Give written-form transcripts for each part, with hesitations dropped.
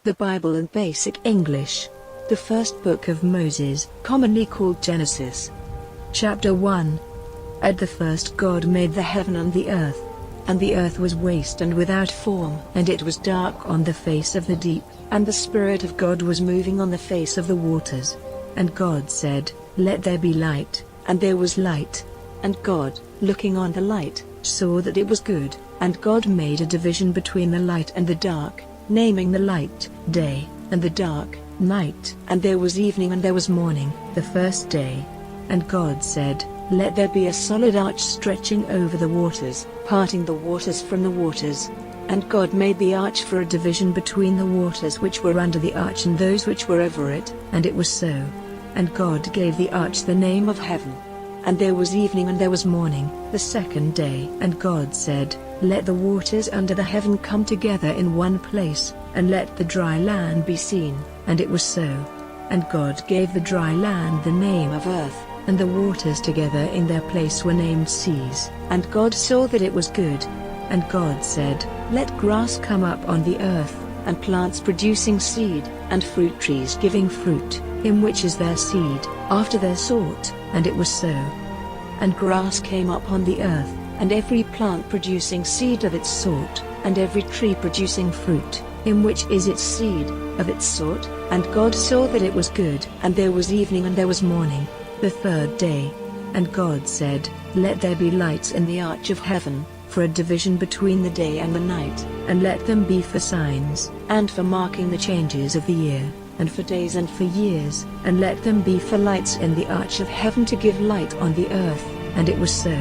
The Bible in Basic English. The first book of Moses, commonly called Genesis. Chapter 1. At the first God made the heaven and the earth. And the earth was waste and without form, and it was dark on the face of the deep, and the Spirit of God was moving on the face of the waters. And God said, "Let there be light," and there was light. And God, looking on the light, saw that it was good, and God made a division between the light and the dark, naming the light, day, and the dark, night. And there was evening and there was morning, the first day. And God said, "Let there be a solid arch stretching over the waters, parting the waters from the waters." And God made the arch for a division between the waters which were under the arch and those which were over it, and it was so. And God gave the arch the name of heaven. And there was evening and there was morning, the second day. And God said, "Let the waters under the heaven come together in one place, and let the dry land be seen." And it was so. And God gave the dry land the name of earth, and the waters together in their place were named seas. And God saw that it was good. And God said, "Let grass come up on the earth, and plants producing seed, and fruit trees giving fruit, in which is their seed, after their sort." And it was so. And grass came up on the earth, and every plant producing seed of its sort, and every tree producing fruit, in which is its seed, of its sort. And God saw that it was good. And there was evening and there was morning, the third day. And God said, "Let there be lights in the arch of heaven, for a division between the day and the night, and let them be for signs, and for marking the changes of the year, and for days and for years, and let them be for lights in the arch of heaven to give light on the earth." And it was so.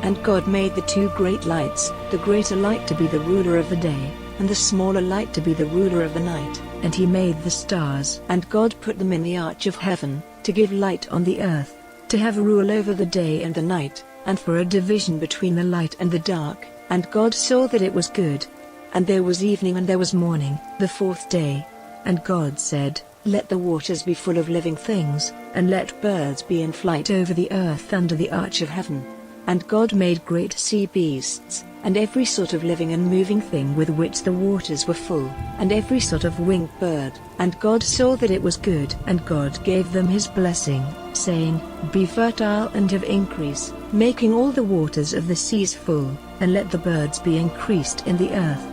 And God made the two great lights, the greater light to be the ruler of the day, and the smaller light to be the ruler of the night. And he made the stars. And God put them in the arch of heaven, to give light on the earth, to have rule over the day and the night, and for a division between the light and the dark. And God saw that it was good. And there was evening and there was morning, the fourth day. And God said, "Let the waters be full of living things, and let birds be in flight over the earth under the arch of heaven." And God made great sea beasts, and every sort of living and moving thing with which the waters were full, and every sort of winged bird. And God saw that it was good. And God gave them his blessing, saying, "Be fertile and have increase, making all the waters of the seas full, and let the birds be increased in the earth."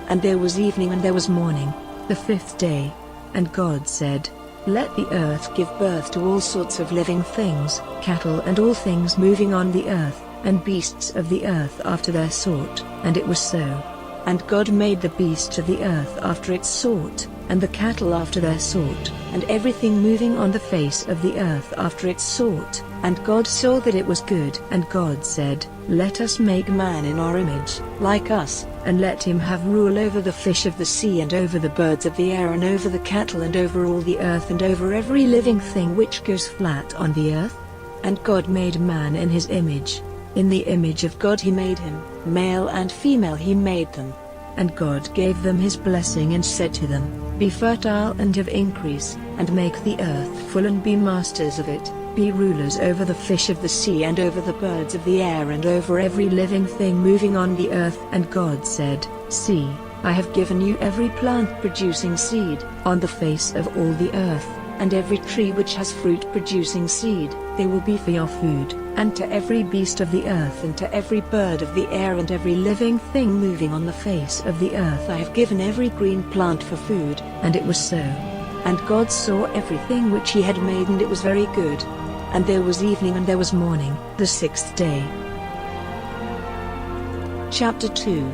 And there was evening and there was morning, the fifth day. And God said, "Let the earth give birth to all sorts of living things, cattle and all things moving on the earth, and beasts of the earth after their sort." And it was so. And God made the beasts of the earth after its sort, and the cattle after their sort, and everything moving on the face of the earth after its sort. And God saw that it was good. And God said, "Let us make man in our image, like us, and let him have rule over the fish of the sea, and over the birds of the air, and over the cattle, and over all the earth, and over every living thing which goes flat on the earth." And God made man in his image. In the image of God he made him, male and female he made them. And God gave them his blessing and said to them, "Be fertile and have increase, and make the earth full and be masters of it. Be rulers over the fish of the sea, and over the birds of the air, and over every living thing moving on the earth." And God said, "See, I have given you every plant producing seed, on the face of all the earth, and every tree which has fruit producing seed, they will be for your food. And to every beast of the earth, and to every bird of the air, and every living thing moving on the face of the earth, I have given every green plant for food." And it was so. And God saw everything which he had made, and it was very good. And there was evening and there was morning, the sixth day. Chapter 2.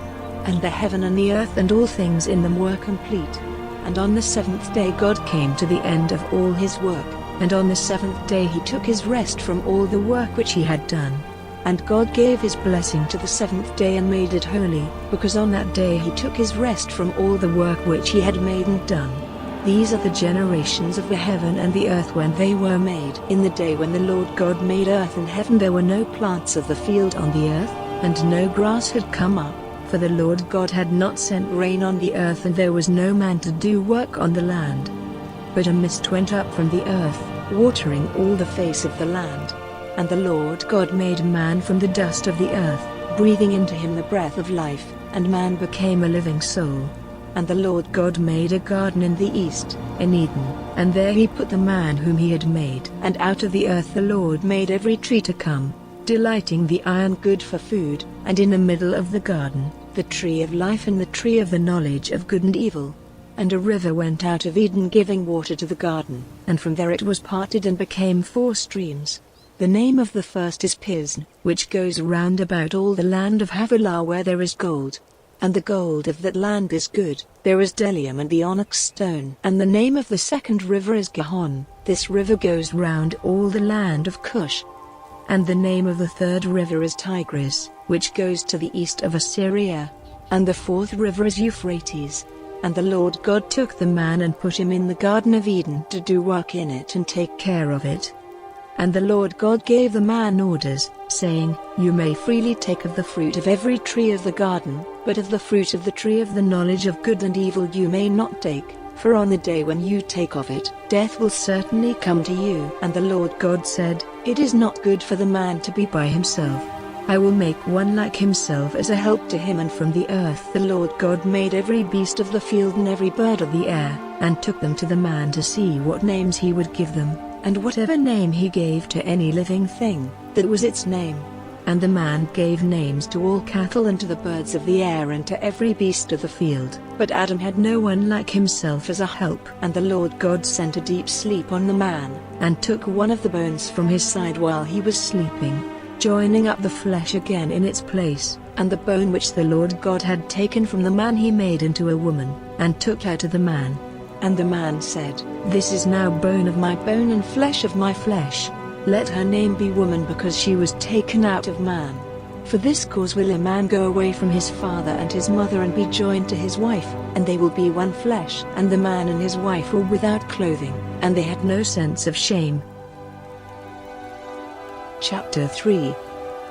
And the heaven and the earth and all things in them were complete. And on the seventh day God came to the end of all his work, and on the seventh day he took his rest from all the work which he had done. And God gave his blessing to the seventh day and made it holy, because on that day he took his rest from all the work which he had made and done. These are the generations of the heaven and the earth when they were made. In the day when the Lord God made earth and heaven, there were no plants of the field on the earth, and no grass had come up, for the Lord God had not sent rain on the earth, and there was no man to do work on the land. But a mist went up from the earth, watering all the face of the land. And the Lord God made man from the dust of the earth, breathing into him the breath of life, and man became a living soul. And the Lord God made a garden in the east, in Eden, and there he put the man whom he had made. And out of the earth the Lord made every tree to come, delighting the eye and good for food, and in the middle of the garden, the tree of life and the tree of the knowledge of good and evil. And a river went out of Eden giving water to the garden, and from there it was parted and became 4 streams. The name of the first is Pisn, which goes round about all the land of Havilah where there is gold. And the gold of that land is good, there is bdellium and the onyx stone. And the name of the second river is Gihon, this river goes round all the land of Cush. And the name of the third river is Tigris, which goes to the east of Assyria. And the fourth river is Euphrates. And the Lord God took the man and put him in the Garden of Eden to do work in it and take care of it. And the Lord God gave the man orders, saying, You may freely take of the fruit of every tree of the garden, but of the fruit of the tree of the knowledge of good and evil you may not take, for on the day when you take of it, death will certainly come to you. And the Lord God said, It is not good for the man to be by himself. I will make one like himself as a help to him. And from the earth the Lord God made every beast of the field and every bird of the air, and took them to the man to see what names he would give them. And whatever name he gave to any living thing, that was its name. And the man gave names to all cattle and to the birds of the air and to every beast of the field. But Adam had no one like himself as a help. And the Lord God sent a deep sleep on the man, and took one of the bones from his side while he was sleeping, joining up the flesh again in its place. And the bone which the Lord God had taken from the man he made into a woman, and took her to the man. And the man said, This is now bone of my bone and flesh of my flesh. Let her name be woman, because she was taken out of man. For this cause will a man go away from his father and his mother and be joined to his wife, and they will be one flesh. And the man and his wife were without clothing, and they had no sense of shame. Chapter 3.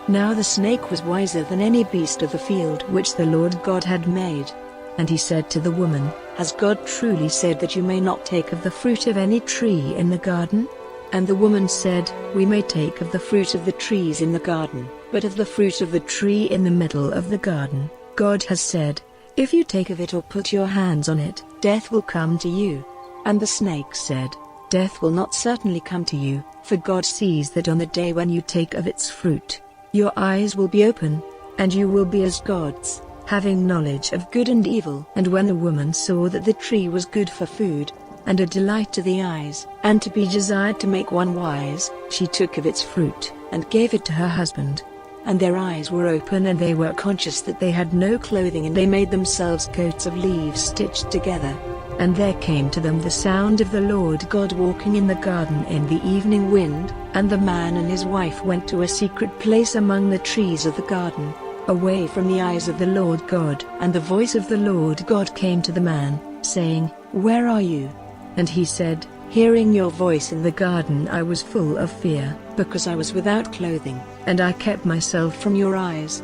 Now the snake was wiser than any beast of the field which the Lord God had made. And he said to the woman, Has God truly said that you may not take of the fruit of any tree in the garden? And the woman said, We may take of the fruit of the trees in the garden, but of the fruit of the tree in the middle of the garden, God has said, If you take of it or put your hands on it, death will come to you. And the snake said, Death will not certainly come to you, for God sees that on the day when you take of its fruit, your eyes will be open, and you will be as gods, having knowledge of good and evil. And when the woman saw that the tree was good for food, and a delight to the eyes, and to be desired to make one wise, she took of its fruit, and gave it to her husband. And their eyes were open, and they were conscious that they had no clothing, and they made themselves coats of leaves stitched together. And there came to them the sound of the Lord God walking in the garden in the evening wind, and the man and his wife went to a secret place among the trees of the garden, away from the eyes of the Lord God. And the voice of the Lord God came to the man, saying, Where are you? And he said, Hearing your voice in the garden I was full of fear, because I was without clothing, and I kept myself from your eyes.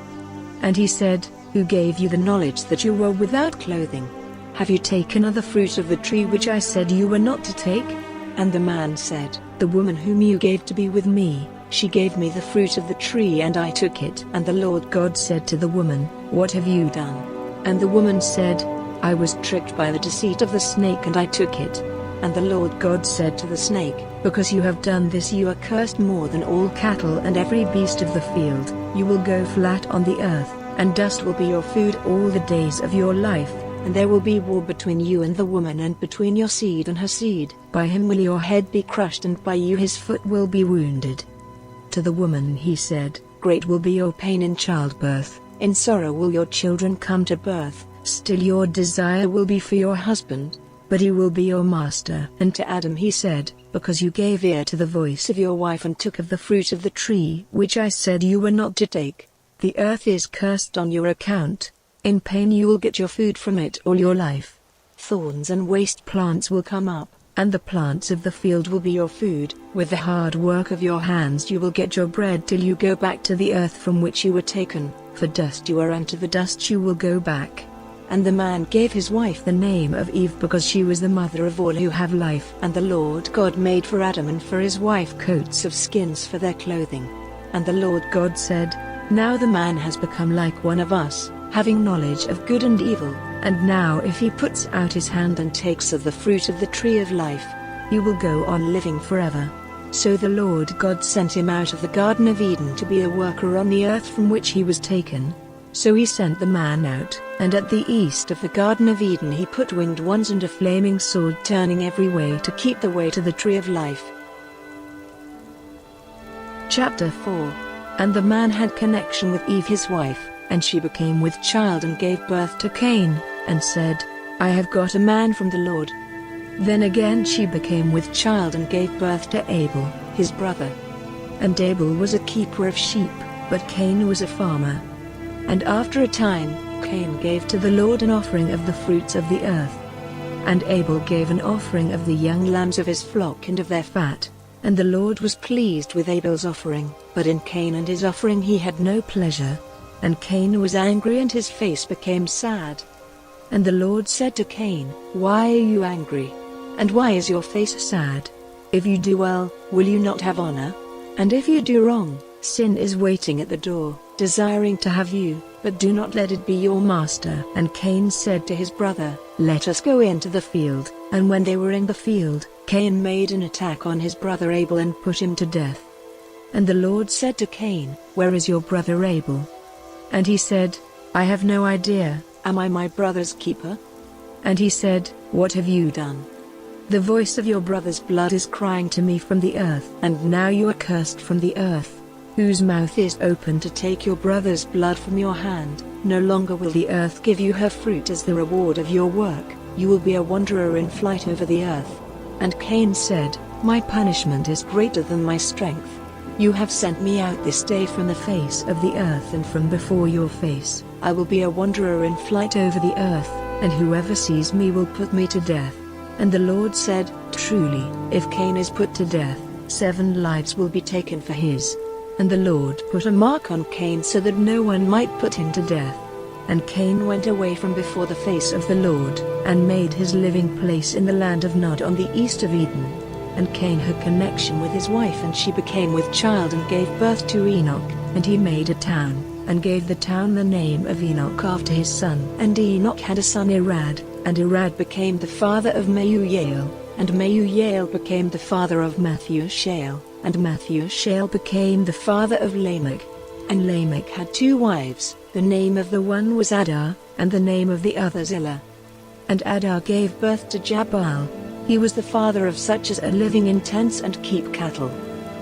And he said, Who gave you the knowledge that you were without clothing? Have you taken of the fruit of the tree which I said you were not to take? And the man said, The woman whom you gave to be with me, she gave me the fruit of the tree and I took it. And the Lord God said to the woman, What have you done? And the woman said, I was tricked by the deceit of the snake and I took it. And the Lord God said to the snake, Because you have done this you are cursed more than all cattle and every beast of the field. You will go flat on the earth, and dust will be your food all the days of your life. And there will be war between you and the woman and between your seed and her seed. By him will your head be crushed and by you his foot will be wounded. To the woman he said, Great will be your pain in childbirth, in sorrow will your children come to birth. Still your desire will be for your husband, but he will be your master. And to Adam he said, Because you gave ear to the voice of your wife and took of the fruit of the tree which I said you were not to take, the earth is cursed on your account. In pain you will get your food from it all your life. Thorns and waste plants will come up, and the plants of the field will be your food. With the hard work of your hands you will get your bread till you go back to the earth from which you were taken, for dust you are and to the dust you will go back. And the man gave his wife the name of Eve because she was the mother of all who have life. And the Lord God made for Adam and for his wife coats of skins for their clothing. And the Lord God said, Now the man has become like one of us, having knowledge of good and evil, And now if he puts out his hand and takes of the fruit of the tree of life, he will go on living forever." So the Lord God sent him out of the Garden of Eden to be a worker on the earth from which he was taken. So he sent the man out, and at the east of the Garden of Eden he put winged ones and a flaming sword turning every way to keep the way to the tree of life. Chapter 4. And the man had connection with Eve his wife, and she became with child and gave birth to Cain, and said, "I have got a man from the Lord." Then again she became with child and gave birth to Abel, his brother. And Abel was a keeper of sheep, but Cain was a farmer. And after a time, Cain gave to the Lord an offering of the fruits of the earth. And Abel gave an offering of the young lambs of his flock and of their fat. And the Lord was pleased with Abel's offering, but in Cain and his offering he had no pleasure. And Cain was angry and his face became sad. And the Lord said to Cain, "Why are you angry? And why is your face sad? If you do well, will you not have honor? And if you do wrong, sin is waiting at the door, desiring to have you, but do not let it be your master." And Cain said to his brother, "Let us go into the field." And when they were in the field, Cain made an attack on his brother Abel and put him to death. And the Lord said to Cain, "Where is your brother Abel?" And he said, "I have no idea. Am I my brother's keeper?" And he said, "What have you done? The voice of your brother's blood is crying to me from the earth. And now you are cursed from the earth, whose mouth is open to take your brother's blood from your hand. No longer will the earth give you her fruit as the reward of your work. You will be a wanderer in flight over the earth." And Cain said, "My punishment is greater than my strength. You have sent me out this day from the face of the earth and from before your face. I will be a wanderer in flight over the earth, and whoever sees me will put me to death." And the Lord said, "Truly, if Cain is put to death, 7 lives will be taken for his." And the Lord put a mark on Cain so that no one might put him to death. And Cain went away from before the face of the Lord, and made his living place in the land of Nod on the east of Eden. And Cain had connection with his wife, and she became with child and gave birth to Enoch, and he made a town, and gave the town the name of Enoch after his son. And Enoch had a son Irad, and Irad became the father of Meujael, and Meujael became the father of Mathushael, and Mathushael became the father of Lamech. And Lamech had 2 wives, the name of the one was Adah, and the name of the other Zillah. And Adah gave birth to Jabal. He was the father of such as are living in tents and keep cattle.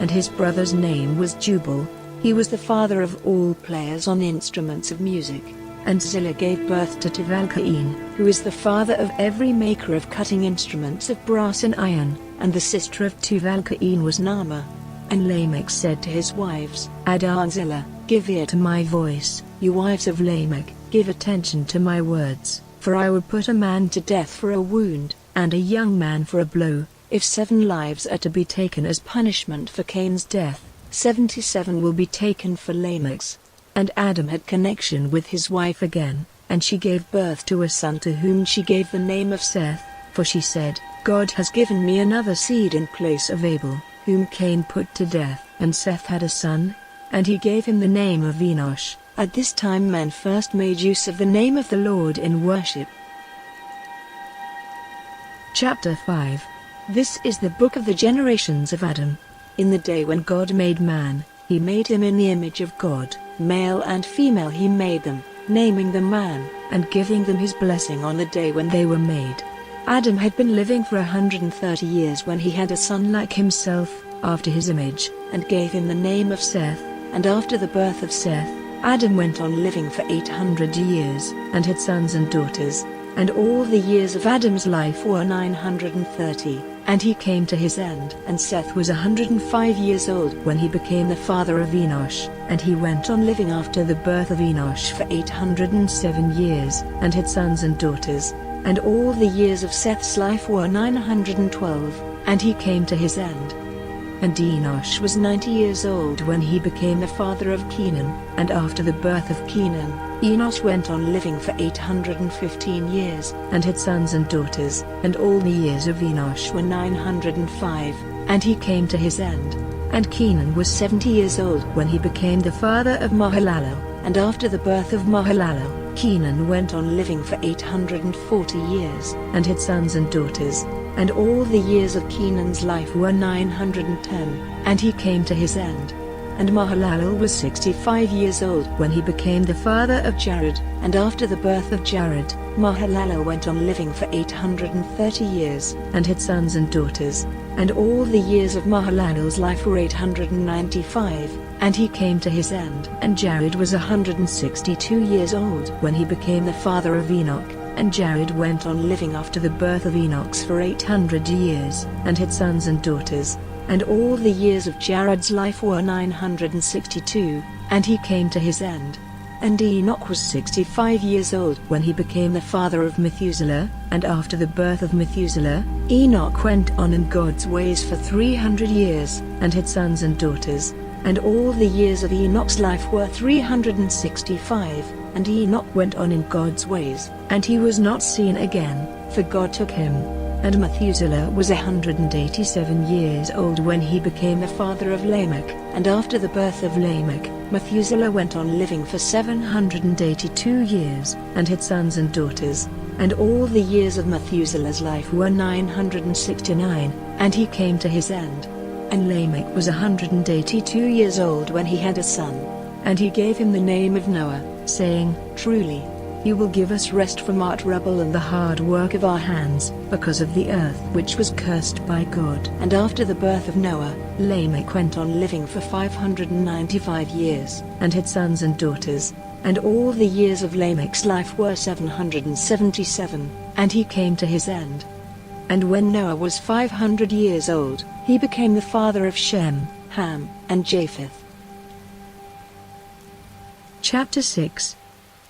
And his brother's name was Jubal. He was the father of all players on instruments of music. And Zillah gave birth to Tuval-Cain, who is the father of every maker of cutting instruments of brass and iron, and the sister of Tuval-Cain was Naamah. And Lamech said to his wives, Adah and Zillah, "Give ear to my voice, you wives of Lamech, give attention to my words, for I will put a man to death for a wound, and a young man for a blow. If 7 lives are to be taken as punishment for Cain's death, 77 will be taken for Lamech's." And Adam had connection with his wife again, and she gave birth to a son to whom she gave the name of Seth, for she said, "God has given me another seed in place of Abel, whom Cain put to death." And Seth had a son, and he gave him the name of Enosh. At this time men first made use of the name of the Lord in worship. Chapter 5. This is the book of the generations of Adam. In the day when God made man, he made him in the image of God, male and female he made them, naming them man, and giving them his blessing on the day when they were made. Adam had been living for 130 years when he had a son like himself, after his image, and gave him the name of Seth. And after the birth of Seth, Adam went on living for 800 years, and had sons and daughters. And all the years of Adam's life were 930, and he came to his end. And Seth was 105 years old when he became the father of Enosh, and he went on living after the birth of Enosh for 807 years, and had sons and daughters. And all the years of Seth's life were 912, and he came to his end. And Enosh was 90 years old when he became the father of Kenan, and after the birth of Kenan, Enosh went on living for 815 years, and had sons and daughters. And all the years of Enosh were 905, and he came to his end. And Kenan was 70 years old when he became the father of Mahalalel, And after the birth of Mahalalel, Kenan went on living for 840 years, and had sons and daughters. And all the years of Kenan's life were 910, and he came to his end. And Mahalalel was 65 years old when he became the father of Jared. And after the birth of Jared, Mahalalel went on living for 830 years, and had sons and daughters. And all the years of Mahalalel's life were 895, and he came to his end. And Jared was 162 years old when he became the father of Enoch. And Jared went on living after the birth of Enoch for 800 years, and had sons and daughters. And all the years of Jared's life were 962, and he came to his end. And Enoch was 65 years old when he became the father of Methuselah. And after the birth of Methuselah, Enoch went on in God's ways for 300 years, and had sons and daughters. And all the years of Enoch's life were 365, and Enoch went on in God's ways, and he was not seen again, for God took him. And Methuselah was 187 years old when he became the father of Lamech. And after the birth of Lamech, Methuselah went on living for 782 years, and had sons and daughters. And all the years of Methuselah's life were 969, and he came to his end. And Lamech was 182 years old when he had a son. And he gave him the name of Noah, saying, "Truly, you will give us rest from our trouble and the hard work of our hands, because of the earth which was cursed by God." And after the birth of Noah, Lamech went on living for 595 years, and had sons and daughters. And all the years of Lamech's life were 777, and he came to his end. And when Noah was 500 years old, he became the father of Shem, Ham, and Japheth. Chapter 6.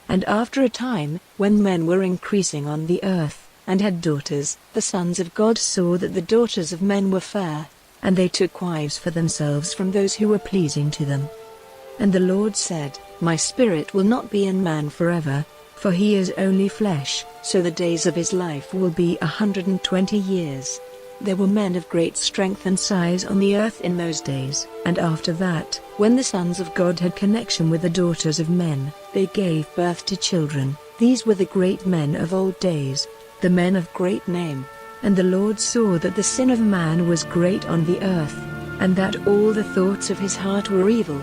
And after a time, when men were increasing on the earth, and had daughters, the sons of God saw that the daughters of men were fair, and they took wives for themselves from those who were pleasing to them. And the Lord said, "My spirit will not be in man forever, for he is only flesh, so the days of his life will be 120 years. There were men of great strength and size on the earth in those days. And after that, when the sons of God had connection with the daughters of men, they gave birth to children. These were the great men of old days, the men of great name. And the Lord saw that the sin of man was great on the earth, and that all the thoughts of his heart were evil.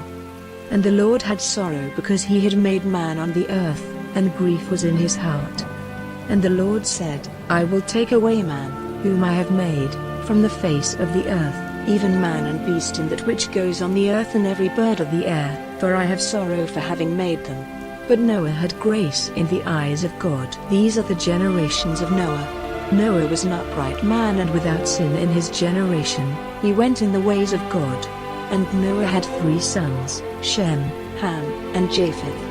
And the Lord had sorrow because he had made man on the earth, and grief was in his heart. And the Lord said, I will take away man, whom I have made, from the face of the earth, even man and beast and that which goes on the earth and every bird of the air, for I have sorrow for having made them. But Noah had grace in the eyes of God. These are the generations of Noah. Noah was an upright man and without sin in his generation. He went in the ways of God. And Noah had 3 sons, Shem, Ham, and Japheth.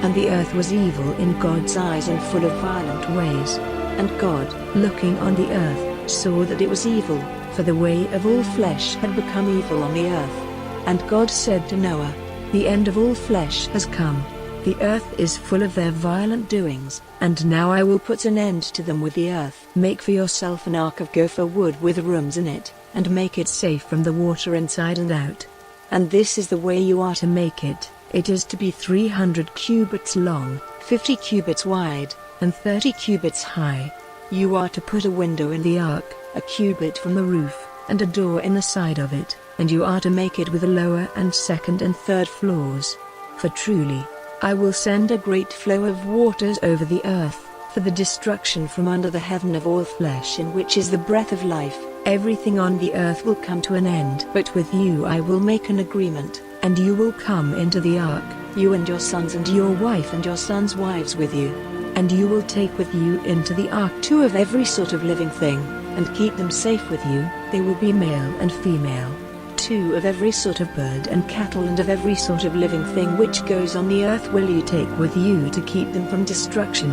And the earth was evil in God's eyes and full of violent ways. And God, looking on the earth, saw that it was evil, for the way of all flesh had become evil on the earth. And God said to Noah, the end of all flesh has come. The earth is full of their violent doings, and now I will put an end to them with the earth. Make for yourself an ark of gopher wood with rooms in it, and make it safe from the water inside and out. And this is the way you are to make it. It is to be 300 cubits long, 50 cubits wide, and 30 cubits high. You are to put a window in the ark, a cubit from the roof, and a door in the side of it, and you are to make it with the lower and second and third floors. For truly, I will send a great flow of waters over the earth, for the destruction from under the heaven of all flesh in which is the breath of life. Everything on the earth will come to an end. But with you I will make an agreement, and you will come into the ark, you and your sons and your wife and your sons' wives with you. And you will take with you into the ark 2 of every sort of living thing, and keep them safe with you. They will be male and female. 2 of every sort of bird and cattle and of every sort of living thing which goes on the earth will you take with you to keep them from destruction.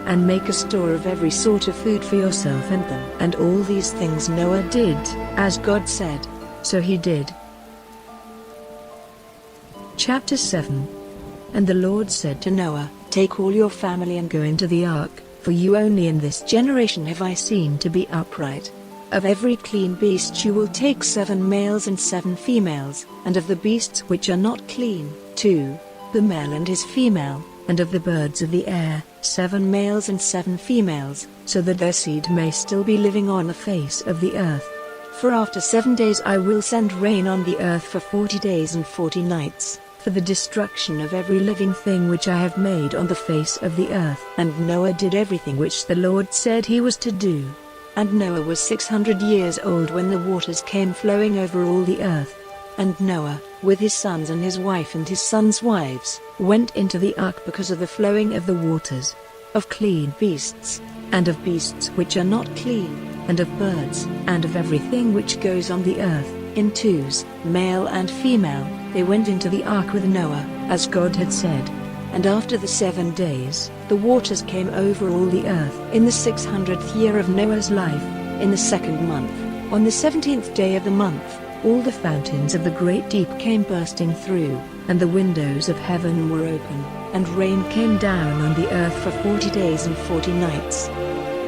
And make a store of every sort of food for yourself and them. And all these things Noah did, as God said. So he did. Chapter 7. And the Lord said to Noah, take all your family and go into the ark, for you only in this generation have I seen to be upright. Of every clean beast you will take 7 males and 7 females, and of the beasts which are not clean, 2. the male and his female, and of the birds of the air, 7 males and 7 females, so that their seed may still be living on the face of the earth. For after 7 days I will send rain on the earth for 40 days and 40 nights, for the destruction of every living thing which I have made on the face of the earth. And Noah did everything which the Lord said he was to do. And Noah was 600 years old when the waters came flowing over all the earth. And Noah, with his sons and his wife and his sons' wives, went into the ark because of the flowing of the waters, of clean beasts, and of beasts which are not clean, and of birds, and of everything which goes on the earth, in twos, male and female. They went into the ark with Noah, as God had said. And after the 7 days, the waters came over all the earth. In the 600th year of Noah's life, in the 2nd month, on the 17th day of the month, all the fountains of the great deep came bursting through, and the windows of heaven were open, and rain came down on the earth for 40 days and 40 nights.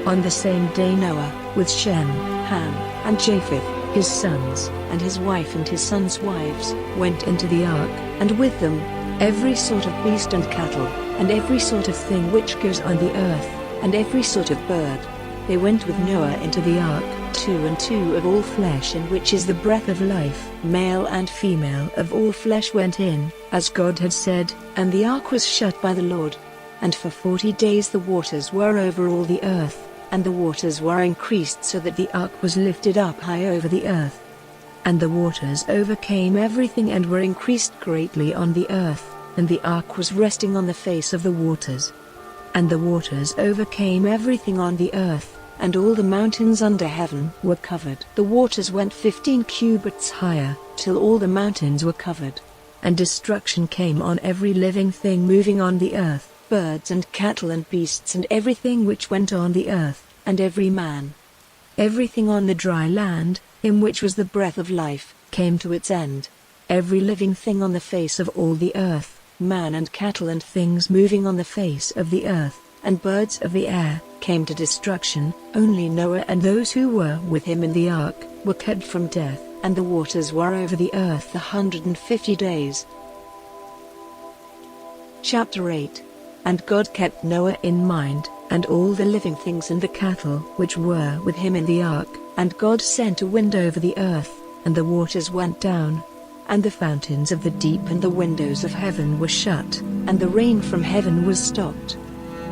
On the same day Noah, with Shem, Ham, and Japheth, his sons, and his wife and his sons' wives, went into the ark, and with them every sort of beast and cattle, and every sort of thing which goes on the earth, and every sort of bird. They went with Noah into the ark, 2 and 2 of all flesh, in which is the breath of life. Male and female of all flesh went in, as God had said, and the ark was shut by the Lord. And for 40 days the waters were over all the earth, and the waters were increased so that the ark was lifted up high over the earth. And the waters overcame everything and were increased greatly on the earth, and the ark was resting on the face of the waters. And the waters overcame everything on the earth, and all the mountains under heaven were covered. The waters went 15 cubits higher, till all the mountains were covered. And destruction came on every living thing moving on the earth, birds and cattle and beasts and everything which went on the earth, and every man. Everything on the dry land, in which was the breath of life, came to its end. Every living thing on the face of all the earth, man and cattle and things moving on the face of the earth, and birds of the air, came to destruction. Only Noah and those who were with him in the ark were kept from death, and the waters were over the earth 150 days. Chapter 8. And God kept Noah in mind, and all the living things and the cattle which were with him in the ark, and God sent a wind over the earth, and the waters went down, and the fountains of the deep and the windows of heaven were shut, and the rain from heaven was stopped.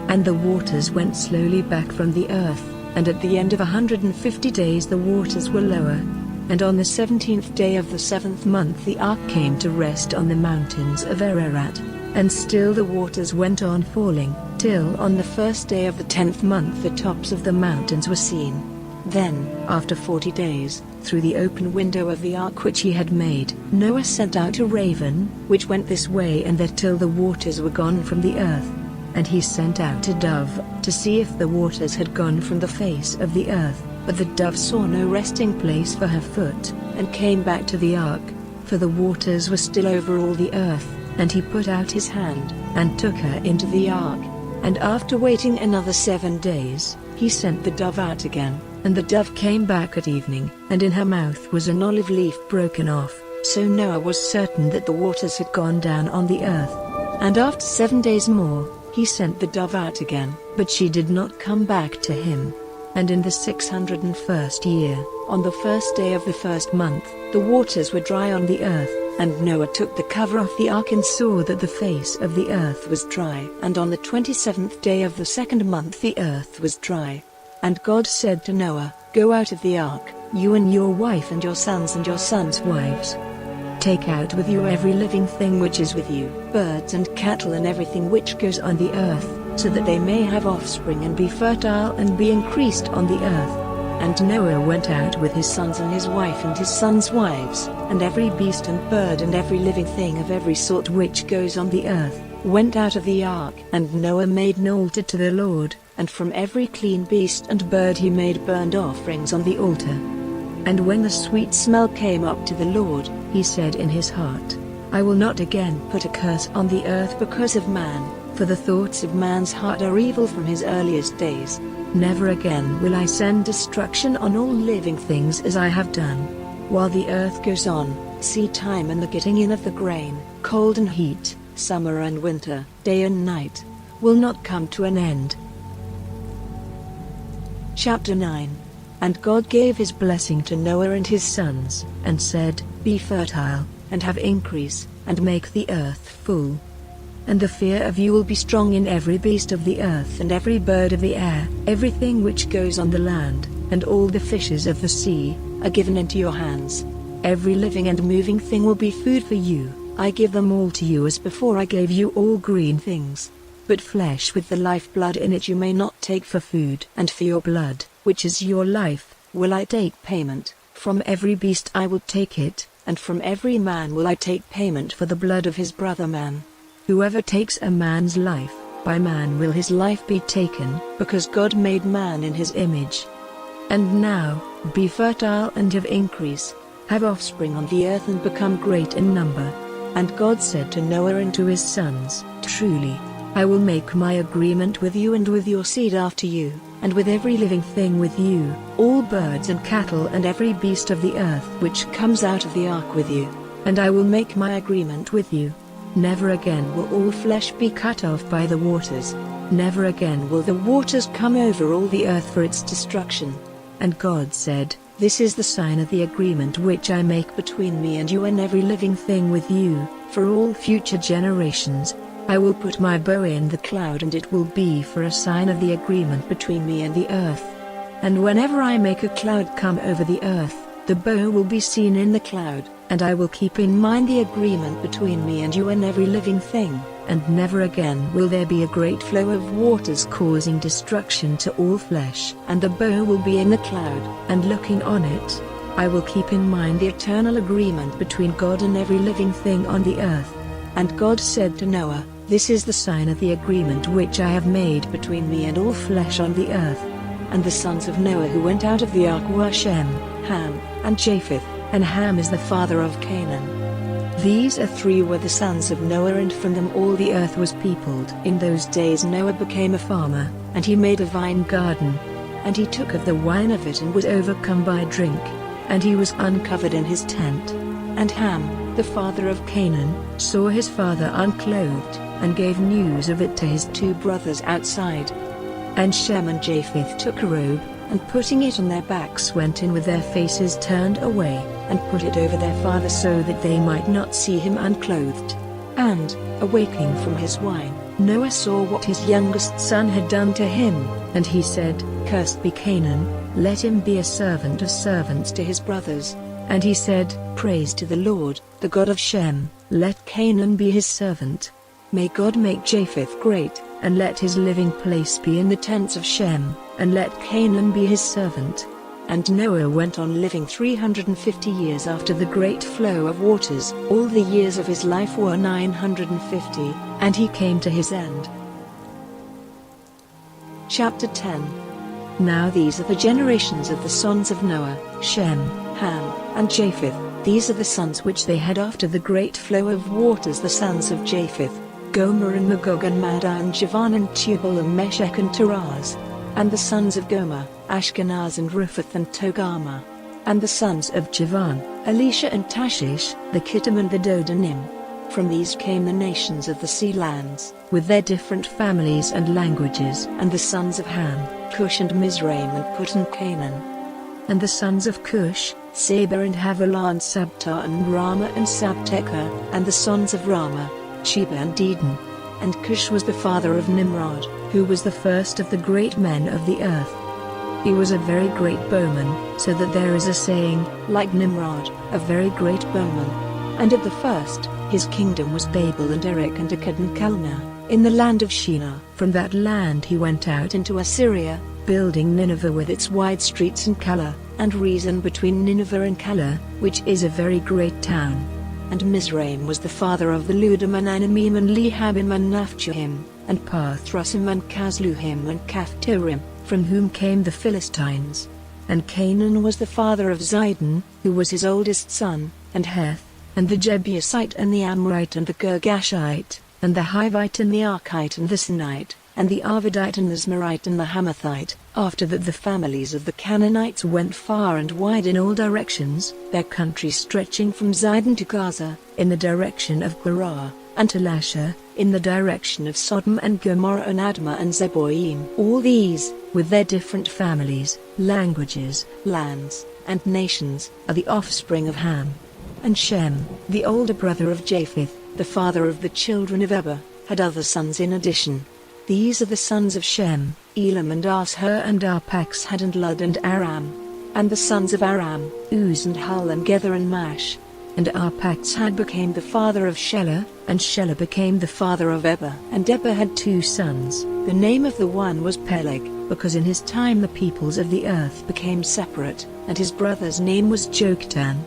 And the waters went slowly back from the earth, and at the end of 150 days the waters were lower. And on the 17th day of the 7th month the ark came to rest on the mountains of Ararat. And still the waters went on falling, till on the 1st day of the 10th month the tops of the mountains were seen. Then, after 40 days, through the open window of the ark which he had made, Noah sent out a raven, which went this way and that till the waters were gone from the earth. And he sent out a dove, to see if the waters had gone from the face of the earth, but the dove saw no resting place for her foot, and came back to the ark, for the waters were still over all the earth. And he put out his hand, and took her into the ark. And after waiting another 7 days, he sent the dove out again, and the dove came back at evening, and in her mouth was an olive leaf broken off. So Noah was certain that the waters had gone down on the earth. And after 7 days more, he sent the dove out again, but she did not come back to him. And in the 601st year, on the 1st day of the 1st month, the waters were dry on the earth. And Noah took the cover off the ark and saw that the face of the earth was dry. And on the 27th day of the 2nd month the earth was dry. And God said to Noah, Go out of the ark, you and your wife and your sons' wives. Take out with you every living thing which is with you, birds and cattle and everything which goes on the earth, so that they may have offspring and be fertile and be increased on the earth. And Noah went out with his sons and his wife and his sons' wives, and every beast and bird and every living thing of every sort which goes on the earth, went out of the ark. And Noah made an altar to the Lord, and from every clean beast and bird he made burnt offerings on the altar. And when the sweet smell came up to the Lord, he said in his heart, I will not again put a curse on the earth because of man, for the thoughts of man's heart are evil from his earliest days. Never again will I send destruction on all living things as I have done. While the earth goes on, seed time and the getting in of the grain, cold and heat, summer and winter, day and night, will not come to an end. Chapter 9. And God gave his blessing to Noah and his sons, and said, Be fertile, and have increase, and make the earth full. And the fear of you will be strong in every beast of the earth and every bird of the air, everything which goes on the land, and all the fishes of the sea, are given into your hands. Every living and moving thing will be food for you. I give them all to you as before I gave you all green things. But flesh with the lifeblood in it you may not take for food. And for your blood, which is your life, will I take payment. From every beast I will take it, and from every man will I take payment for the blood of his brother man. Whoever takes a man's life, by man will his life be taken, because God made man in his image. And now, be fertile and have increase, have offspring on the earth and become great in number. And God said to Noah and to his sons, Truly, I will make my agreement with you and with your seed after you, and with every living thing with you, all birds and cattle and every beast of the earth which comes out of the ark with you. And I will make my agreement with you. Never again will all flesh be cut off by the waters. Never again will the waters come over all the earth for its destruction. And God said, This is the sign of the agreement which I make between me and you and every living thing with you, for all future generations. I will put my bow in the cloud and it will be for a sign of the agreement between me and the earth. And whenever I make a cloud come over the earth, the bow will be seen in the cloud, and I will keep in mind the agreement between me and you and every living thing, and never again will there be a great flow of waters causing destruction to all flesh. And the bow will be in the cloud, and looking on it, I will keep in mind the eternal agreement between God and every living thing on the earth. And God said to Noah, This is the sign of the agreement which I have made between me and all flesh on the earth. And the sons of Noah who went out of the ark were Shem, Ham, and Japheth, and Ham is the father of Canaan. These three were the sons of Noah, and from them all the earth was peopled. In those days Noah became a farmer, and he made a vine garden. And he took of the wine of it and was overcome by drink. And he was uncovered in his tent. And Ham, the father of Canaan, saw his father unclothed, and gave news of it to his two brothers outside. And Shem and Japheth took a robe, and putting it on their backs went in with their faces turned away, and put it over their father so that they might not see him unclothed. And, awaking from his wine, Noah saw what his youngest son had done to him, and he said, Cursed be Canaan, let him be a servant of servants to his brothers. And he said, Praise to the Lord, the God of Shem, let Canaan be his servant. May God make Japheth great, and let his living place be in the tents of Shem, and let Canaan be his servant. And Noah went on living 350 years after the great flow of waters. All the years of his life were 950, and he came to his end. Chapter 10. Now these are the generations of the sons of Noah, Shem, Ham, and Japheth. These are the sons which they had after the great flow of waters, the sons of Japheth, Gomer and Magog and Madai and Javan and Tubal and Meshech and Tiras. And the sons of Gomer, Ashkenaz and Riphath and Togarmah. And the sons of Javan, Elisha and Tashish, the Kittim and the Dodanim. From these came the nations of the sea lands, with their different families and languages. And the sons of Ham, Cush and Mizraim and Put and Canaan. And the sons of Cush, Seba and Havilah and Sabta and Ramah and Sabteka. And the sons of Ramah, Sheba and Dedan. And Cush was the father of Nimrod, who was the first of the great men of the earth. He was a very great bowman, so that there is a saying, like Nimrod, a very great bowman. And at the first, his kingdom was Babel and Erech and Akkad and Calneh, in the land of Shinar. From that land he went out into Assyria, building Nineveh with its wide streets and Calah, and Rezin between Nineveh and Calah, which is a very great town. And Mizraim was the father of the Ludim and Anamim and Lehabim and Naphtuhim, and Pathrusim and Casluhim and Caphtorim, from whom came the Philistines. And Canaan was the father of Zidon, who was his oldest son, and Heth, and the Jebusite and the Amorite and the Girgashite, and the Hivite and the Archite and the Sinite, and the Arvadite and the Zmarite and the Hamathite. After that the families of the Canaanites went far and wide in all directions, their country stretching from Zidon to Gaza, in the direction of Gerar. and to Lasha, in the direction of Sodom and Gomorrah and Admah and Zeboim. All these, with their different families, languages, lands, and nations, are the offspring of Ham. And Shem, the older brother of Japheth, the father of the children of Eber, had other sons in addition. These are the sons of Shem: Elam and Ashur and Arpachshad and Lud and Aram. And the sons of Aram: Uz and Hul and Gether and Mash. And Arpachshad became the father of Shelah, and Shelah became the father of Eber. And Eber had 2 sons. The name of the one was Peleg, because in his time the peoples of the earth became separate, and his brother's name was Joktan.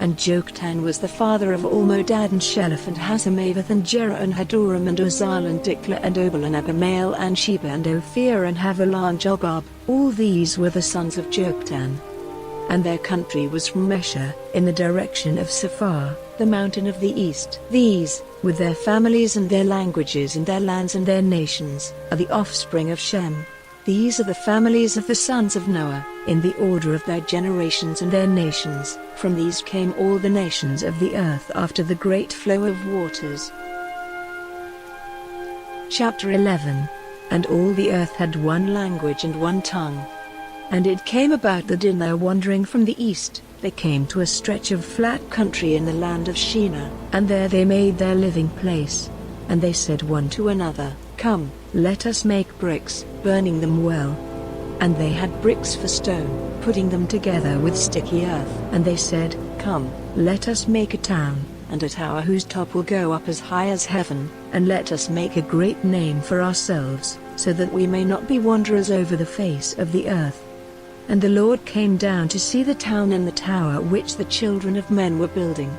And Joktan was the father of Almodad and Sheleph and Hazarmaveth and Jerah and Hadoram and Uzal and Dikla and Obal and Abimael and Sheba and Ophir and Havilah and Jobab. All these were the sons of Joktan. And their country was from Mesha, in the direction of Sephar, the mountain of the east. These, with their families and their languages and their lands and their nations, are the offspring of Shem. These are the families of the sons of Noah, in the order of their generations and their nations. From these came all the nations of the earth after the great flow of waters. Chapter 11. And all the earth had one language and one tongue. And it came about that in their wandering from the east, they came to a stretch of flat country in the land of Shinar, and there they made their living place. And they said one to another, Come, let us make bricks, burning them well. And they had bricks for stone, putting them together with sticky earth. And they said, Come, let us make a town, and a tower whose top will go up as high as heaven, and let us make a great name for ourselves, so that we may not be wanderers over the face of the earth. And the Lord came down to see the town and the tower which the children of men were building.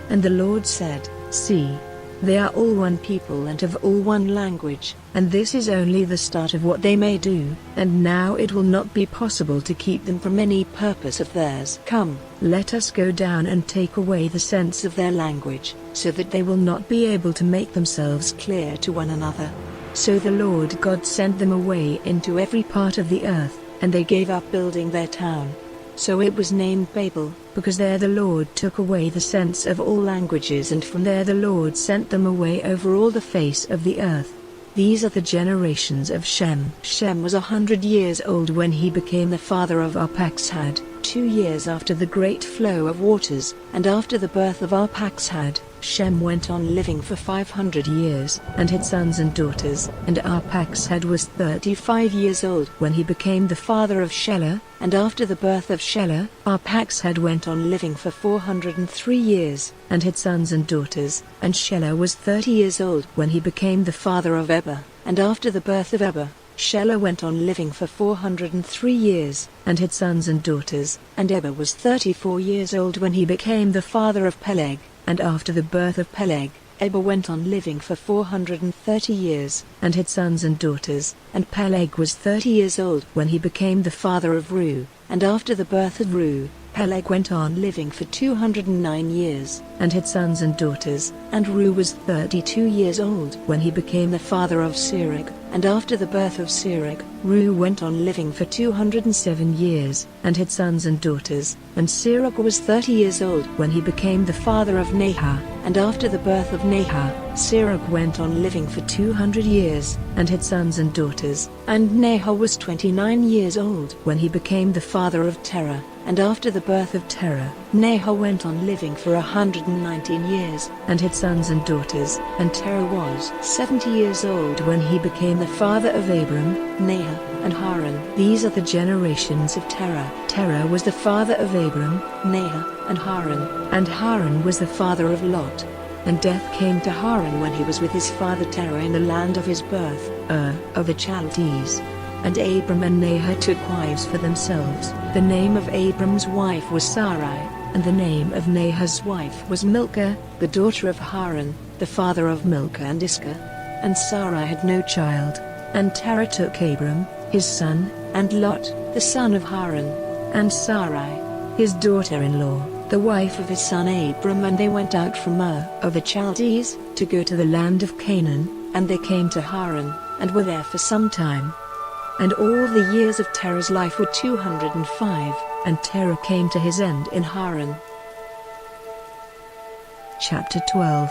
And the Lord said, See, they are all one people and have all one language, and this is only the start of what they may do, and now it will not be possible to keep them from any purpose of theirs. Come, let us go down and take away the sense of their language, so that they will not be able to make themselves clear to one another. So the Lord God sent them away into every part of the earth, and they gave up building their town. So it was named Babel, because there the Lord took away the sense of all languages, and from there the Lord sent them away over all the face of the earth. These are the generations of Shem. Shem was 100 years old when he became the father of Arpachshad, 2 years after the great flow of waters. And after the birth of Arpachshad, Shem went on living for 500 years, and had sons and daughters. And Arpachshad was 35 years old when he became the father of Shelah. And after the birth of Shelah, Arpachshad went on living for 403 years, and had sons and daughters. And Shelah was 30 years old when he became the father of Eber. And after the birth of Eber, Shelah went on living for 403 years, and had sons and daughters. And Eber was 34 years old when he became the father of Peleg. And after the birth of Peleg, Eber went on living for 430 years, and had sons and daughters. And Peleg was 30 years old when he became the father of Reu. And after the birth of Reu, Peleg went on living for 209 years, and had sons and daughters. And Reu was 32 years old when he became the father of Serug. And after the birth of Serug, Reu went on living for 207 years, and had sons and daughters. And Serug was 30 years old when he became the father of Nahor. And after the birth of Nahor, Serug went on living for 200 years, and had sons and daughters. And Nahor was 29 years old when he became the father of Terah. And after the birth of Terah, Nahor went on living for 119 years, and had sons and daughters. And Terah was 70 years old when he became the father of Abram, Nahor, and Haran. These are the generations of Terah. Terah was the father of Abram, Nahor, and Haran. And Haran was the father of Lot. And death came to Haran when he was with his father Terah in the land of his birth, of the Chaldees. And Abram and Nahor took wives for themselves. The name of Abram's wife was Sarai, and the name of Nahor's wife was Milcah, the daughter of Haran, the father of Milcah and Iscah. And Sarai had no child. And Terah took Abram, his son, and Lot, the son of Haran, and Sarai, his daughter-in-law, the wife of his son Abram, and they went out from of the Chaldees, to go to the land of Canaan. And they came to Haran, and were there for some time. And all the years of Terah's life were 205, and Terah came to his end in Haran. Chapter 12.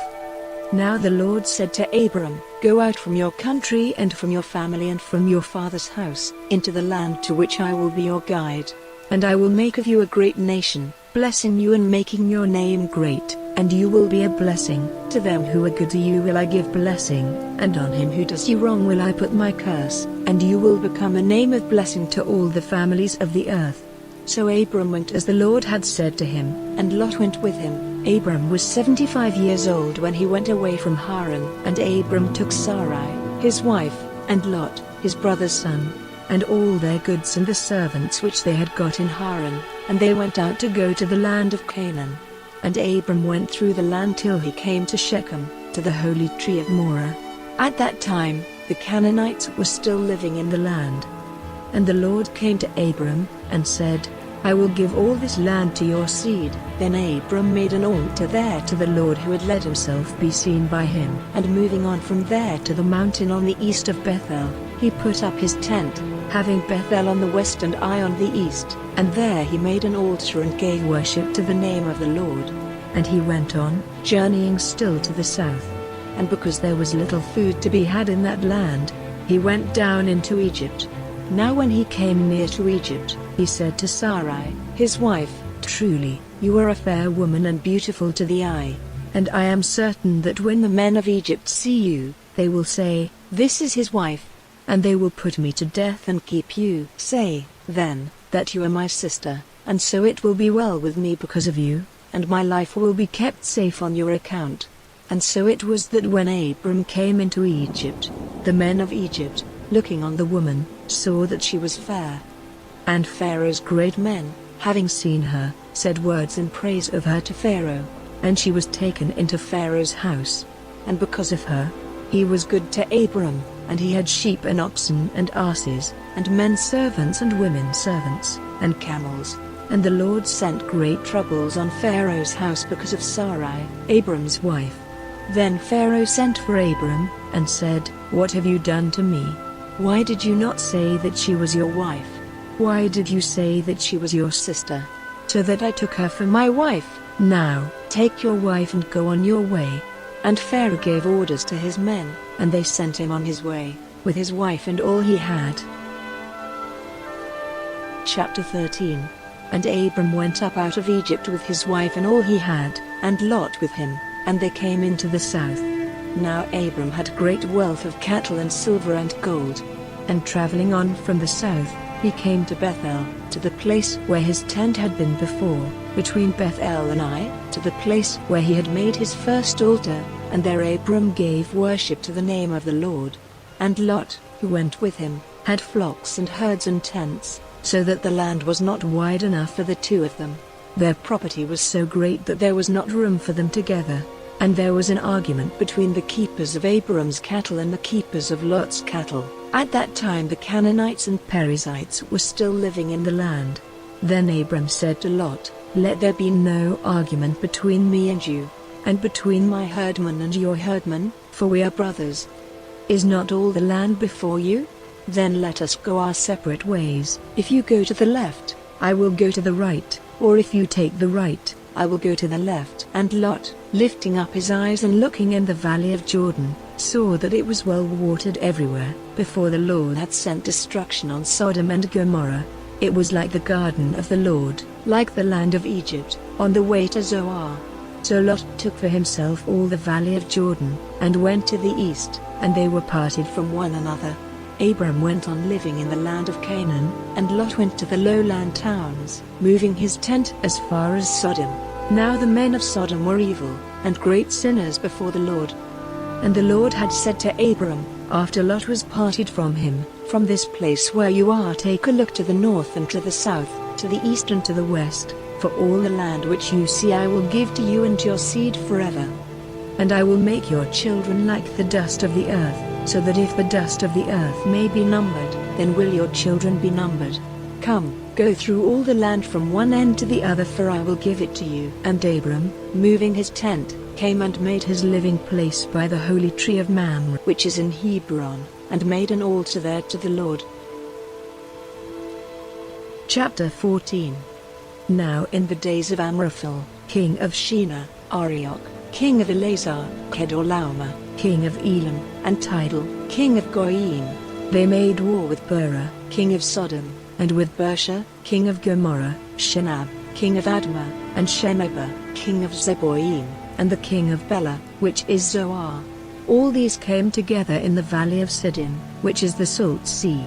Now the Lord said to Abram, "Go out from your country and from your family and from your father's house, into the land to which I will be your guide. And I will make of you a great nation, blessing you and making your name great, and you will be a blessing. To them who are good to you will I give blessing, and on him who does you wrong will I put my curse, and you will become a name of blessing to all the families of the earth." So Abram went as the Lord had said to him, and Lot went with him. Abram was 75 years old when he went away from Haran, and Abram took Sarai, his wife, and Lot, his brother's son, and all their goods and the servants which they had got in Haran, and they went out to go to the land of Canaan. And Abram went through the land till he came to Shechem, to the holy tree of Moreh. At that time, the Canaanites were still living in the land. And the Lord came to Abram, and said, "I will give all this land to your seed." Then Abram made an altar there to the Lord who had let himself be seen by him. And moving on from there to the mountain on the east of Bethel, he put up his tent, having Bethel on the west and Ai on the east, and there he made an altar and gave worship to the name of the Lord. And he went on, journeying still to the south. And because there was little food to be had in that land, he went down into Egypt. Now when he came near to Egypt, he said to Sarai, his wife, "Truly, you are a fair woman and beautiful to the eye. And I am certain that when the men of Egypt see you, they will say, 'This is his wife,' and they will put me to death and keep you. Say, then, that you are my sister, and so it will be well with me because of you, and my life will be kept safe on your account." And so it was that when Abram came into Egypt, the men of Egypt, looking on the woman, saw that she was fair. And Pharaoh's great men, having seen her, said words in praise of her to Pharaoh. And she was taken into Pharaoh's house. And because of her, he was good to Abram, and he had sheep and oxen and asses, and men servants and women servants, and camels. And the Lord sent great troubles on Pharaoh's house because of Sarai, Abram's wife. Then Pharaoh sent for Abram, and said, "What have you done to me? Why did you not say that she was your wife? Why did you say that she was your sister? So that I took her for my wife. Now, take your wife and go on your way." And Pharaoh gave orders to his men, and they sent him on his way, with his wife and all he had. Chapter 13. And Abram went up out of Egypt with his wife and all he had, and Lot with him, and they came into the south. Now Abram had great wealth of cattle and silver and gold. And traveling on from the south, he came to Bethel, to the place where his tent had been before, between Bethel and Ai, to the place where he had made his first altar, and there Abram gave worship to the name of the Lord. And Lot, who went with him, had flocks and herds and tents, so that the land was not wide enough for the two of them. Their property was so great that there was not room for them together. And there was an argument between the keepers of Abram's cattle and the keepers of Lot's cattle. At that time the Canaanites and Perizzites were still living in the land. Then Abram said to Lot, "Let there be no argument between me and you, and between my herdmen and your herdmen, for we are brothers. Is not all the land before you? Then let us go our separate ways. If you go to the left, I will go to the right, or if you take the right, I will go to the left." And Lot, lifting up his eyes and looking in the valley of Jordan, saw that it was well watered everywhere, before the Lord had sent destruction on Sodom and Gomorrah. It was like the garden of the Lord, like the land of Egypt, on the way to Zoar. So Lot took for himself all the valley of Jordan, and went to the east, and they were parted from one another. Abram went on living in the land of Canaan, and Lot went to the lowland towns, moving his tent as far as Sodom. Now the men of Sodom were evil, and great sinners before the Lord. And the Lord had said to Abram, after Lot was parted from him, "From this place where you are take a look to the north and to the south, to the east and to the west, for all the land which you see I will give to you and to your seed forever. And I will make your children like the dust of the earth, so that if the dust of the earth may be numbered, then will your children be numbered. Come, go through all the land from one end to the other, for I will give it to you." And Abram, moving his tent, came and made his living place by the holy tree of Mamre, which is in Hebron, and made an altar there to the Lord. Chapter 14. Now in the days of Amraphel, king of Shinar, Arioch, king of Elazar, Kedorlaomer, king of Elam, and Tidal, king of Goyim. They made war with Bera, king of Sodom, and with Bersha, king of Gomorrah, Shinab, king of Admah, and Shemeber, king of Zeboim, and the king of Bela, which is Zoar. All these came together in the valley of Siddim, which is the Salt Sea.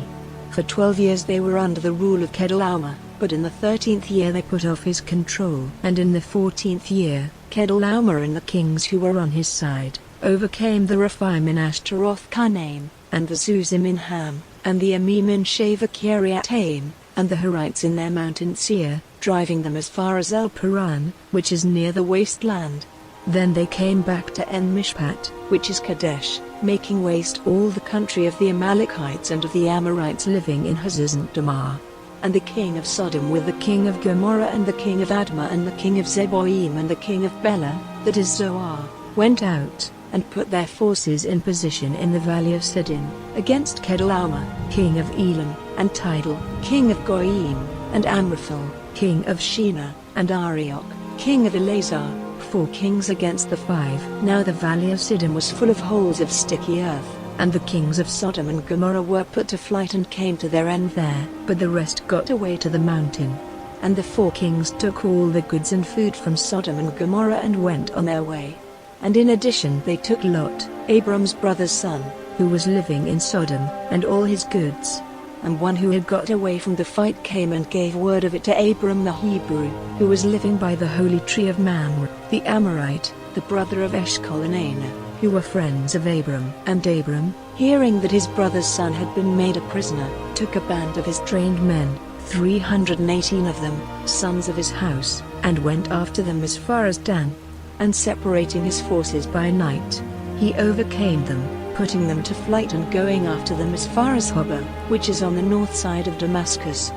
For 12 years they were under the rule of Kedorlaomer, but in the 13th year they put off his control. And in the 14th year, Kedorlaomer and the kings who were on his side overcame the Rephaim in Ashtaroth Karnaim, and the Zuzim in Ham, and the Emim in Shaveh Kiriataim, and the Horites in their mountain Seir, driving them as far as El Paran, which is near the wasteland. Then they came back to En Mishpat, which is Kadesh, making waste all the country of the Amalekites and of the Amorites living in Hazazon Tamar. And the king of Sodom with the king of Gomorrah and the king of Admah and the king of Zeboim and the king of Bela, that is Zoar, went out, and put their forces in position in the valley of Siddim, against Kedorlaomer, king of Elam, and Tidal, king of Goyim, and Amraphel, king of Shinar, and Arioch, king of Elazar, 4 kings against the 5. Now the valley of Siddim was full of holes of sticky earth, and the kings of Sodom and Gomorrah were put to flight and came to their end there, but the rest got away to the mountain. And the 4 kings took all the goods and food from Sodom and Gomorrah and went on their way. And in addition they took Lot, Abram's brother's son, who was living in Sodom, and all his goods. And one who had got away from the fight came and gave word of it to Abram the Hebrew, who was living by the holy tree of Mamre, the Amorite, the brother of Eshcol and Aner, who were friends of Abram. And Abram, hearing that his brother's son had been made a prisoner, took a band of his trained men, 318 of them, sons of his house, and went after them as far as Dan. And separating his forces by night, he overcame them, putting them to flight and going after them as far as Hobah, which is on the north side of Damascus.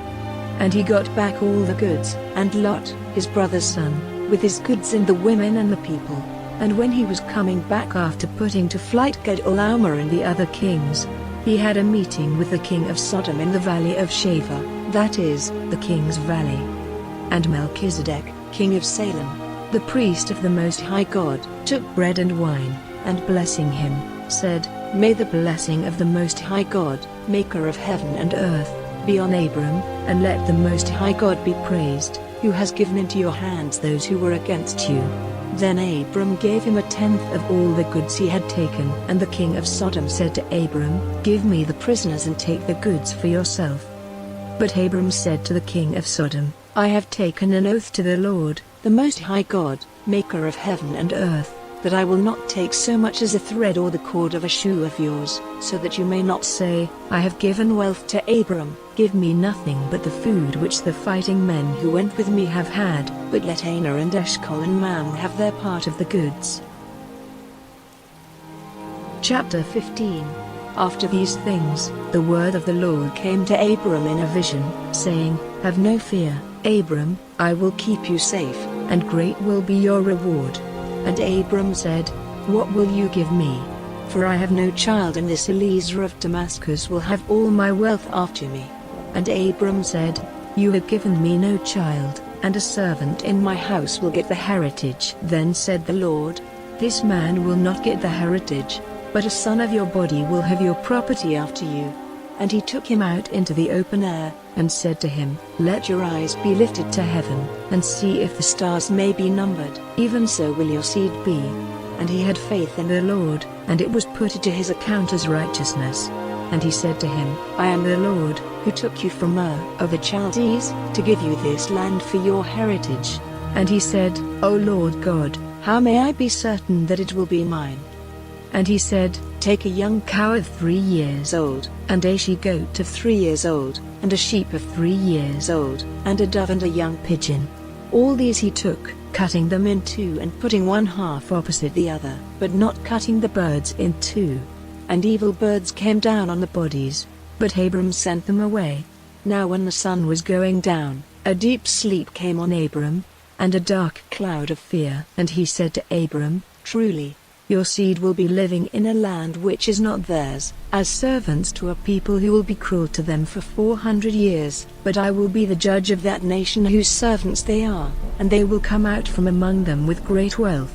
And he got back all the goods, and Lot, his brother's son, with his goods and the women and the people. And when he was coming back after putting to flight Kedorlaomer and the other kings, he had a meeting with the king of Sodom in the valley of Shaveh, that is, the king's valley. And Melchizedek, king of Salem, the priest of the Most High God, took bread and wine, and blessing him, said, May the blessing of the Most High God, maker of heaven and earth, be on Abram, and let the Most High God be praised, who has given into your hands those who were against you. Then Abram gave him 1/10 of all the goods he had taken. And the king of Sodom said to Abram, Give me the prisoners and take the goods for yourself. But Abram said to the king of Sodom, I have taken an oath to the Lord, the Most High God, maker of heaven and earth, that I will not take so much as a thread or the cord of a shoe of yours, so that you may not say, I have given wealth to Abram. Give me nothing but the food which the fighting men who went with me have had, but let Aner and Eshcol and Mamre have their part of the goods. Chapter 15. After these things, the word of the Lord came to Abram in a vision, saying, Have no fear, Abram, I will keep you safe, and great will be your reward. And Abram said, What will you give me? For I have no child, and this Eliezer of Damascus will have all my wealth after me. And Abram said, You have given me no child, and a servant in my house will get the heritage. Then said the Lord, This man will not get the heritage, but a son of your body will have your property after you. And he took him out into the open air, and said to him, Let your eyes be lifted to heaven, and see if the stars may be numbered, even so will your seed be. And he had faith in the Lord, and it was put to his account as righteousness. And he said to him, I am the Lord, who took you from Ur of the Chaldees, to give you this land for your heritage. And he said, O Lord God, how may I be certain that it will be mine? And he said, Take a young cow of 3 years old, and a she-goat of 3 years old, and a sheep of 3 years old, and a dove and a young pigeon. All these he took, cutting them in two and putting one half opposite the other, but not cutting the birds in two. And evil birds came down on the bodies, but Abram sent them away. Now when the sun was going down, a deep sleep came on Abram, and a dark cloud of fear. And he said to Abram, Truly, your seed will be living in a land which is not theirs, as servants to a people who will be cruel to them for 400 years. But I will be the judge of that nation whose servants they are, and they will come out from among them with great wealth.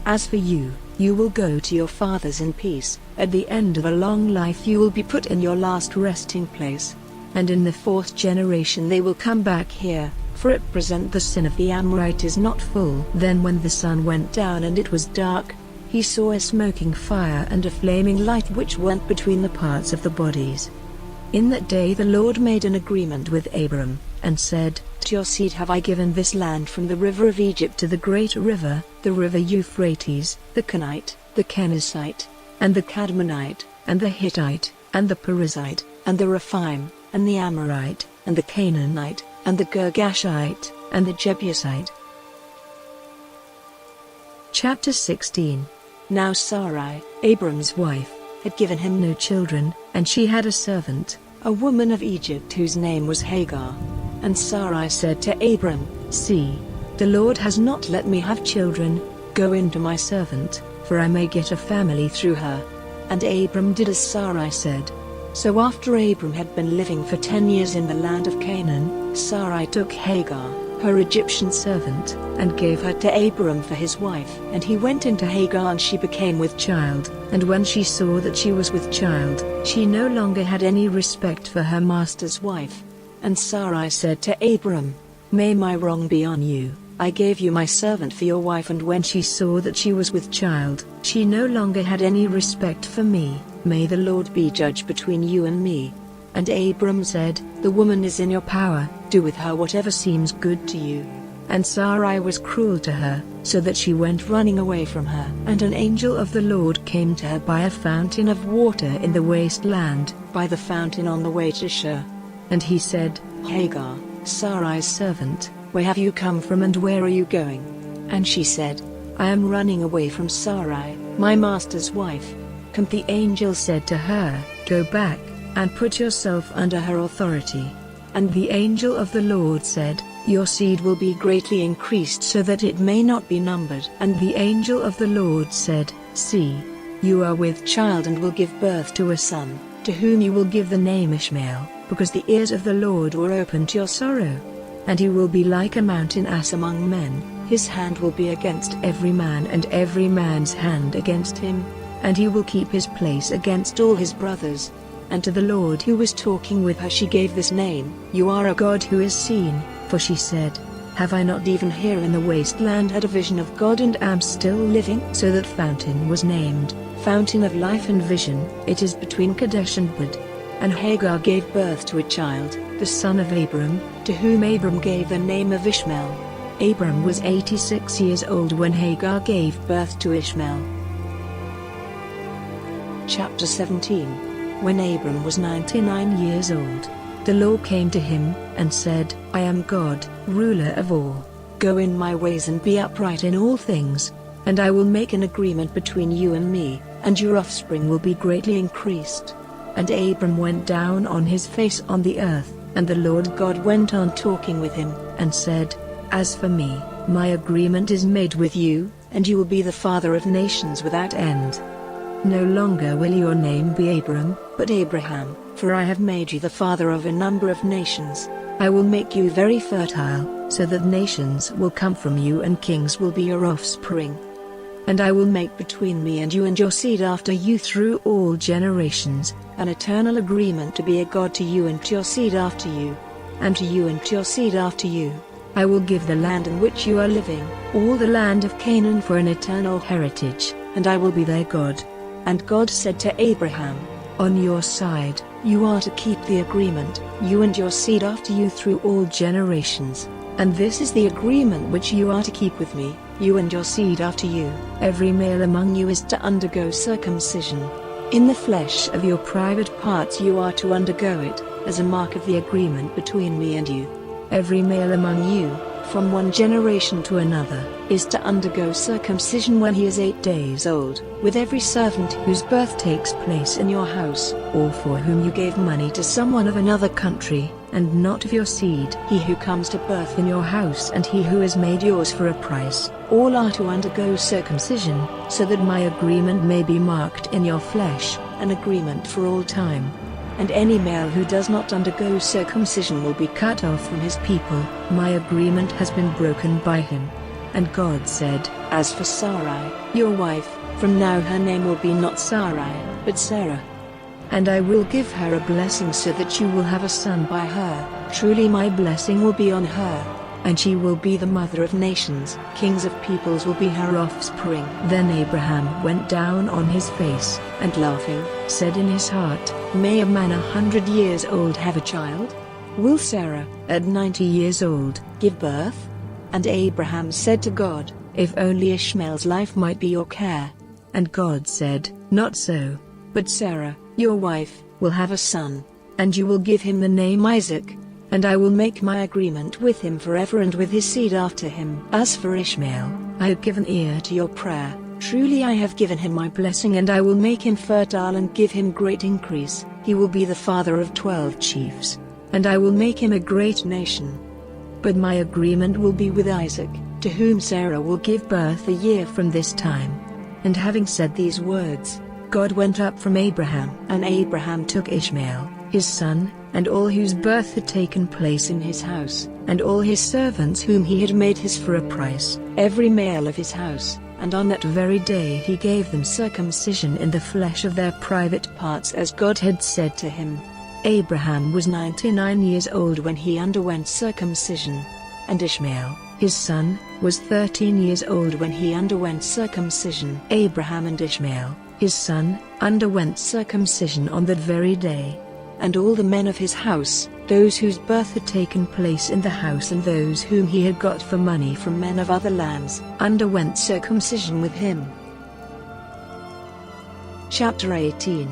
As for you, you will go to your fathers in peace. At the end of a long life you will be put in your last resting place. And in the 4th generation they will come back here, for at present the sin of the Amorite is not full." Then when the sun went down and it was dark, he saw a smoking fire and a flaming light which went between the parts of the bodies. In that day the Lord made an agreement with Abram, and said, "To your seed have I given this land from the river of Egypt to the great river, the river Euphrates, the Kenite, the Kenizzite, and the Cadmonite, and the Hittite, and the Perizzite, and the Rephaim, and the Amorite, and the Canaanite, and the Girgashite, and the Jebusite." Chapter 16. Now Sarai, Abram's wife, had given him no children, and she had a servant, a woman of Egypt whose name was Hagar. And Sarai said to Abram, "See, the Lord has not let me have children. Go in to my servant, for I may get a family through her." And Abram did as Sarai said. So after Abram had been living for 10 years in the land of Canaan, Sarai took Hagar, her Egyptian servant, and gave her to Abram for his wife. And he went into Hagar and she became with child, and when she saw that she was with child, she no longer had any respect for her master's wife. And Sarai said to Abram, "May my wrong be on you, I gave you my servant for your wife, and when she saw that she was with child, she no longer had any respect for me. May the Lord be judge between you and me." And Abram said, "The woman is in your power, do with her whatever seems good to you." And Sarai was cruel to her, so that she went running away from her. And an angel of the Lord came to her by a fountain of water in the wasteland, by the fountain on the way to Shur. And he said, "Hagar, Sarai's servant, where have you come from and where are you going?" And she said, "I am running away from Sarai, my master's wife." And the angel said to her, "Go back, and put yourself under her authority." And the angel of the Lord said, "Your seed will be greatly increased so that it may not be numbered." And the angel of the Lord said, "See, you are with child and will give birth to a son, to whom you will give the name Ishmael, because the ears of the Lord were open to your sorrow. And he will be like a mountain ass among men, his hand will be against every man and every man's hand against him, and he will keep his place against all his brothers." And to the Lord who was talking with her she gave this name, "You are a God who is seen," for she said, "Have I not even here in the wasteland had a vision of God and am still living?" So that fountain was named, Fountain of Life and Vision. It is between Kadesh and Bud. And Hagar gave birth to a child, the son of Abram, to whom Abram gave the name of Ishmael. Abram was 86 years old when Hagar gave birth to Ishmael. Chapter 17. When Abram was 99 years old, the Lord came to him, and said, "I am God, ruler of all. Go in my ways and be upright in all things, and I will make an agreement between you and me, and your offspring will be greatly increased." And Abram went down on his face on the earth, and the Lord God went on talking with him, and said, "As for me, my agreement is made with you, and you will be the father of nations without end. No longer will your name be Abram, but Abraham, for I have made you the father of a number of nations. I will make you very fertile, so that nations will come from you and kings will be your offspring. And I will make between me and your seed after you through all generations, an eternal agreement to be a God to you and to your seed after you. And to you and to your seed after you, I will give the land in which you are living, all the land of Canaan for an eternal heritage, and I will be their God." And God said to Abraham, "On your side, you are to keep the agreement, you and your seed after you through all generations. And this is the agreement which you are to keep with me, you and your seed after you. Every male among you is to undergo circumcision. In the flesh of your private parts you are to undergo it, as a mark of the agreement between me and you. Every male among you, from one generation to another, is to undergo circumcision when he is 8 days old, with every servant whose birth takes place in your house, or for whom you gave money to someone of another country, and not of your seed. He who comes to birth in your house and he who is made yours for a price, all are to undergo circumcision, so that my agreement may be marked in your flesh, an agreement for all time. And any male who does not undergo circumcision will be cut off from his people, my agreement has been broken by him." And God said, "As for Sarai, your wife, from now her name will be not Sarai, but Sarah. And I will give her a blessing so that you will have a son by her. Truly my blessing will be on her. And she will be the mother of nations, kings of peoples will be her offspring." Then Abraham went down on his face, and laughing, said in his heart, "May a man 100 years old have a child? Will Sarah, at 90 years old, give birth?" And Abraham said to God, "If only Ishmael's life might be your care." And God said, "Not so. But Sarah, your wife, will have a son, and you will give him the name Isaac. And I will make my agreement with him forever and with his seed after him. As for Ishmael, I have given ear to your prayer. Truly I have given him my blessing, and I will make him fertile and give him great increase. He will be the father of 12 chiefs, and I will make him a great nation. But my agreement will be with Isaac, to whom Sarah will give birth a year from this time." And having said these words, God went up from Abraham. And Abraham took Ishmael, his son, and all whose birth had taken place in his house, and all his servants whom he had made his for a price, every male of his house, and on that very day he gave them circumcision in the flesh of their private parts as God had said to him. Abraham was 99 years old when he underwent circumcision. And Ishmael, his son, was 13 years old when he underwent circumcision. Abraham and Ishmael, his son, underwent circumcision on that very day. And all the men of his house, those whose birth had taken place in the house and those whom he had got for money from men of other lands, underwent circumcision with him. Chapter 18.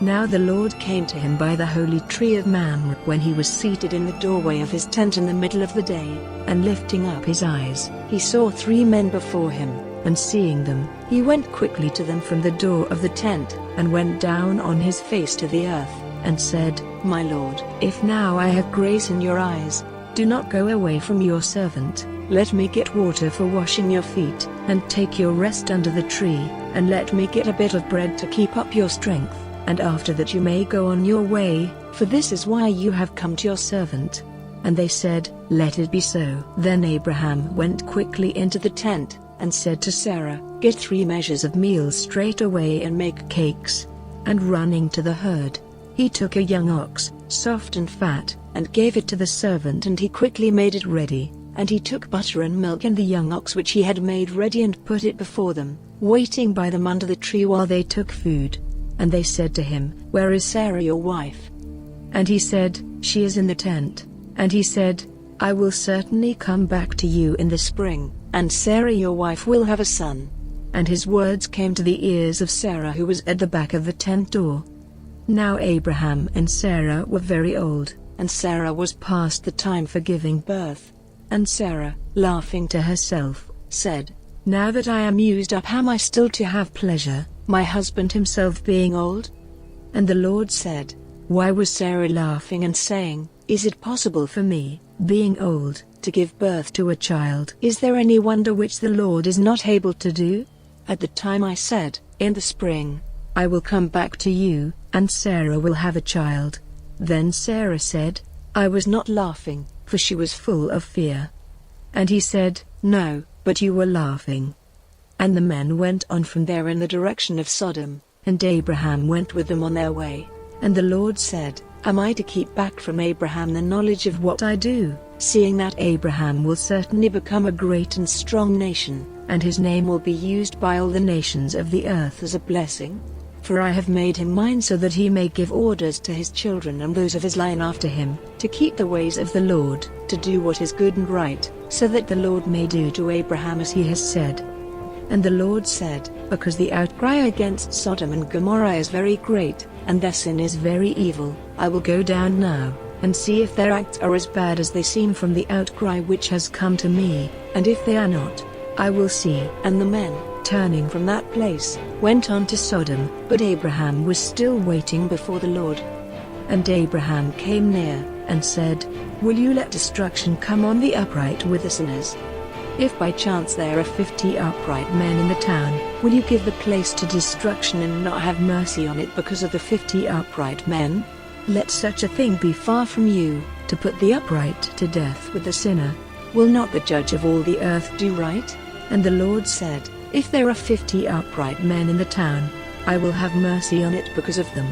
Now the Lord came to him by the holy tree of Mamre when he was seated in the doorway of his tent in the middle of the day, and lifting up his eyes, he saw 3 men before him, and seeing them, he went quickly to them from the door of the tent, and went down on his face to the earth, and said, "My Lord, if now I have grace in your eyes, do not go away from your servant. Let me get water for washing your feet, and take your rest under the tree, and let me get a bit of bread to keep up your strength, and after that you may go on your way, for this is why you have come to your servant." And they said, "Let it be so." Then Abraham went quickly into the tent, and said to Sarah, "Get 3 measures of meal straight away and make cakes." And running to the herd, he took a young ox, soft and fat, and gave it to the servant, and he quickly made it ready. And he took butter and milk and the young ox which he had made ready and put it before them, waiting by them under the tree while they took food. And they said to him, "Where is Sarah your wife?" And he said, "She is in the tent." And he said, "I will certainly come back to you in the spring, and Sarah your wife will have a son." And his words came to the ears of Sarah who was at the back of the tent door. Now Abraham and Sarah were very old, and Sarah was past the time for giving birth. And Sarah, laughing to herself, said, "Now that I am used up, am I still to have pleasure, my husband himself being old?" And the Lord said, "Why was Sarah laughing and saying, Is it possible for me, being old, to give birth to a child? Is there any wonder which the Lord is not able to do?" At the time I said, "In the spring, I will come back to you, and Sarah will have a child." Then Sarah said, "I was not laughing, for she was full of fear." And he said, "No, but you were laughing." And the men went on from there in the direction of Sodom, and Abraham went with them on their way. And the Lord said, "Am I to keep back from Abraham the knowledge of what I do, seeing that Abraham will certainly become a great and strong nation, and his name will be used by all the nations of the earth as a blessing? For I have made him mine so that he may give orders to his children and those of his line after him, to keep the ways of the Lord, to do what is good and right, so that the Lord may do to Abraham as he has said." And the Lord said, "Because the outcry against Sodom and Gomorrah is very great, and their sin is very evil, I will go down now, and see if their acts are as bad as they seem from the outcry which has come to me, and if they are not, I will see." And the men, turning from that place, went on to Sodom, but Abraham was still waiting before the Lord. And Abraham came near, and said, "Will you let destruction come on the upright with the sinners? If by chance there are 50 upright men in the town, will you give the place to destruction and not have mercy on it because of the 50 upright men? Let such a thing be far from you, to put the upright to death with the sinner. Will not the judge of all the earth do right? And the Lord said, If there are 50 upright men in the town, I will have mercy on it because of them.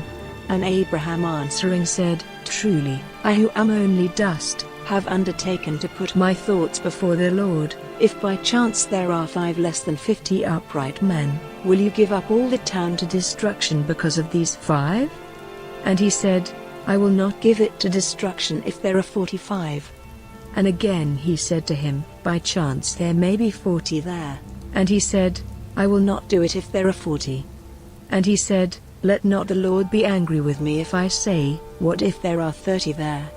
And Abraham answering said, Truly, I who am only dust, have undertaken to put my thoughts before the Lord. If by chance there are 5 less than 50 upright men, will you give up all the town to destruction because of these 5? And he said, I will not give it to destruction if there are 45. And again he said to him, By chance there may be 40 there. And he said, I will not do it if there are 40. And he said, Let not the Lord be angry with me if I say, What if there are 30 there?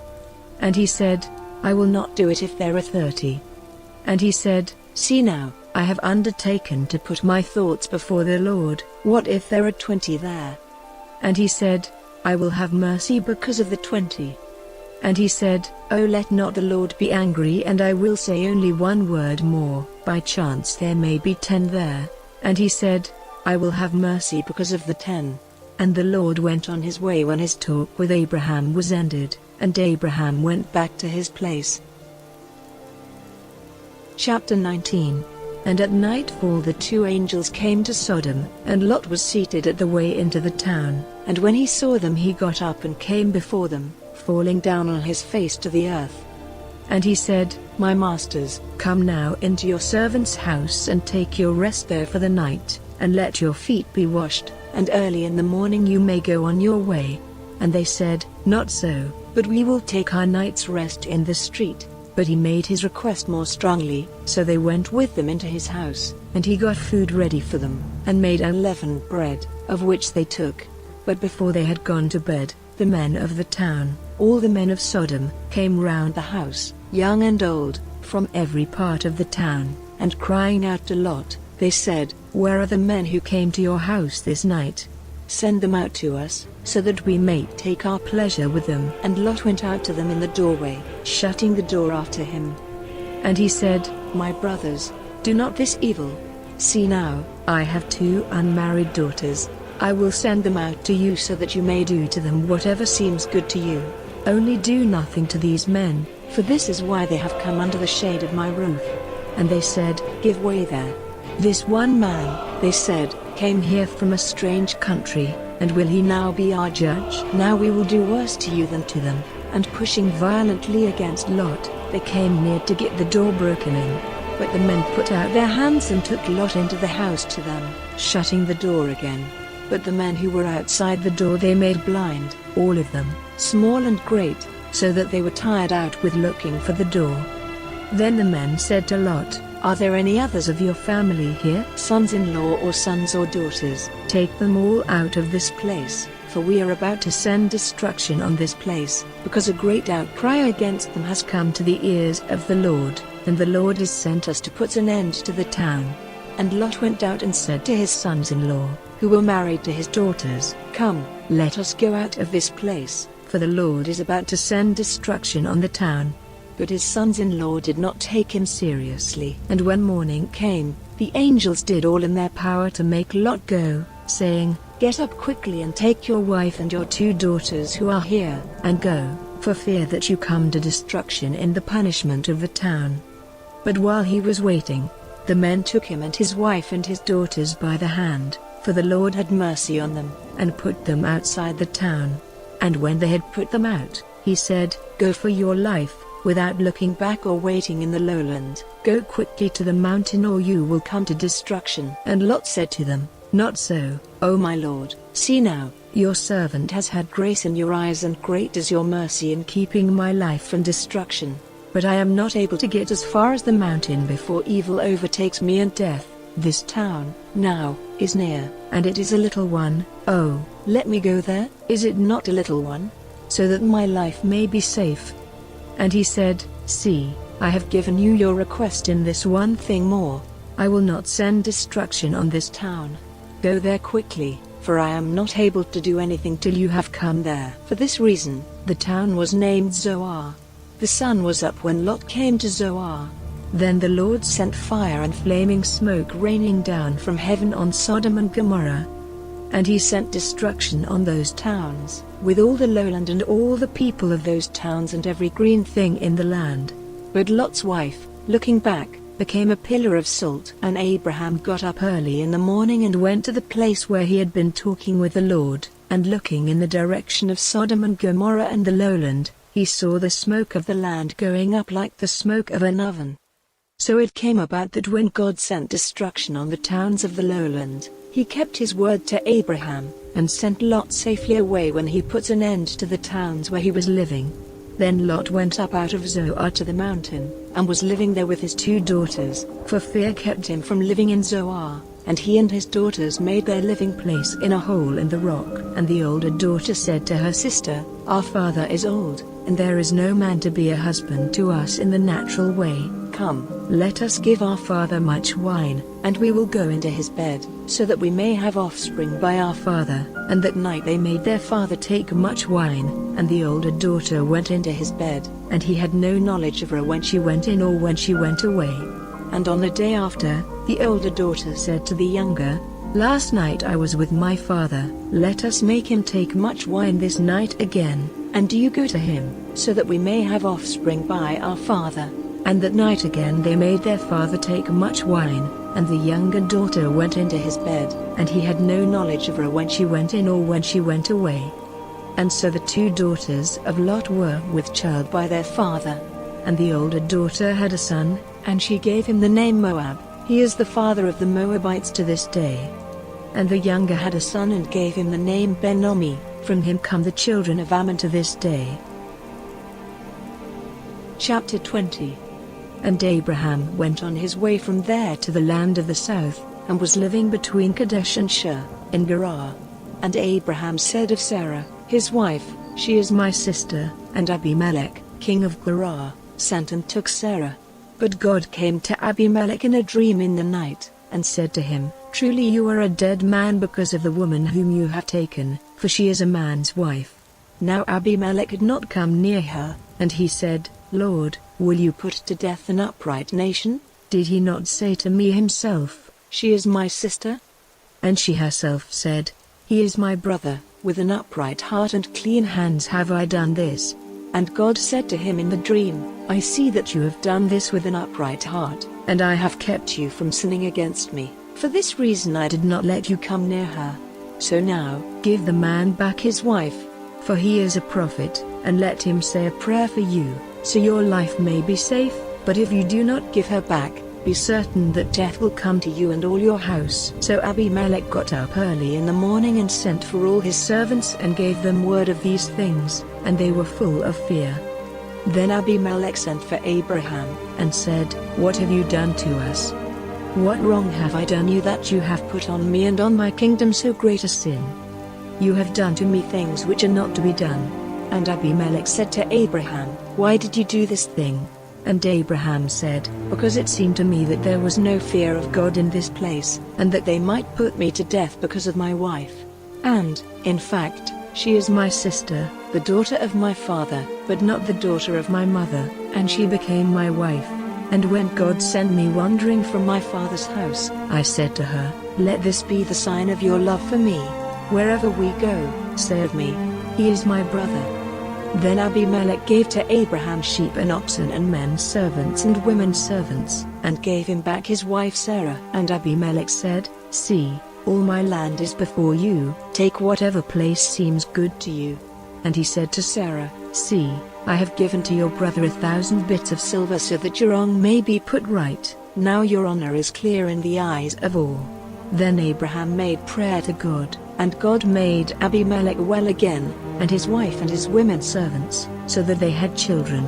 And he said, I will not do it if there are 30. And he said, See now, I have undertaken to put my thoughts before the Lord, what if there are 20 there? And he said, I will have mercy because of the 20. And he said, Oh, let not the Lord be angry, and I will say only one word more, by chance there may be 10 there. And he said, I will have mercy because of the 10. And the Lord went on his way when his talk with Abraham was ended, and Abraham went back to his place. Chapter 19. And at nightfall the 2 angels came to Sodom, and Lot was seated at the way into the town. And when he saw them he got up and came before them, falling down on his face to the earth. And he said, My masters, come now into your servant's house and take your rest there for the night, and let your feet be washed, and early in the morning you may go on your way. And they said, Not so, but we will take our night's rest in the street. But he made his request more strongly, so they went with them into his house, and he got food ready for them, and made unleavened bread, of which they took. But before they had gone to bed, the men of the town, all the men of Sodom, came round the house, young and old, from every part of the town, and crying out to Lot, they said, Where are the men who came to your house this night? Send them out to us, so that we may take our pleasure with them. And Lot went out to them in the doorway, shutting the door after him. And he said, My brothers, do not this evil. See now, I have 2 unmarried daughters. I will send them out to you so that you may do to them whatever seems good to you. Only do nothing to these men, for this is why they have come under the shade of my roof. And they said, Give way there. This one man, they said, came here from a strange country, and will he now be our judge? Now we will do worse to you than to them. And pushing violently against Lot, they came near to get the door broken in. But the men put out their hands and took Lot into the house to them, shutting the door again. But the men who were outside the door they made blind, all of them, small and great, so that they were tired out with looking for the door. Then the men said to Lot, Are there any others of your family here, sons-in-law or sons or daughters? Take them all out of this place, for we are about to send destruction on this place, because a great outcry against them has come to the ears of the Lord, and the Lord has sent us to put an end to the town. And Lot went out and said to his sons-in-law, who were married to his daughters, Come, let us go out of this place, for the Lord is about to send destruction on the town. But his sons-in-law did not take him seriously. And when morning came, the angels did all in their power to make Lot go, saying, Get up quickly and take your wife and your 2 daughters who are here, and go, for fear that you come to destruction in the punishment of the town. But while he was waiting, the men took him and his wife and his daughters by the hand, for the Lord had mercy on them, and put them outside the town. And when they had put them out, he said, Go for your life, without looking back or waiting in the lowland. Go quickly to the mountain or you will come to destruction. And Lot said to them, Not so, O my Lord. See now, your servant has had grace in your eyes, and great is your mercy in keeping my life from destruction. But I am not able to get as far as the mountain before evil overtakes me and death. This town, now, is near, and it is a little one. Oh, let me go there. Is it not a little one? So that my life may be safe. And he said, See, I have given you your request in this one thing more. I will not send destruction on this town. Go there quickly, for I am not able to do anything till you have come there. For this reason, the town was named Zoar. The sun was up when Lot came to Zoar. Then the Lord sent fire and flaming smoke raining down from heaven on Sodom and Gomorrah. And he sent destruction on those towns, with all the lowland and all the people of those towns and every green thing in the land. But Lot's wife, looking back, became a pillar of salt. And Abraham got up early in the morning and went to the place where he had been talking with the Lord, and looking in the direction of Sodom and Gomorrah and the lowland, he saw the smoke of the land going up like the smoke of an oven. So it came about that when God sent destruction on the towns of the lowland, he kept his word to Abraham, and sent Lot safely away when he put an end to the towns where he was living. Then Lot went up out of Zoar to the mountain, and was living there with his 2 daughters, for fear kept him from living in Zoar, and he and his daughters made their living place in a hole in the rock. And the older daughter said to her sister, "Our father is old, and there is no man to be a husband to us in the natural way. Come, let us give our father much wine, and we will go into his bed, so that we may have offspring by our father." And that night they made their father take much wine, and the older daughter went into his bed, and he had no knowledge of her when she went in or when she went away. And on the day after, the older daughter said to the younger, "Last night I was with my father, let us make him take much wine this night again, and do you go to him, so that we may have offspring by our father." And that night again they made their father take much wine, and the younger daughter went into his bed, and he had no knowledge of her when she went in or when she went away. And so the 2 daughters of Lot were with child by their father. And the older daughter had a son, and she gave him the name Moab. He is the father of the Moabites to this day. And the younger had a son and gave him the name Ben-Oni. From him come the children of Ammon to this day. Chapter 20. And Abraham went on his way from there to the land of the south, and was living between Kadesh and Shur, in Gerar. And Abraham said of Sarah, his wife, "She is my sister," and Abimelech, king of Gerar, sent and took Sarah. But God came to Abimelech in a dream in the night, and said to him, "Truly you are a dead man because of the woman whom you have taken, for she is a man's wife." Now Abimelech had not come near her, and he said, "Lord, will you put to death an upright nation? Did he not say to me himself, 'She is my sister'?" And she herself said, "He is my brother, with an upright heart and clean hands have I done this." And God said to him in the dream, "I see that you have done this with an upright heart, and I have kept you from sinning against me. For this reason I did not let you come near her. So now, give the man back his wife, for he is a prophet, and let him say a prayer for you, so your life may be safe. But if you do not give her back, be certain that death will come to you and all your house." So Abimelech got up early in the morning and sent for all his servants and gave them word of these things, and they were full of fear. Then Abimelech sent for Abraham, and said, "What have you done to us? What wrong have I done you that you have put on me and on my kingdom so great a sin? You have done to me things which are not to be done." And Abimelech said to Abraham, "Why did you do this thing?" And Abraham said, "Because it seemed to me that there was no fear of God in this place, and that they might put me to death because of my wife. And, in fact, she is my sister, the daughter of my father, but not the daughter of my mother, and she became my wife. And when God sent me wandering from my father's house, I said to her, 'Let this be the sign of your love for me. Wherever we go, say of me, he is my brother.'" Then Abimelech gave to Abraham sheep and oxen and men servants and women servants, and gave him back his wife Sarah. And Abimelech said, "See, all my land is before you, take whatever place seems good to you." And he said to Sarah, "See, I have given to your brother 1,000 bits of silver so that your wrong may be put right, now your honor is clear in the eyes of all." Then Abraham made prayer to God, and God made Abimelech well again, and his wife and his women servants, so that they had children.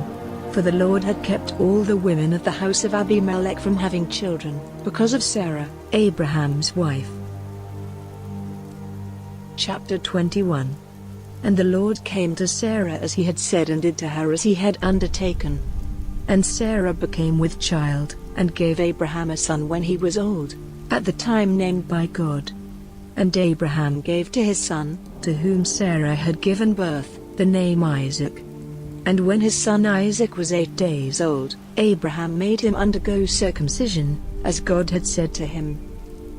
For the Lord had kept all the women of the house of Abimelech from having children, because of Sarah, Abraham's wife. Chapter 21. And the Lord came to Sarah as he had said and did to her as he had undertaken. And Sarah became with child, and gave Abraham a son when he was old, at the time named by God. And Abraham gave to his son, to whom Sarah had given birth, the name Isaac. And when his son Isaac was 8 days old, Abraham made him undergo circumcision, as God had said to him.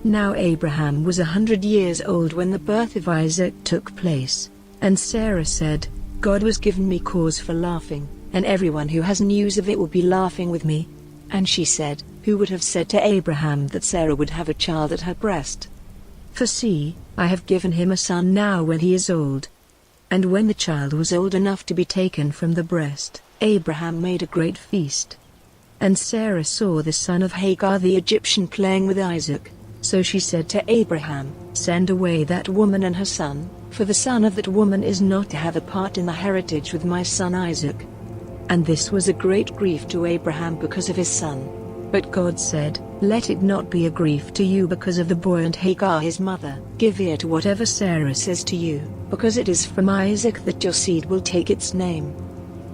Now Abraham was 100 years old when the birth of Isaac took place. And Sarah said, "God has given me cause for laughing, and everyone who has news of it will be laughing with me." And she said, Who would have said to Abraham that Sarah would have a child at her breast? For see, I have given him a son now when he is old. And when the child was old enough to be taken from the breast, Abraham made a great feast. And Sarah saw the son of Hagar the Egyptian playing with Isaac. So she said to Abraham, Send away that woman and her son, for the son of that woman is not to have a part in the heritage with my son Isaac. And this was a great grief to Abraham because of his son. But God said, Let it not be a grief to you because of the boy and Hagar his mother. Give ear to whatever Sarah says to you, because it is from Isaac that your seed will take its name.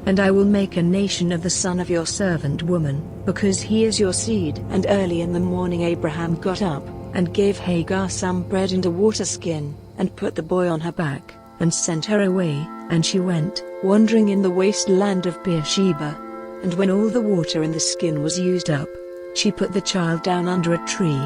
And I will make a nation of the son of your servant woman, because he is your seed. And early in the morning Abraham got up, and gave Hagar some bread and a water skin, and put the boy on her back, and sent her away, and she went, wandering in the wasteland of Beersheba. And when all the water in the skin was used up, she put the child down under a tree.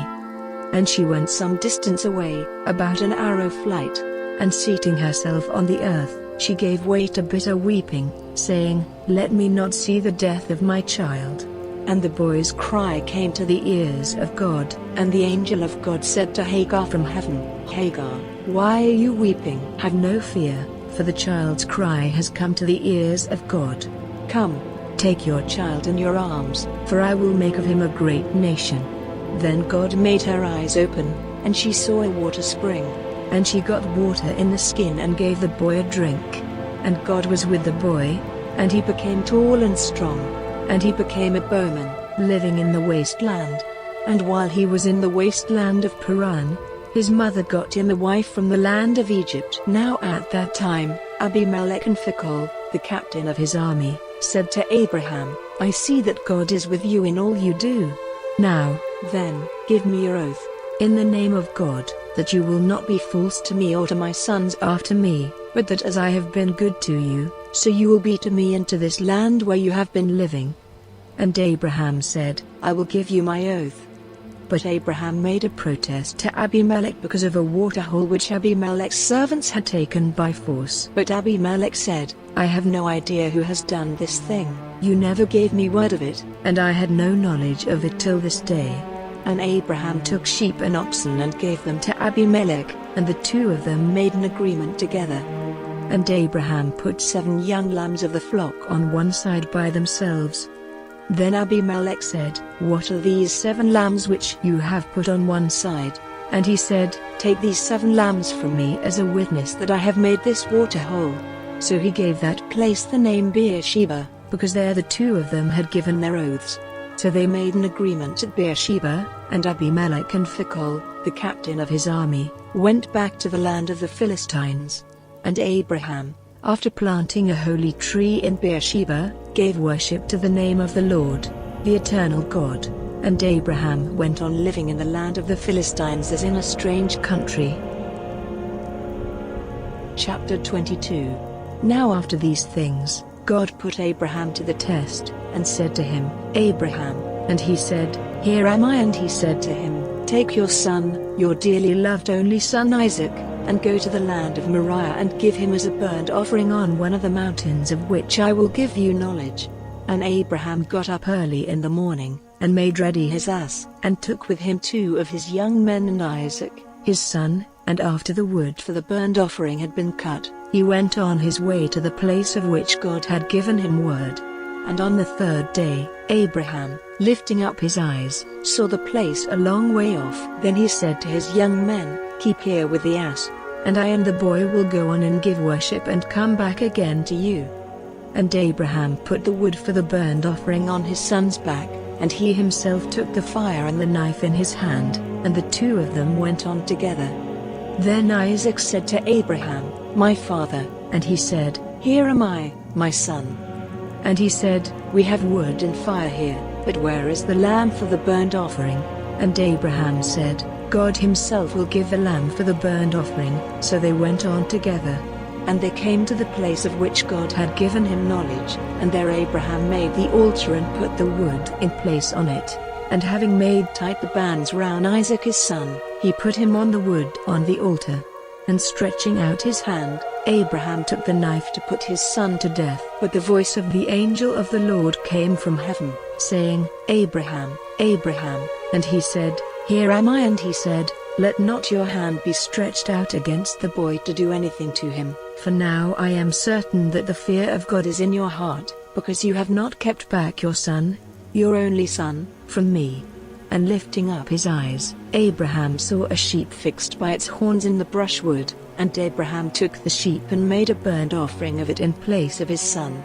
And she went some distance away, about an arrow flight, and seating herself on the earth, she gave way to bitter weeping, saying, Let me not see the death of my child. And the boy's cry came to the ears of God, and the angel of God said to Hagar from heaven, Hagar, why are you weeping? Have no fear, for the child's cry has come to the ears of God. Come, take your child in your arms, for I will make of him a great nation. Then God made her eyes open, and she saw a water spring. And she got water in the skin and gave the boy a drink. And God was with the boy, and he became tall and strong. And he became a bowman, living in the wasteland. And while he was in the wasteland of Paran, his mother got him a wife from the land of Egypt. Now at that time, Abimelech and Phicol, the captain of his army, said to Abraham, I see that God is with you in all you do. Now, then, give me your oath, in the name of God, that you will not be false to me or to my sons after me, but that as I have been good to you, so you will be to me and to this land where you have been living. And Abraham said, I will give you my oath. But Abraham made a protest to Abimelech because of a waterhole which Abimelech's servants had taken by force. But Abimelech said, I have no idea who has done this thing. You never gave me word of it, and I had no knowledge of it till this day. And Abraham took sheep and oxen and gave them to Abimelech, and the two of them made an agreement together. And Abraham put 7 young lambs of the flock on one side by themselves. Then Abimelech said, What are these 7 lambs which you have put on one side? And he said, Take these 7 lambs from me as a witness that I have made this water hole. So he gave that place the name Beersheba, because there the two of them had given their oaths. So they made an agreement at Beersheba, and Abimelech and Phicol, the captain of his army, went back to the land of the Philistines. And Abraham, after planting a holy tree in Beersheba, gave worship to the name of the Lord, the eternal God. And Abraham went on living in the land of the Philistines as in a strange country. Chapter 22. Now after these things, God put Abraham to the test, and said to him, Abraham, and he said, Here am I. And he said to him, Take your son, your dearly loved only son Isaac, and go to the land of Moriah and give him as a burnt offering on one of the mountains of which I will give you knowledge. And Abraham got up early in the morning, and made ready his ass, and took with him 2 of his young men and Isaac, his son, and after the wood for the burnt offering had been cut, he went on his way to the place of which God had given him word. And on the 3rd day, Abraham, lifting up his eyes, saw the place a long way off. Then he said to his young men, Keep here with the ass, and I and the boy will go on and give worship and come back again to you. And Abraham put the wood for the burnt offering on his son's back, and he himself took the fire and the knife in his hand, and the 2 of them went on together. Then Isaac said to Abraham, My father, and he said, Here am I, my son. And he said, We have wood and fire here, but where is the lamb for the burnt offering? And Abraham said, God himself will give the lamb for the burnt offering. So they went on together. And they came to the place of which God had given him knowledge, and there Abraham made the altar and put the wood in place on it. And having made tight the bands round Isaac his son, he put him on the wood on the altar. And stretching out his hand, Abraham took the knife to put his son to death. But the voice of the angel of the Lord came from heaven, saying, Abraham, Abraham. And he said, Here am I. And he said, Let not your hand be stretched out against the boy to do anything to him, for now I am certain that the fear of God is in your heart, because you have not kept back your son, your only son, from me. And lifting up his eyes, Abraham saw a sheep fixed by its horns in the brushwood, and Abraham took the sheep and made a burnt offering of it in place of his son.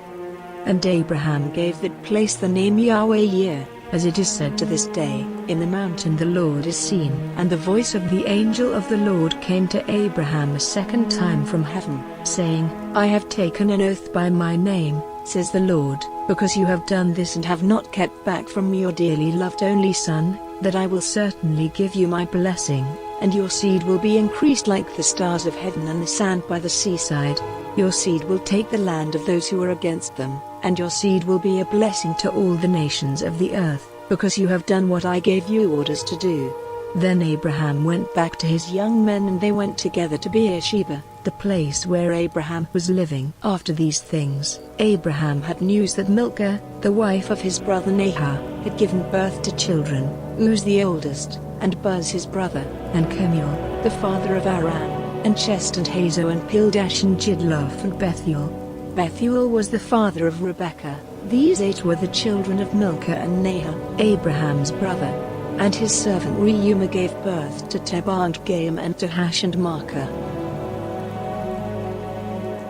And Abraham gave that place the name Yahweh-Yireh, as it is said to this day, In the mountain the Lord is seen. And the voice of the angel of the Lord came to Abraham a second time from heaven, saying, I have taken an oath by my name, says the Lord, because you have done this and have not kept back from me your dearly loved only son, that I will certainly give you my blessing, and your seed will be increased like the stars of heaven and the sand by the seaside. Your seed will take the land of those who are against them, and your seed will be a blessing to all the nations of the earth, because you have done what I gave you orders to do. Then Abraham went back to his young men, and they went together to Beersheba, the place where Abraham was living. After these things, Abraham had news that Milcah, the wife of his brother Nahor, had given birth to children, Uz the oldest, and Buz his brother, and Kemuel, the father of Aram, and Chest and Hazo and Pildash and Jidlaph and Bethuel. Bethuel was the father of Rebekah. These 8 were the children of Milcah and Nahor, Abraham's brother. And his servant Reumah gave birth to Tebah and Gaim and Tahash and Maacah.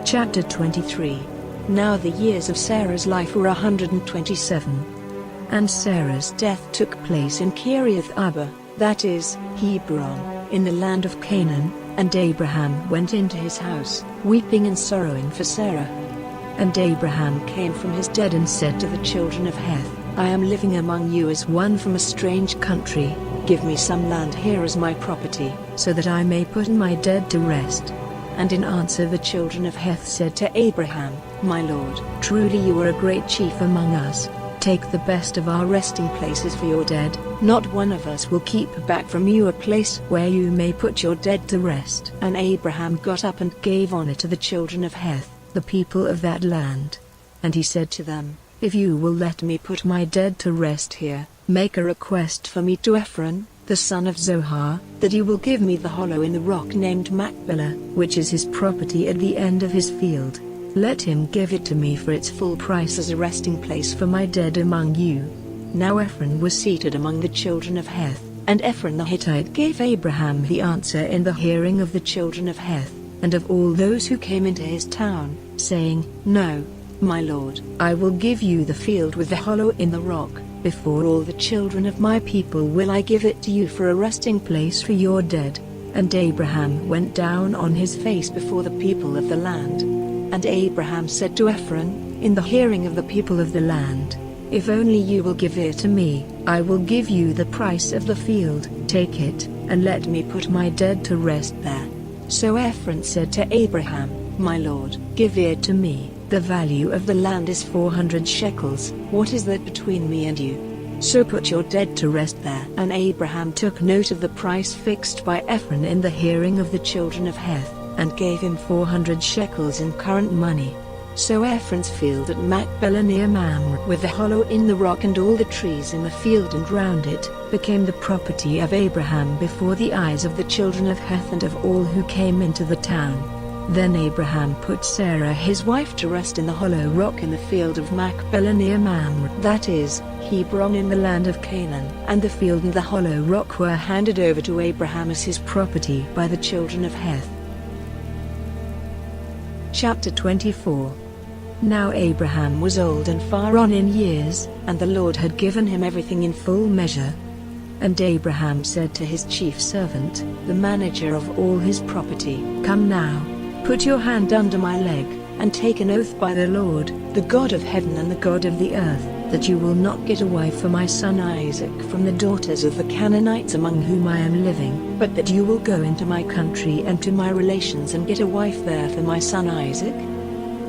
Chapter 23. Now the years of Sarah's life were 127. And Sarah's death took place in Kiriath Arba, that is, Hebron, in the land of Canaan, and Abraham went into his house, weeping and sorrowing for Sarah. And Abraham came from his dead and said to the children of Heth, I am living among you as one from a strange country. Give me some land here as my property, so that I may put my dead to rest. And in answer the children of Heth said to Abraham, My lord, truly you are a great chief among us. Take the best of our resting places for your dead. Not one of us will keep back from you a place where you may put your dead to rest. And Abraham got up and gave honor to the children of Heth, the people of that land. And he said to them, If you will let me put my dead to rest here, make a request for me to Ephron, the son of Zohar, that he will give me the hollow in the rock named Machpelah, which is his property at the end of his field. Let him give it to me for its full price as a resting place for my dead among you. Now Ephron was seated among the children of Heth, and Ephron the Hittite gave Abraham the answer in the hearing of the children of Heth, and of all those who came into his town, saying, No, my lord, I will give you the field with the hollow in the rock. Before all the children of my people will I give it to you for a resting place for your dead. And Abraham went down on his face before the people of the land. And Abraham said to Ephron, in the hearing of the people of the land, If only you will give it to me, I will give you the price of the field. Take it, and let me put my dead to rest there. So Ephron said to Abraham, My lord, give it to me. The value of the land is 400 shekels. What is that between me and you? So put your dead to rest there. And Abraham took note of the price fixed by Ephron in the hearing of the children of Heth, and gave him 400 shekels in current money. So Ephron's field at Machpelah near Mamre, with the hollow in the rock and all the trees in the field and round it, became the property of Abraham before the eyes of the children of Heth and of all who came into the town. Then Abraham put Sarah his wife to rest in the hollow rock in the field of Machpelah near Mamre, that is, Hebron in the land of Canaan. And the field and the hollow rock were handed over to Abraham as his property by the children of Heth. Chapter 24. Now Abraham was old and far on in years, and the Lord had given him everything in full measure. And Abraham said to his chief servant, the manager of all his property, Come now, put your hand under my leg, and take an oath by the Lord, the God of heaven and the God of the earth, that you will not get a wife for my son Isaac from the daughters of the Canaanites among whom I am living, but that you will go into my country and to my relations and get a wife there for my son Isaac.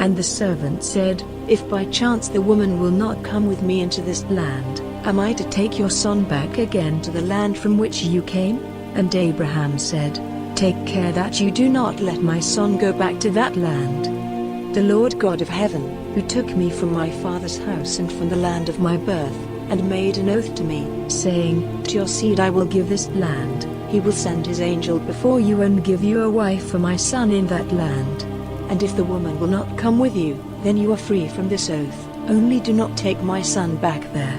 And the servant said, If by chance the woman will not come with me into this land, am I to take your son back again to the land from which you came? And Abraham said, Take care that you do not let my son go back to that land. The Lord God of heaven, who took me from my father's house and from the land of my birth, and made an oath to me, saying, to your seed I will give this land. He will send his angel before you and give you a wife for my son in that land. And if the woman will not come with you, then you are free from this oath, only do not take my son back there.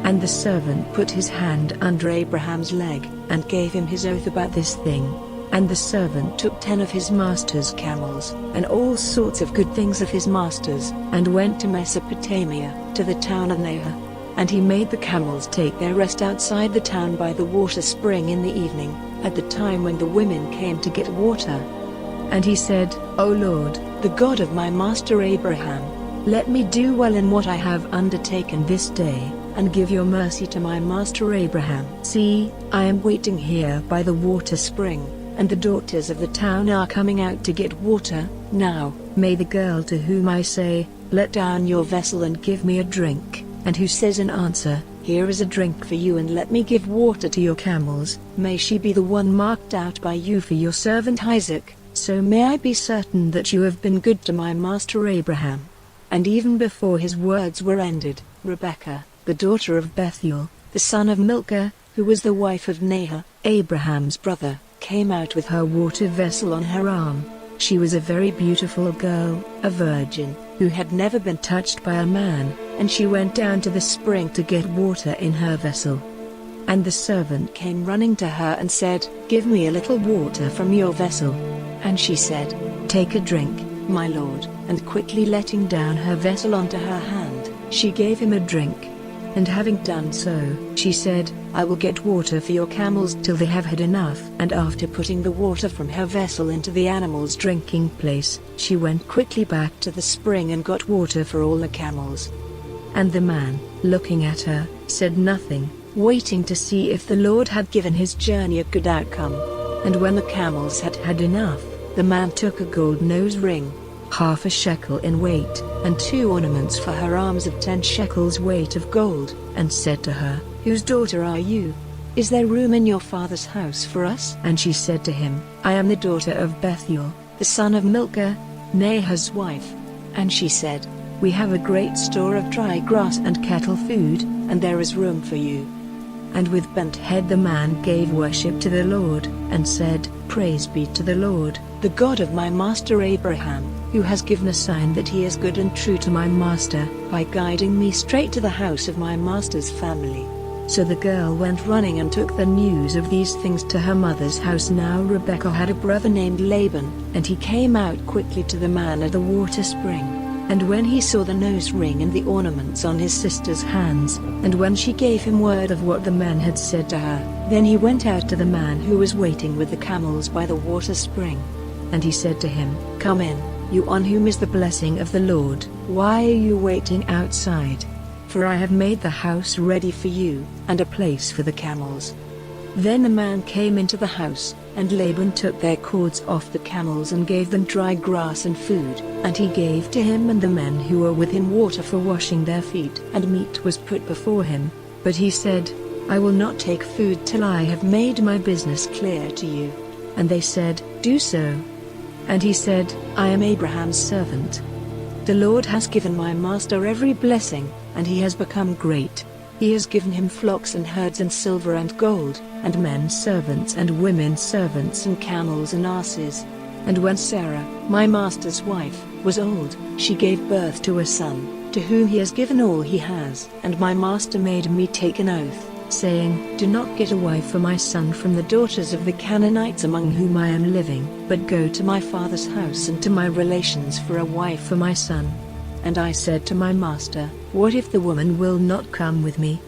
And the servant put his hand under Abraham's leg, and gave him his oath about this thing. And the servant took 10 of his master's camels, and all sorts of good things of his master's, and went to Mesopotamia, to the town of Nahor. And he made the camels take their rest outside the town by the water spring in the evening, at the time when the women came to get water. And he said, O Lord, the God of my master Abraham, let me do well in what I have undertaken this day, and give your mercy to my master Abraham. See, I am waiting here by the water spring, and the daughters of the town are coming out to get water. Now, may the girl to whom I say, let down your vessel and give me a drink, and who says in answer, here is a drink for you and let me give water to your camels, may she be the one marked out by you for your servant Isaac, so may I be certain that you have been good to my master Abraham. And even before his words were ended, Rebekah, the daughter of Bethuel, the son of Milcah, who was the wife of Nahor, Abraham's brother, came out with her water vessel on her arm. She was a very beautiful girl, a virgin, who had never been touched by a man, and she went down to the spring to get water in her vessel. And the servant came running to her and said, give me a little water from your vessel. And she said, take a drink, my lord, and quickly letting down her vessel onto her hand, she gave him a drink. And having done so, she said, I will get water for your camels till they have had enough. And after putting the water from her vessel into the animals' drinking place, she went quickly back to the spring and got water for all the camels. And the man, looking at her, said nothing, waiting to see if the Lord had given his journey a good outcome. And when the camels had had enough, the man took a gold nose ring, half a shekel in weight, and 2 ornaments for her arms of 10 shekels weight of gold, and said to her, whose daughter are you? Is there room in your father's house for us? And she said to him, I am the daughter of Bethuel, the son of Milcah, Nahor's wife. And she said, we have a great store of dry grass and cattle food, and there is room for you. And with bent head the man gave worship to the Lord, and said, praise be to the Lord, the God of my master Abraham, who has given a sign that he is good and true to my master, by guiding me straight to the house of my master's family. So the girl went running and took the news of these things to her mother's house. Now Rebekah had a brother named Laban, and he came out quickly to the man at the water spring. And when he saw the nose ring and the ornaments on his sister's hands, and when she gave him word of what the man had said to her, then he went out to the man who was waiting with the camels by the water spring. And he said to him, come in, you on whom is the blessing of the Lord, why are you waiting outside? For I have made the house ready for you, and a place for the camels. Then the man came into the house, and Laban took their cords off the camels and gave them dry grass and food, and he gave to him and the men who were with him water for washing their feet, and meat was put before him. But he said, I will not take food till I have made my business clear to you. And they said, do so. And he said, I am Abraham's servant. The Lord has given my master every blessing, and he has become great. He has given him flocks and herds and silver and gold, and men servants and women servants and camels and asses. And when Sarah, my master's wife, was old, she gave birth to a son, to whom he has given all he has. And my master made me take an oath, saying, do not get a wife for my son from the daughters of the Canaanites among whom I am living, but go to my father's house and to my relations for a wife for my son. And I said to my master, what if the woman will not come with me?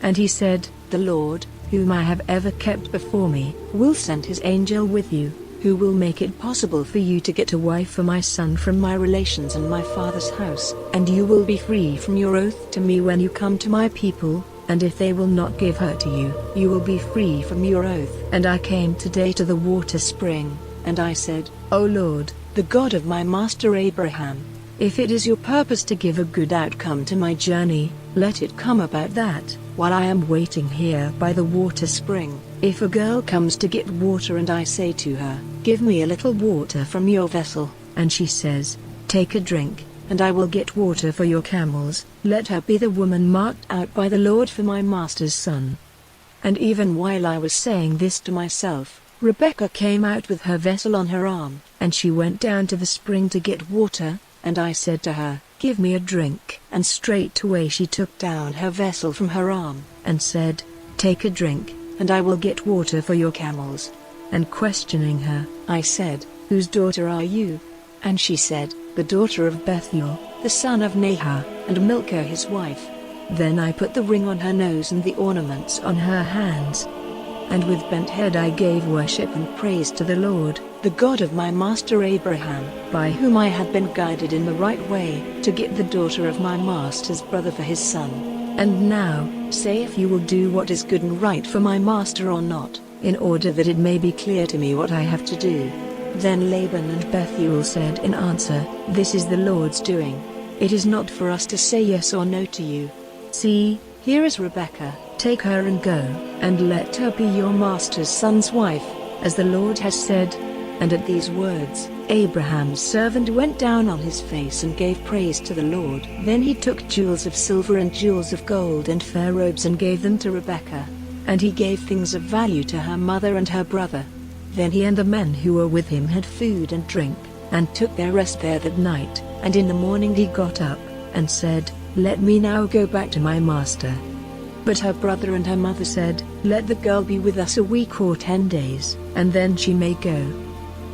And he said, the Lord, whom I have ever kept before me, will send his angel with you, who will make it possible for you to get a wife for my son from my relations and my father's house, and you will be free from your oath to me when you come to my people, and if they will not give her to you, you will be free from your oath. And I came today to the water spring, and I said, O Lord, the God of my master Abraham, if it is your purpose to give a good outcome to my journey, let it come about that, while I am waiting here by the water spring, if a girl comes to get water and I say to her, give me a little water from your vessel, and she says, take a drink, and I will get water for your camels. Let her be the woman marked out by the Lord for my master's son." And even while I was saying this to myself, Rebekah came out with her vessel on her arm, and she went down to the spring to get water, and I said to her, "Give me a drink." And straightway she took down her vessel from her arm, and said, "Take a drink, and I will get water for your camels." And questioning her, I said, "Whose daughter are you?" And she said, "The daughter of Bethuel, the son of Nahor, and Milcah his wife." Then I put the ring on her nose and the ornaments on her hands. And with bent head I gave worship and praise to the Lord, the God of my master Abraham, by whom I had been guided in the right way, to get the daughter of my master's brother for his son. And now, say if you will do what is good and right for my master or not, in order that it may be clear to me what I have to do." Then Laban and Bethuel said in answer, "This is the Lord's doing. It is not for us to say yes or no to you. See, here is Rebekah, take her and go, and let her be your master's son's wife, as the Lord has said." And at these words, Abraham's servant went down on his face and gave praise to the Lord. Then he took jewels of silver and jewels of gold and fair robes and gave them to Rebekah. And he gave things of value to her mother and her brother. Then he and the men who were with him had food and drink, and took their rest there that night. And in the morning he got up, and said, "Let me now go back to my master." But her brother and her mother said, "Let the girl be with us a week or 10 days, and then she may go."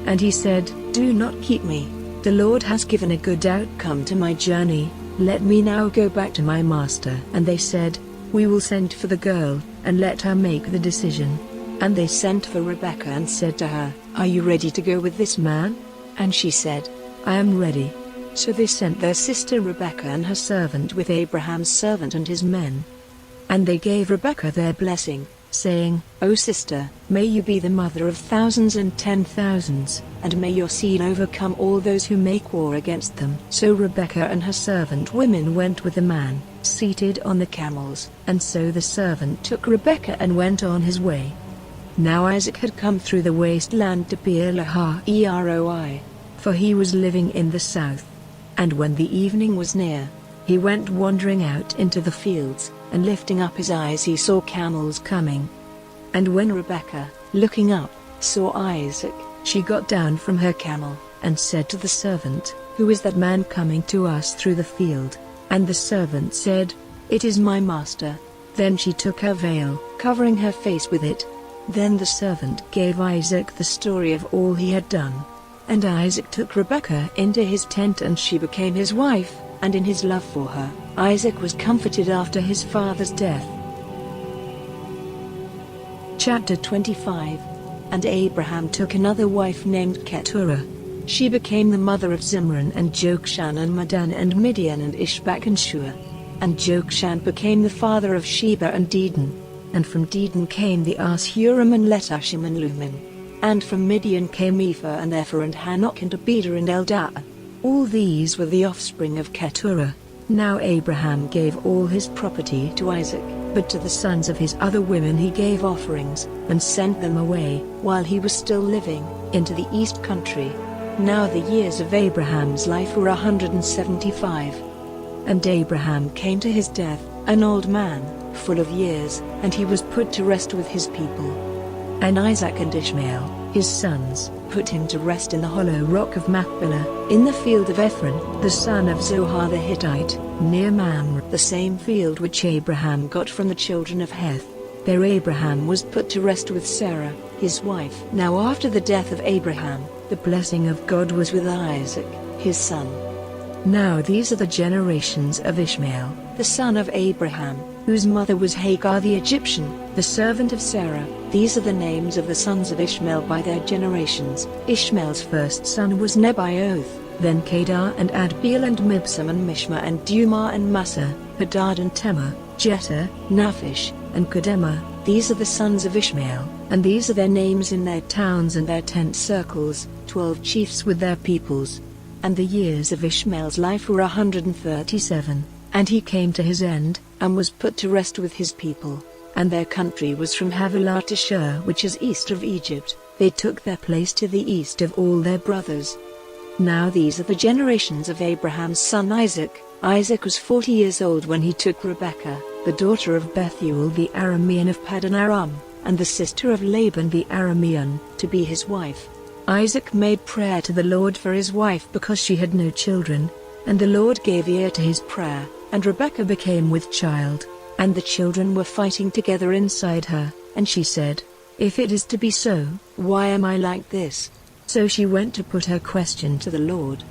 And he said, "Do not keep me. The Lord has given a good outcome to my journey. Let me now go back to my master." And they said, "We will send for the girl, and let her make the decision." And they sent for Rebekah and said to her, "Are you ready to go with this man?" And she said, "I am ready." So they sent their sister Rebekah and her servant with Abraham's servant and his men. And they gave Rebekah their blessing, saying, "O sister, may you be the mother of thousands and 10,000s, and may your seed overcome all those who make war against them." So Rebekah and her servant women went with the man, seated on the camels, and so the servant took Rebekah and went on his way. Now Isaac had come through the wasteland to Beer-lahai, for he was living in the south. And when the evening was near, he went wandering out into the fields, and lifting up his eyes he saw camels coming. And when Rebekah, looking up, saw Isaac, she got down from her camel, and said to the servant, "Who is that man coming to us through the field?" And the servant said, "It is my master." Then she took her veil, covering her face with it. Then the servant gave Isaac the story of all he had done. And Isaac took Rebekah into his tent and she became his wife, and in his love for her, Isaac was comforted after his father's death. Chapter 25. And Abraham took another wife named Keturah. She became the mother of Zimran and Jokshan and Medan and Midian and Ishbak and Shua. And Jokshan became the father of Sheba and Dedan. And from Dedan came the Huram and Letashim and Lumin. And from Midian came Ephah and Epher and Hanok and Abida and Eldah. All these were the offspring of Keturah. Now Abraham gave all his property to Isaac, but to the sons of his other women he gave offerings, and sent them away, while he was still living, into the east country. Now the years of Abraham's life were 175. And Abraham came to his death, an old man, full of years, and he was put to rest with his people. And Isaac and Ishmael, his sons, put him to rest in the hollow rock of Machpelah, in the field of Ephron, the son of Zohar the Hittite, near Mamre, the same field which Abraham got from the children of Heth. There Abraham was put to rest with Sarah, his wife. Now after the death of Abraham, the blessing of God was with Isaac, his son. Now these are the generations of Ishmael, the son of Abraham, whose mother was Hagar the Egyptian, the servant of Sarah. These are the names of the sons of Ishmael by their generations. Ishmael's first son was Nebaioth, then Kedar and Adbeel and Mibsam and Mishma and Dumah and Massa, Hadad and Tema, Jether, Naphish, and Kedemah. These are the sons of Ishmael, and these are their names in their towns and their tent circles, 12 chiefs with their peoples. And the years of Ishmael's life were 137, and he came to his end, and was put to rest with his people. And their country was from Havilah to Shur, which is east of Egypt. They took their place to the east of all their brothers. Now these are the generations of Abraham's son Isaac. Isaac was 40 years old when he took Rebekah, the daughter of Bethuel the Aramean of Paddan Aram, and the sister of Laban the Aramean, to be his wife. Isaac made prayer to the Lord for his wife because she had no children, and the Lord gave ear to his prayer, and Rebekah became with child, and the children were fighting together inside her, and she said, "If it is to be so, why am I like this?" So she went to put her question to the Lord.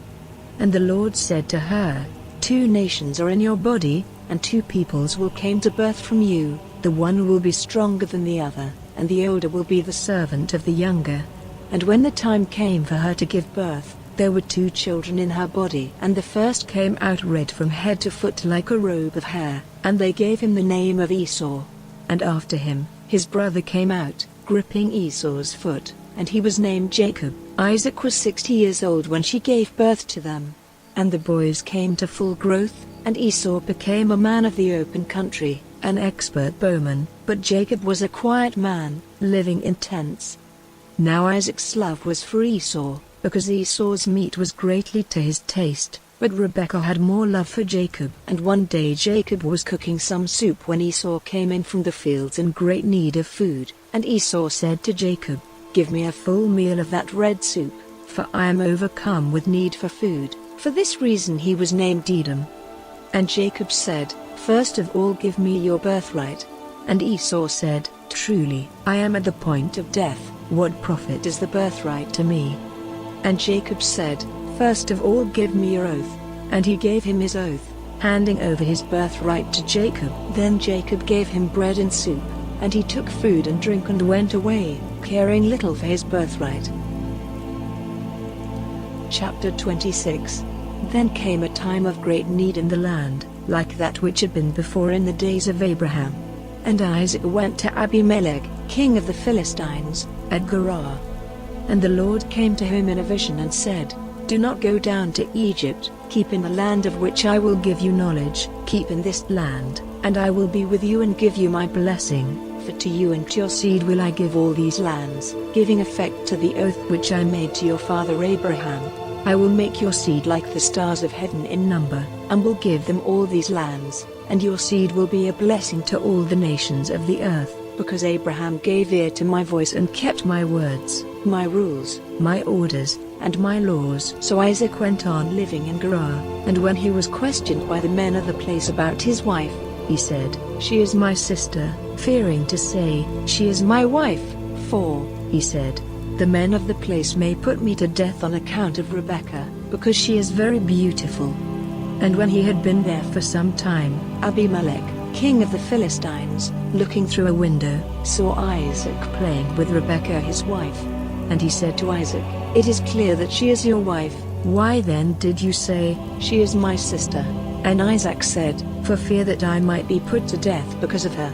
And the Lord said to her, "Two nations are in your body, and two peoples will come to birth from you, the one will be stronger than the other, and the older will be the servant of the younger." And when the time came for her to give birth, there were two children in her body, and the first came out red from head to foot like a robe of hair, and they gave him the name of Esau. And after him, his brother came out, gripping Esau's foot, and he was named Jacob. Isaac was 60 years old when she gave birth to them. And the boys came to full growth, and Esau became a man of the open country, an expert bowman, but Jacob was a quiet man, living in tents. Now Isaac's love was for Esau, because Esau's meat was greatly to his taste, but Rebekah had more love for Jacob. And one day Jacob was cooking some soup when Esau came in from the fields in great need of food, and Esau said to Jacob, "Give me a full meal of that red soup, for I am overcome with need for food." For this reason he was named Edom. And Jacob said, "First of all give me your birthright." And Esau said, "Truly, I am at the point of death, what profit is the birthright to me?" And Jacob said, "First of all give me your oath." And he gave him his oath, handing over his birthright to Jacob. Then Jacob gave him bread and soup, and he took food and drink and went away, caring little for his birthright. Chapter 26. Then came a time of great need in the land, like that which had been before in the days of Abraham. And Isaac went to Abimelech, king of the Philistines, at Gerar. And the Lord came to him in a vision and said, "Do not go down to Egypt, keep in the land of which I will give you knowledge, keep in this land, and I will be with you and give you my blessing. For to you and to your seed will I give all these lands, giving effect to the oath which I made to your father Abraham. I will make your seed like the stars of heaven in number, and will give them all these lands, and your seed will be a blessing to all the nations of the earth, because Abraham gave ear to my voice and kept my words, my rules, my orders, and my laws." So Isaac went on living in Gerar, and when he was questioned by the men of the place about his wife, he said, "She is my sister," fearing to say, "She is my wife," for, he said, "The men of the place may put me to death on account of Rebekah, because she is very beautiful." And when he had been there for some time, Abimelech, king of the Philistines, looking through a window, saw Isaac playing with Rebekah his wife. And he said to Isaac, "It is clear that she is your wife. Why then did you say, 'She is my sister'?" And Isaac said, "For fear that I might be put to death because of her."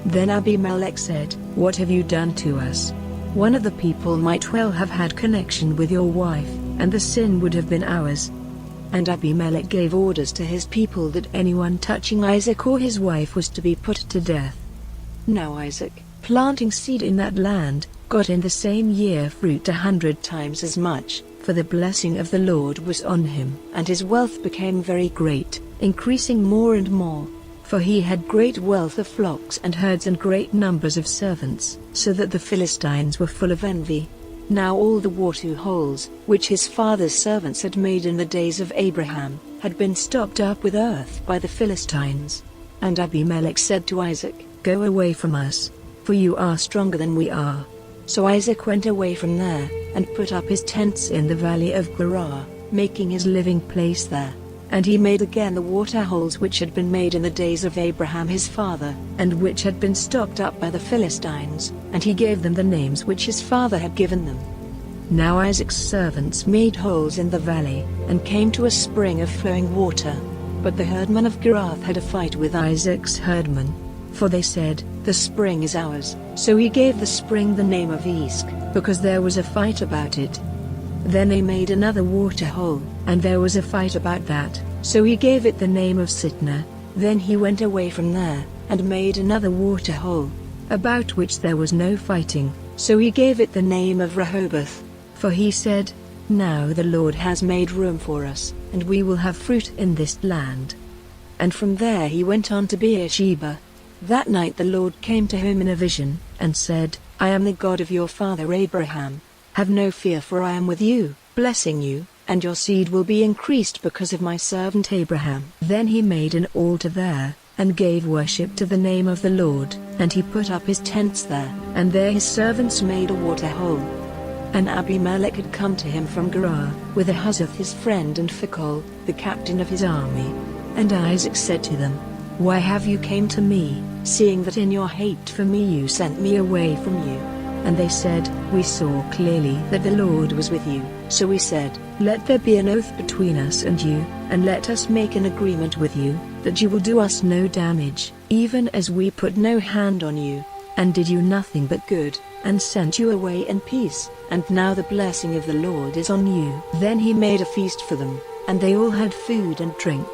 Then Abimelech said, "What have you done to us? One of the people might well have had connection with your wife, and the sin would have been ours." And Abimelech gave orders to his people that anyone touching Isaac or his wife was to be put to death. Now Isaac, planting seed in that land, got in the same year fruit 100 times as much, for the blessing of the Lord was on him, and his wealth became very great, increasing more and more. For he had great wealth of flocks and herds and great numbers of servants, so that the Philistines were full of envy. Now all the water holes, which his father's servants had made in the days of Abraham, had been stopped up with earth by the Philistines. And Abimelech said to Isaac, "Go away from us, for you are stronger than we are." So Isaac went away from there, and put up his tents in the valley of Gerar, making his living place there. And he made again the water holes which had been made in the days of Abraham his father, and which had been stopped up by the Philistines, and he gave them the names which his father had given them. Now Isaac's servants made holes in the valley, and came to a spring of flowing water. But the herdmen of Gerar had a fight with Isaac's herdmen. For they said, "The spring is ours." So he gave the spring the name of Esk, because there was a fight about it. Then they made another water hole, and there was a fight about that, so he gave it the name of Sitnah. Then he went away from there, and made another water hole, about which there was no fighting, so he gave it the name of Rehoboth. For he said, Now the Lord has made room for us, and we will have fruit in this land." And from there he went on to Beersheba. That night the Lord came to him in a vision, and said, "I am the God of your father Abraham. Have no fear, for I am with you, blessing you, and your seed will be increased because of my servant Abraham." Then he made an altar there, and gave worship to the name of the Lord, and he put up his tents there, and there his servants made a water hole. And Abimelech had come to him from Gerar, with Ahuzzath his friend and Phicol, the captain of his army. And Isaac said to them, "Why have you came to me, seeing that in your hate for me you sent me away from you?" And they said, "We saw clearly that the Lord was with you, so we said, Let there be an oath between us and you, and let us make an agreement with you, that you will do us no damage, even as we put no hand on you, and did you nothing but good, and sent you away in peace, and now the blessing of the Lord is on you." Then he made a feast for them, and they all had food and drink.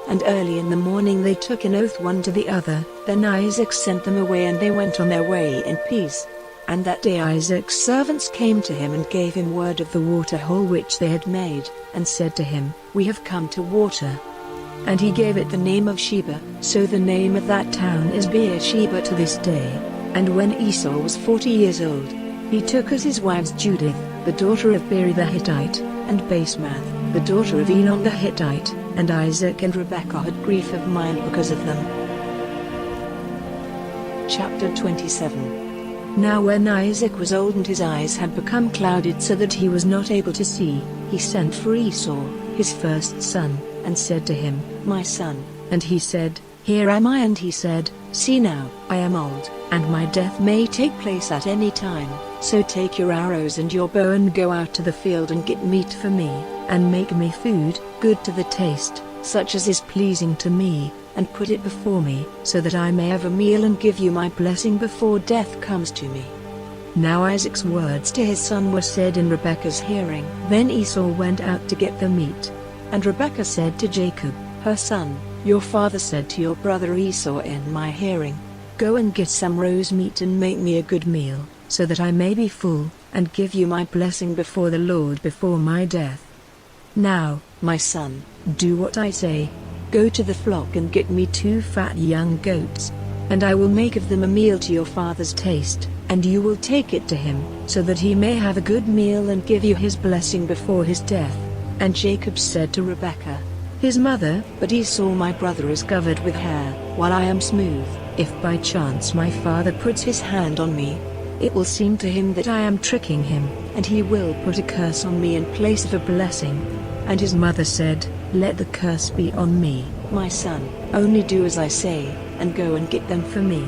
And early in the morning they took an oath one to the other. Then Isaac sent them away, and they went on their way in peace. And that day Isaac's servants came to him and gave him word of the water hole which they had made, and said to him, "We have come to water." And he gave it the name of Sheba, so the name of that town is Beersheba to this day. And when Esau was 40 years old, he took as his wives Judith, the daughter of Beeri the Hittite, and Basemath, the daughter of Elon the Hittite, and Isaac and Rebekah had grief of mind because of them. Chapter 27. Now when Isaac was old and his eyes had become clouded so that he was not able to see, he sent for Esau, his first son, and said to him, "My son." And he said, "Here am I." And he said, "See now, I am old, and my death may take place at any time, so take your arrows and your bow and go out to the field and get meat for me, and make me food, good to the taste, such as is pleasing to me, and put it before me, so that I may have a meal and give you my blessing before death comes to me." Now Isaac's words to his son were said in Rebekah's hearing. Then Esau went out to get the meat. And Rebekah said to Jacob, her son, "Your father said to your brother Esau in my hearing, Go and get some roast meat and make me a good meal, so that I may be full, and give you my blessing before the Lord before my death. Now, my son, do what I say. Go to the flock and get me 2 fat young goats, and I will make of them a meal to your father's taste, and you will take it to him, so that he may have a good meal and give you his blessing before his death." And Jacob said to Rebekah, his mother, "But Esau my brother is covered with hair, while I am smooth. If by chance my father puts his hand on me, it will seem to him that I am tricking him, and he will put a curse on me in place of a blessing." And his mother said, "Let the curse be on me, my son, only do as I say, and go and get them for me."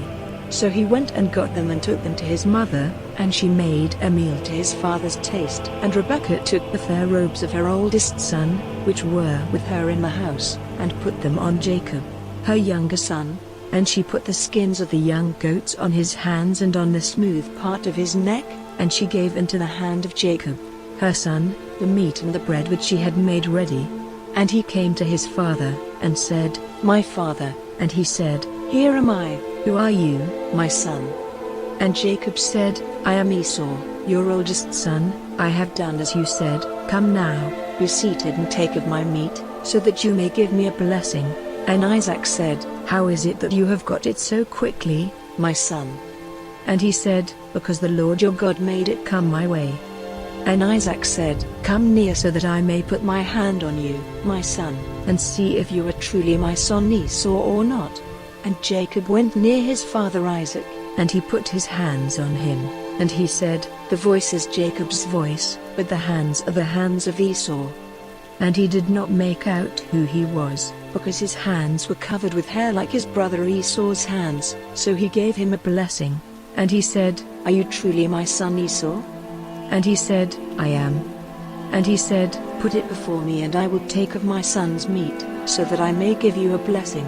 So he went and got them and took them to his mother, and she made a meal to his father's taste. And Rebekah took the fair robes of her oldest son, which were with her in the house, and put them on Jacob, her younger son, and she put the skins of the young goats on his hands and on the smooth part of his neck, and she gave into the hand of Jacob, her son, the meat and the bread which she had made ready. And he came to his father, and said, "My father." And he said, "Here am I, who are you, my son?" And Jacob said, "I am Esau, your oldest son. I have done as you said. Come now, be seated and take of my meat, so that you may give me a blessing." And Isaac said, "How is it that you have got it so quickly, my son?" And he said, "Because the Lord your God made it come my way." And Isaac said, "Come near so that I may put my hand on you, my son, and see if you are truly my son Esau or not." And Jacob went near his father Isaac, and he put his hands on him, and he said, "The voice is Jacob's voice, but the hands are the hands of Esau." And he did not make out who he was, because his hands were covered with hair like his brother Esau's hands, so he gave him a blessing. And he said, "Are you truly my son Esau?" And he said, "I am." And he said, "Put it before me and I will take of my son's meat, so that I may give you a blessing."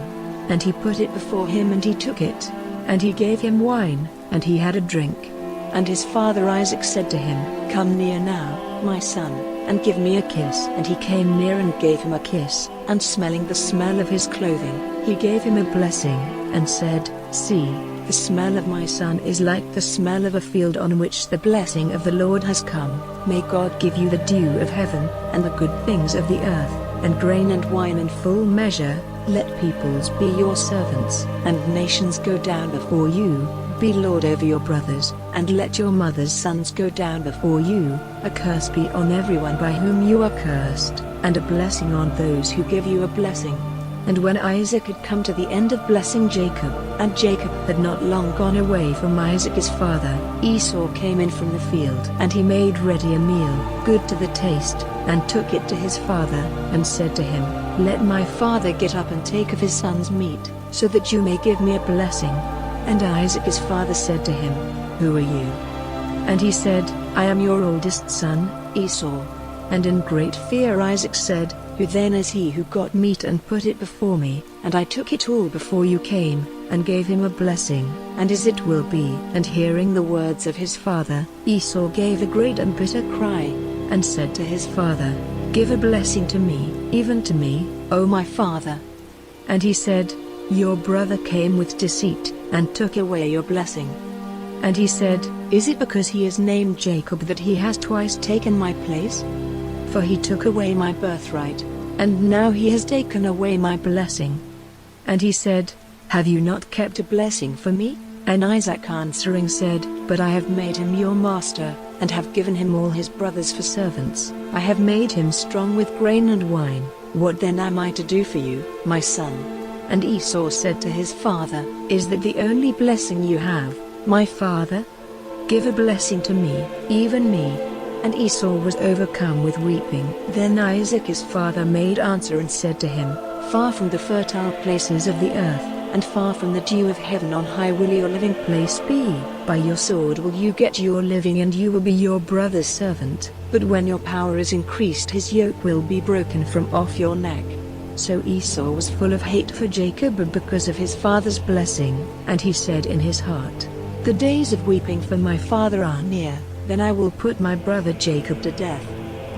And he put it before him and he took it. And he gave him wine, and he had a drink. And his father Isaac said to him, "Come near now, my son, and give me a kiss." And he came near and gave him a kiss, and smelling the smell of his clothing, he gave him a blessing, and said, "See, The smell of my son is like the smell of a field on which the blessing of the Lord has come. May God give you the dew of heaven, and the good things of the earth, and grain and wine in full measure. Let peoples be your servants, and nations go down before you. Be lord over your brothers, and let your mother's sons go down before you. A curse be on everyone by whom you are cursed, and a blessing on those who give you a blessing. And when Isaac had come to the end of blessing Jacob, and Jacob had not long gone away from Isaac his father, Esau came in from the field, and he made ready a meal, good to the taste, and took it to his father, and said to him, Let my father get up and take of his son's meat, so that you may give me a blessing. And Isaac his father said to him, Who are you? And he said, I am your oldest son, Esau. And in great fear Isaac said, Who then is he who got meat and put it before me, and I took it all before you came, and gave him a blessing, and as it will be. And hearing the words of his father, Esau gave a great and bitter cry, and said to his father, Give a blessing to me, even to me, O my father. And he said, Your brother came with deceit, and took away your blessing. And he said, Is it because he is named Jacob that he has twice taken my place? For he took away my birthright, and now he has taken away my blessing. And he said, Have you not kept a blessing for me? And Isaac answering said, But I have made him your master, and have given him all his brothers for servants. I have made him strong with grain and wine. What then am I to do for you, my son? And Esau said to his father, Is that the only blessing you have, my father? Give a blessing to me, even me. And Esau was overcome with weeping. Then Isaac his father made answer and said to him, Far from the fertile places of the earth, and far from the dew of heaven on high will your living place be. By your sword will you get your living, and you will be your brother's servant. But when your power is increased, his yoke will be broken from off your neck. So Esau was full of hate for Jacob because of his father's blessing, and he said in his heart, The days of weeping for my father are near. Then I will put my brother Jacob to death.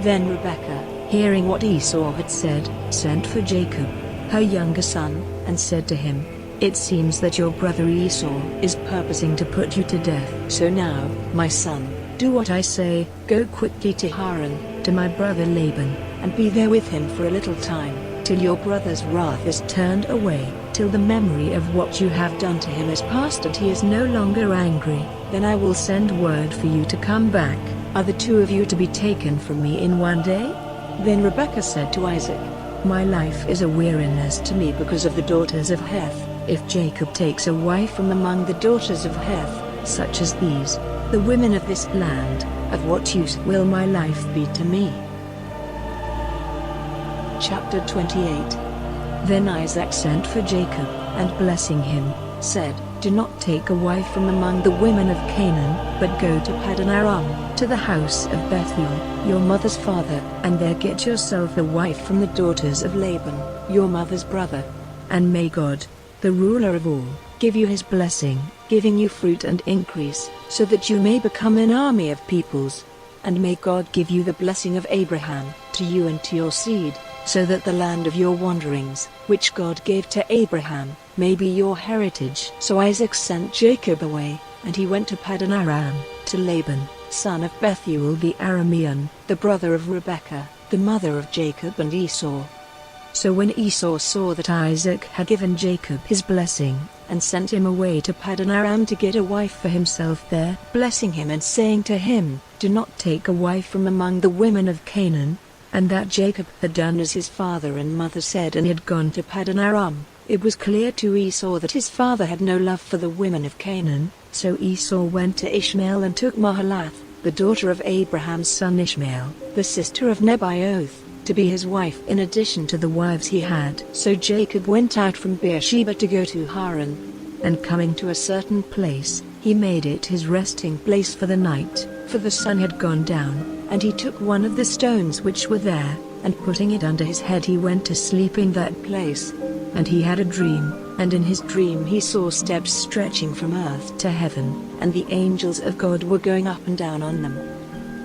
Then Rebekah, hearing what Esau had said, sent for Jacob, her younger son, and said to him, It seems that your brother Esau is purposing to put you to death. So now, my son, do what I say, go quickly to Haran, to my brother Laban, and be there with him for a little time, till your brother's wrath is turned away, till the memory of what you have done to him is past and he is no longer angry. Then I will send word for you to come back. Are the two of you to be taken from me in one day? Then Rebekah said to Isaac, My life is a weariness to me because of the daughters of Heth. If Jacob takes a wife from among the daughters of Heth, such as these, the women of this land, of what use will my life be to me? Chapter 28. Then Isaac sent for Jacob, and blessing him, said, Do not take a wife from among the women of Canaan, but go to Paddan Aram, to the house of Bethuel, your mother's father, and there get yourself a wife from the daughters of Laban, your mother's brother. And may God, the ruler of all, give you his blessing, giving you fruit and increase, so that you may become an army of peoples. And may God give you the blessing of Abraham, to you and to your seed, so that the land of your wanderings, which God gave to Abraham, may be your heritage. So Isaac sent Jacob away, and he went to Paddan Aram, to Laban, son of Bethuel the Aramean, the brother of Rebekah, the mother of Jacob and Esau. So when Esau saw that Isaac had given Jacob his blessing, and sent him away to Paddan Aram to get a wife for himself there, blessing him and saying to him, Do not take a wife from among the women of Canaan, and that Jacob had done as his father and mother said and had gone to Paddan Aram, it was clear to Esau that his father had no love for the women of Canaan. So Esau went to Ishmael and took Mahalath, the daughter of Abraham's son Ishmael, the sister of Nebaioth, to be his wife in addition to the wives he had. So Jacob went out from Beersheba to go to Haran, and coming to a certain place, he made it his resting place for the night, for the sun had gone down. And he took one of the stones which were there, and putting it under his head he went to sleep in that place. And he had a dream, and in his dream he saw steps stretching from earth to heaven, and the angels of God were going up and down on them.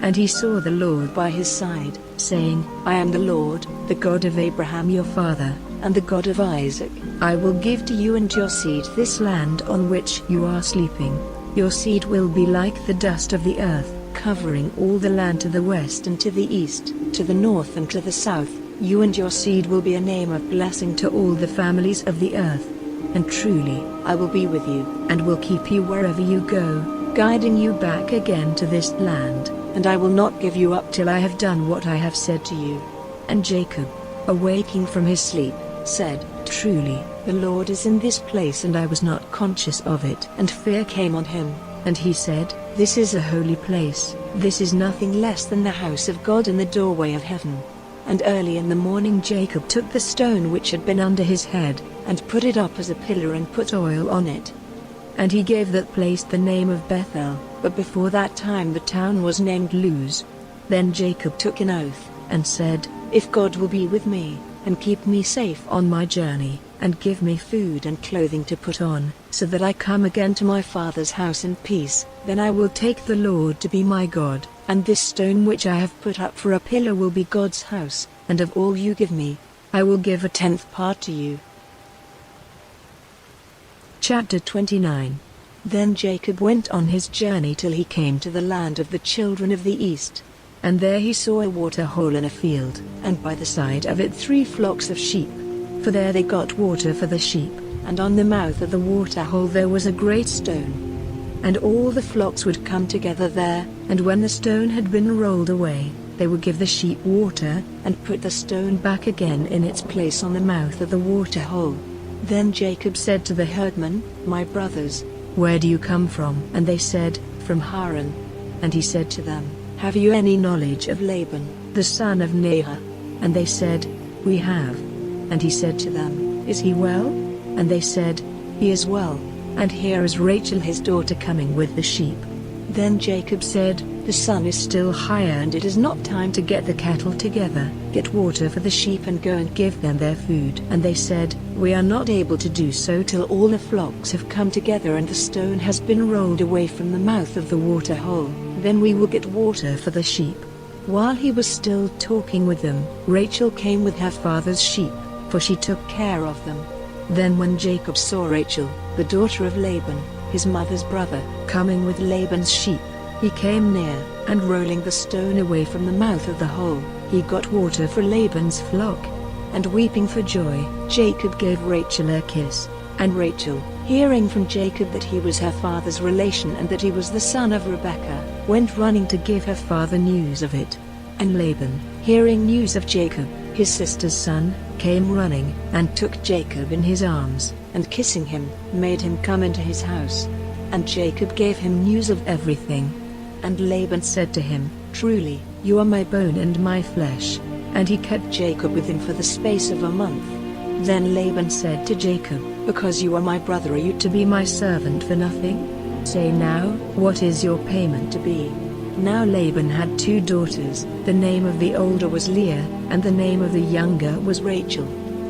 And he saw the Lord by his side, saying, I am the Lord, the God of Abraham your father. and the God of Isaac, I will give to you and your seed this land on which you are sleeping. Your seed will be like the dust of the earth, covering all the land to the west and to the east, to the north and to the south. You and your seed will be a name of blessing to all the families of the earth. And truly, I will be with you, and will keep you wherever you go, guiding you back again to this land, and I will not give you up till I have done what I have said to you. And Jacob, awaking from his sleep, said, Truly, the Lord is in this place, and I was not conscious of it. And fear came on him, and he said, This is a holy place, this is nothing less than the house of God in the doorway of heaven. And early in the morning Jacob took the stone which had been under his head, and put it up as a pillar and put oil on it. And he gave that place the name of Bethel, but before that time the town was named Luz. Then Jacob took an oath, and said, If God will be with me, and keep me safe on my journey, and give me food and clothing to put on, so that I come again to my father's house in peace, then I will take the Lord to be my God, and this stone which I have put up for a pillar will be God's house, and of all you give me, I will give a 10th part to you. Chapter 29. Then Jacob went on his journey till he came to the land of the children of the east. And there he saw a water hole in a field, and by the side of it 3 flocks of sheep. For there they got water for the sheep, and on the mouth of the water hole there was a great stone. And all the flocks would come together there, and when the stone had been rolled away, they would give the sheep water, and put the stone back again in its place on the mouth of the water hole. Then Jacob said to the herdmen, My brothers, where do you come from? And they said, From Haran. And he said to them, Have you any knowledge of Laban, the son of Nahor? And they said, We have. And he said to them, Is he well? And they said, He is well, and here is Rachel his daughter coming with the sheep. Then Jacob said, The sun is still higher, and it is not time to get the cattle together. Get water for the sheep and go and give them their food. And they said, We are not able to do so till all the flocks have come together and the stone has been rolled away from the mouth of the water hole. Then we will get water for the sheep. While he was still talking with them, Rachel came with her father's sheep, for she took care of them. Then when Jacob saw Rachel, the daughter of Laban, his mother's brother, coming with Laban's sheep, he came near, and rolling the stone away from the mouth of the hole, he got water for Laban's flock. And weeping for joy, Jacob gave Rachel a kiss. And Rachel, hearing from Jacob that he was her father's relation and that he was the son of Rebekah, went running to give her father news of it. And Laban, hearing news of Jacob, his sister's son, came running, and took Jacob in his arms, and kissing him, made him come into his house. And Jacob gave him news of everything. And Laban said to him, Truly, you are my bone and my flesh. And he kept Jacob with him for the space of a month. Then Laban said to Jacob, Because you are my brother, are you to be my servant for nothing? Say now, what is your payment to be? Now Laban had 2 daughters, the name of the older was Leah, and the name of the younger was Rachel.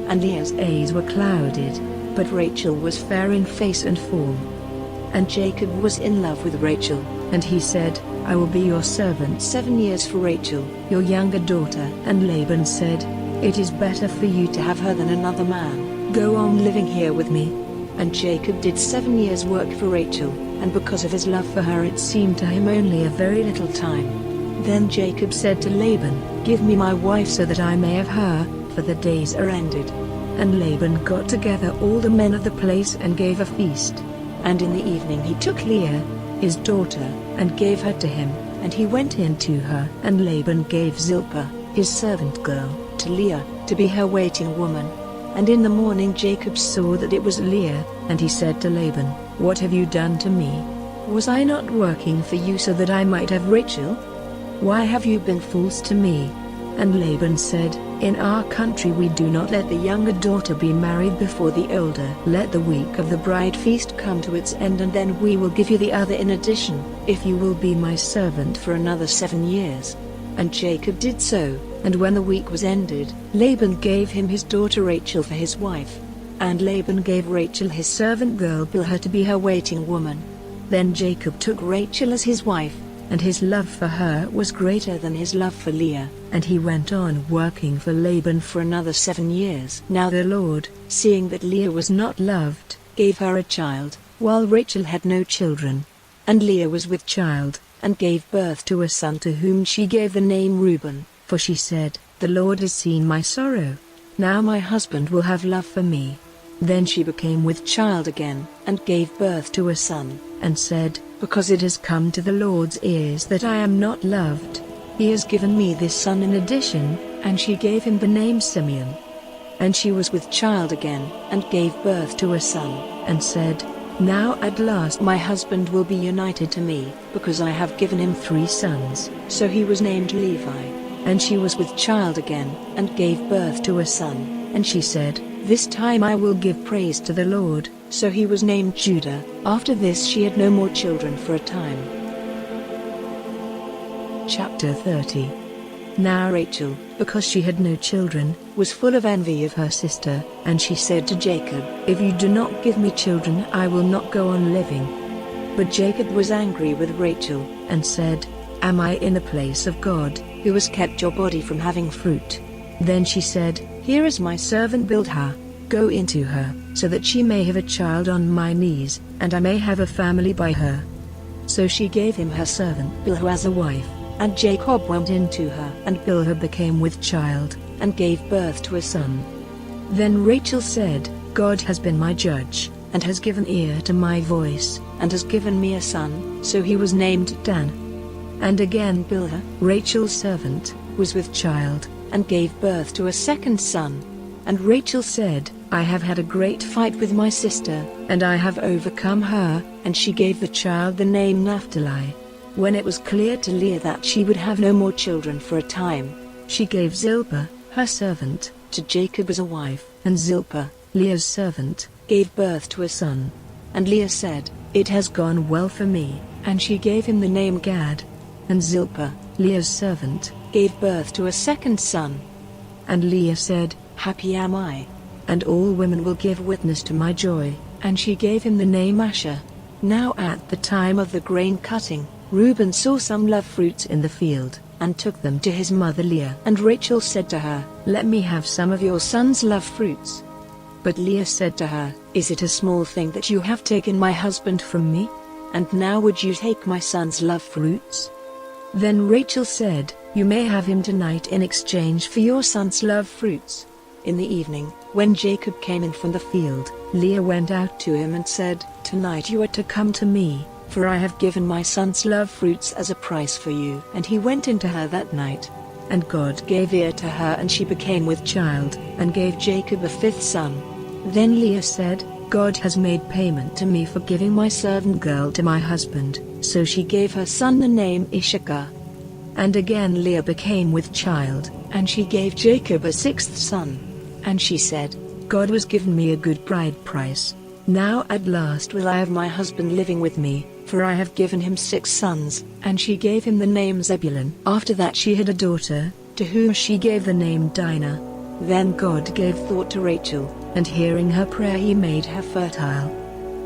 And Leah's eyes were clouded, but Rachel was fair in face and form. And Jacob was in love with Rachel, and he said, I will be your servant 7 years for Rachel, your younger daughter. And Laban said, It is better for you to have her than another man. Go on living here with me. And Jacob did 7 years' work for Rachel, and because of his love for her it seemed to him only a very little time. Then Jacob said to Laban, Give me my wife so that I may have her, for the days are ended. And Laban got together all the men of the place and gave a feast. And in the evening he took Leah, his daughter, and gave her to him, and he went in to her. And Laban gave Zilpah, his servant girl, to Leah, to be her waiting woman. And in the morning Jacob saw that it was Leah, and he said to Laban, What have you done to me? Was I not working for you so that I might have Rachel? Why have you been false to me? And Laban said, In our country we do not let the younger daughter be married before the older. Let the week of the bride feast come to its end, and then we will give you the other in addition, if you will be my servant for another 7 years. And Jacob did so, and when the week was ended, Laban gave him his daughter Rachel for his wife. And Laban gave Rachel his servant girl Bilhah to be her waiting woman. Then Jacob took Rachel as his wife, and his love for her was greater than his love for Leah, and he went on working for Laban for another 7 years. Now the Lord, seeing that Leah was not loved, gave her a child, while Rachel had no children. And Leah was with child, and gave birth to a son to whom she gave the name Reuben, for she said, "The Lord has seen my sorrow. Now my husband will have love for me." Then she became with child again, and gave birth to a son, and said, "Because it has come to the Lord's ears that I am not loved, he has given me this son in addition," and she gave him the name Simeon. And she was with child again, and gave birth to a son, and said, "Now at last my husband will be united to me, because I have given him 3 sons." So he was named Levi. And she was with child again, and gave birth to a son, and she said, "This time I will give praise to the Lord." So he was named Judah. After this she had no more children for a time. Chapter 30. Now Rachel, because she had no children, was full of envy of her sister, and she said to Jacob, "If you do not give me children I will not go on living." But Jacob was angry with Rachel, and said, "Am I in the place of God, who has kept your body from having fruit?" Then she said, "Here is my servant Bilhah. Go into her, so that she may have a child on my knees, and I may have a family by her." So she gave him her servant Bilhah as a wife, and Jacob went into her, and Bilhah became with child, and gave birth to a son. Then Rachel said, "God has been my judge, and has given ear to my voice, and has given me a son," so he was named Dan. And again Bilhah, Rachel's servant, was with child, and gave birth to a second son. And Rachel said, "I have had a great fight with my sister, and I have overcome her," and she gave the child the name Naphtali. When it was clear to Leah that she would have no more children for a time, she gave Zilpah, her servant, to Jacob as a wife, and Zilpah, Leah's servant, gave birth to a son. And Leah said, "It has gone well for me," and she gave him the name Gad. And Zilpah, Leah's servant, gave birth to a second son. And Leah said, "Happy am I, and all women will give witness to my joy," and she gave him the name Asher. Now at the time of the grain cutting, Reuben saw some love fruits in the field, and took them to his mother Leah. And Rachel said to her, "Let me have some of your son's love fruits." But Leah said to her, "Is it a small thing that you have taken my husband from me? And now would you take my son's love fruits?" Then Rachel said, "You may have him tonight in exchange for your son's love fruits." In the evening, when Jacob came in from the field, Leah went out to him and said, "Tonight you are to come to me, for I have given my son's love fruits as a price for you." And he went into her that night. And God gave ear to her, and she became with child, and gave Jacob a 5th son. Then Leah said, "God has made payment to me for giving my servant girl to my husband," so she gave her son the name Issachar. And again Leah became with child, and she gave Jacob a 6th son. And she said, "God has given me a good bride price. Now at last will I have my husband living with me, for I have given him 6 sons." And she gave him the name Zebulun. After that she had a daughter, to whom she gave the name Dinah. Then God gave thought to Rachel, and hearing her prayer he made her fertile.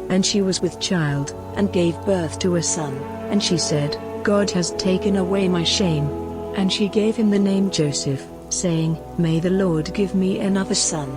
And she was with child, and gave birth to a son, and she said, "God has taken away my shame." And she gave him the name Joseph, saying, "May the Lord give me another son."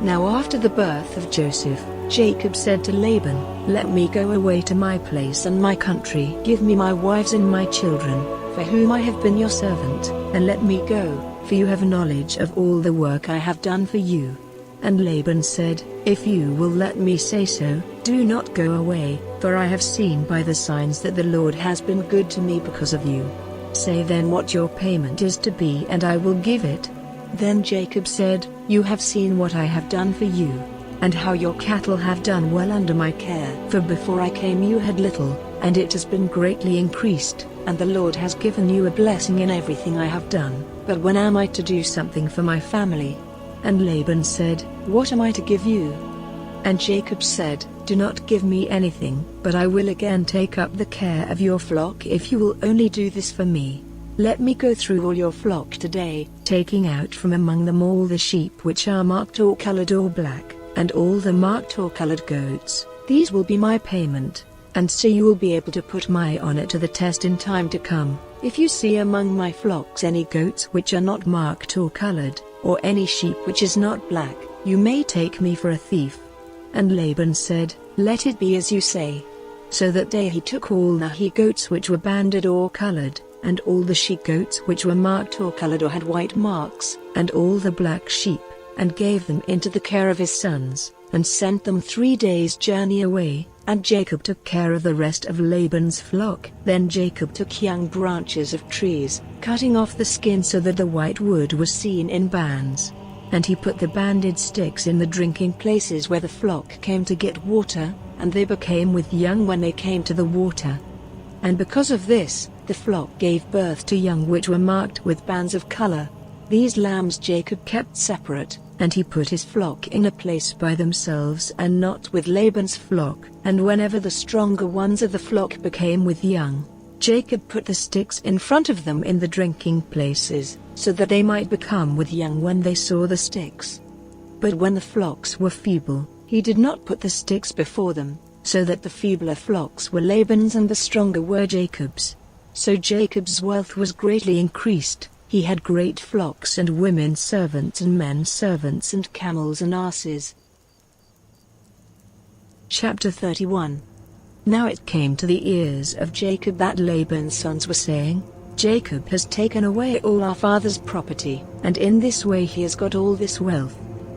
Now after the birth of Joseph, Jacob said to Laban, "Let me go away to my place and my country. Give me my wives and my children, for whom I have been your servant, and let me go, for you have knowledge of all the work I have done for you." And Laban said, "If you will let me say so, do not go away, for I have seen by the signs that the Lord has been good to me because of you. Say then what your payment is to be, and I will give it." Then Jacob said, "You have seen what I have done for you, and how your cattle have done well under my care. For before I came you had little, and it has been greatly increased, and the Lord has given you a blessing in everything I have done. But when am I to do something for my family?" And Laban said, "What am I to give you?" And Jacob said, "Do not give me anything, but I will again take up the care of your flock if you will only do this for me. Let me go through all your flock today, taking out from among them all the sheep which are marked or colored or black, and all the marked or colored goats. These will be my payment." and so you will be able to put my honor to the test in time to come. If you see among my flocks any goats which are not marked or colored, or any sheep which is not black, you may take me for a thief." And Laban said, "Let it be as you say." So that day he took all the he-goats which were banded or colored, and all the she-goats which were marked or colored or had white marks, and all the black sheep, and gave them into the care of his sons, and sent them 3 days' journey away, and Jacob took care of the rest of Laban's flock. Then Jacob took young branches of trees, cutting off the skin so that the white wood was seen in bands. And he put the banded sticks in the drinking places where the flock came to get water, and they became with young when they came to the water. And because of this, the flock gave birth to young which were marked with bands of color. These lambs Jacob kept separate, and he put his flock in a place by themselves and not with Laban's flock. And whenever the stronger ones of the flock became with young, Jacob put the sticks in front of them in the drinking places, so that they might become with young when they saw the sticks. But when the flocks were feeble, he did not put the sticks before them, so that the feebler flocks were Laban's and the stronger were Jacob's. So Jacob's wealth was greatly increased. He had great flocks and women servants and men servants and camels and asses. Chapter 31. Now it came to the ears of Jacob that Laban's sons were saying, "Jacob has taken away all our father's property, and in this way he has got all this wealth."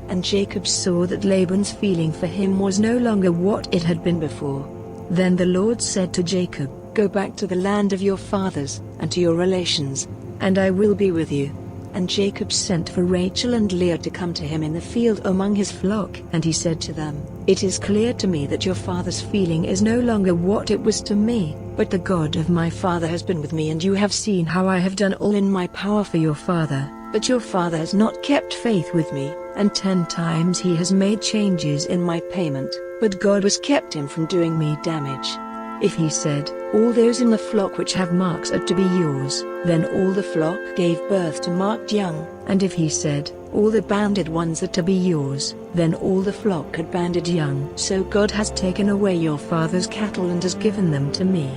And Jacob saw that Laban's feeling for him was no longer what it had been before. Then the Lord said to Jacob, "Go back to the land of your fathers, and to your relations, and I will be with you." And Jacob sent for Rachel and Leah to come to him in the field among his flock. And he said to them, "It is clear to me that your father's feeling is no longer what it was to me, but the God of my father has been with me, and you have seen how I have done all in my power for your father. But your father has not kept faith with me, and 10 times he has made changes in my payment, but God has kept him from doing me damage. If he said, 'All those in the flock which have marks are to be yours,' then all the flock gave birth to marked young, and if he said, 'All the banded ones are to be yours,' then all the flock had banded young. So God has taken away your father's cattle and has given them to me.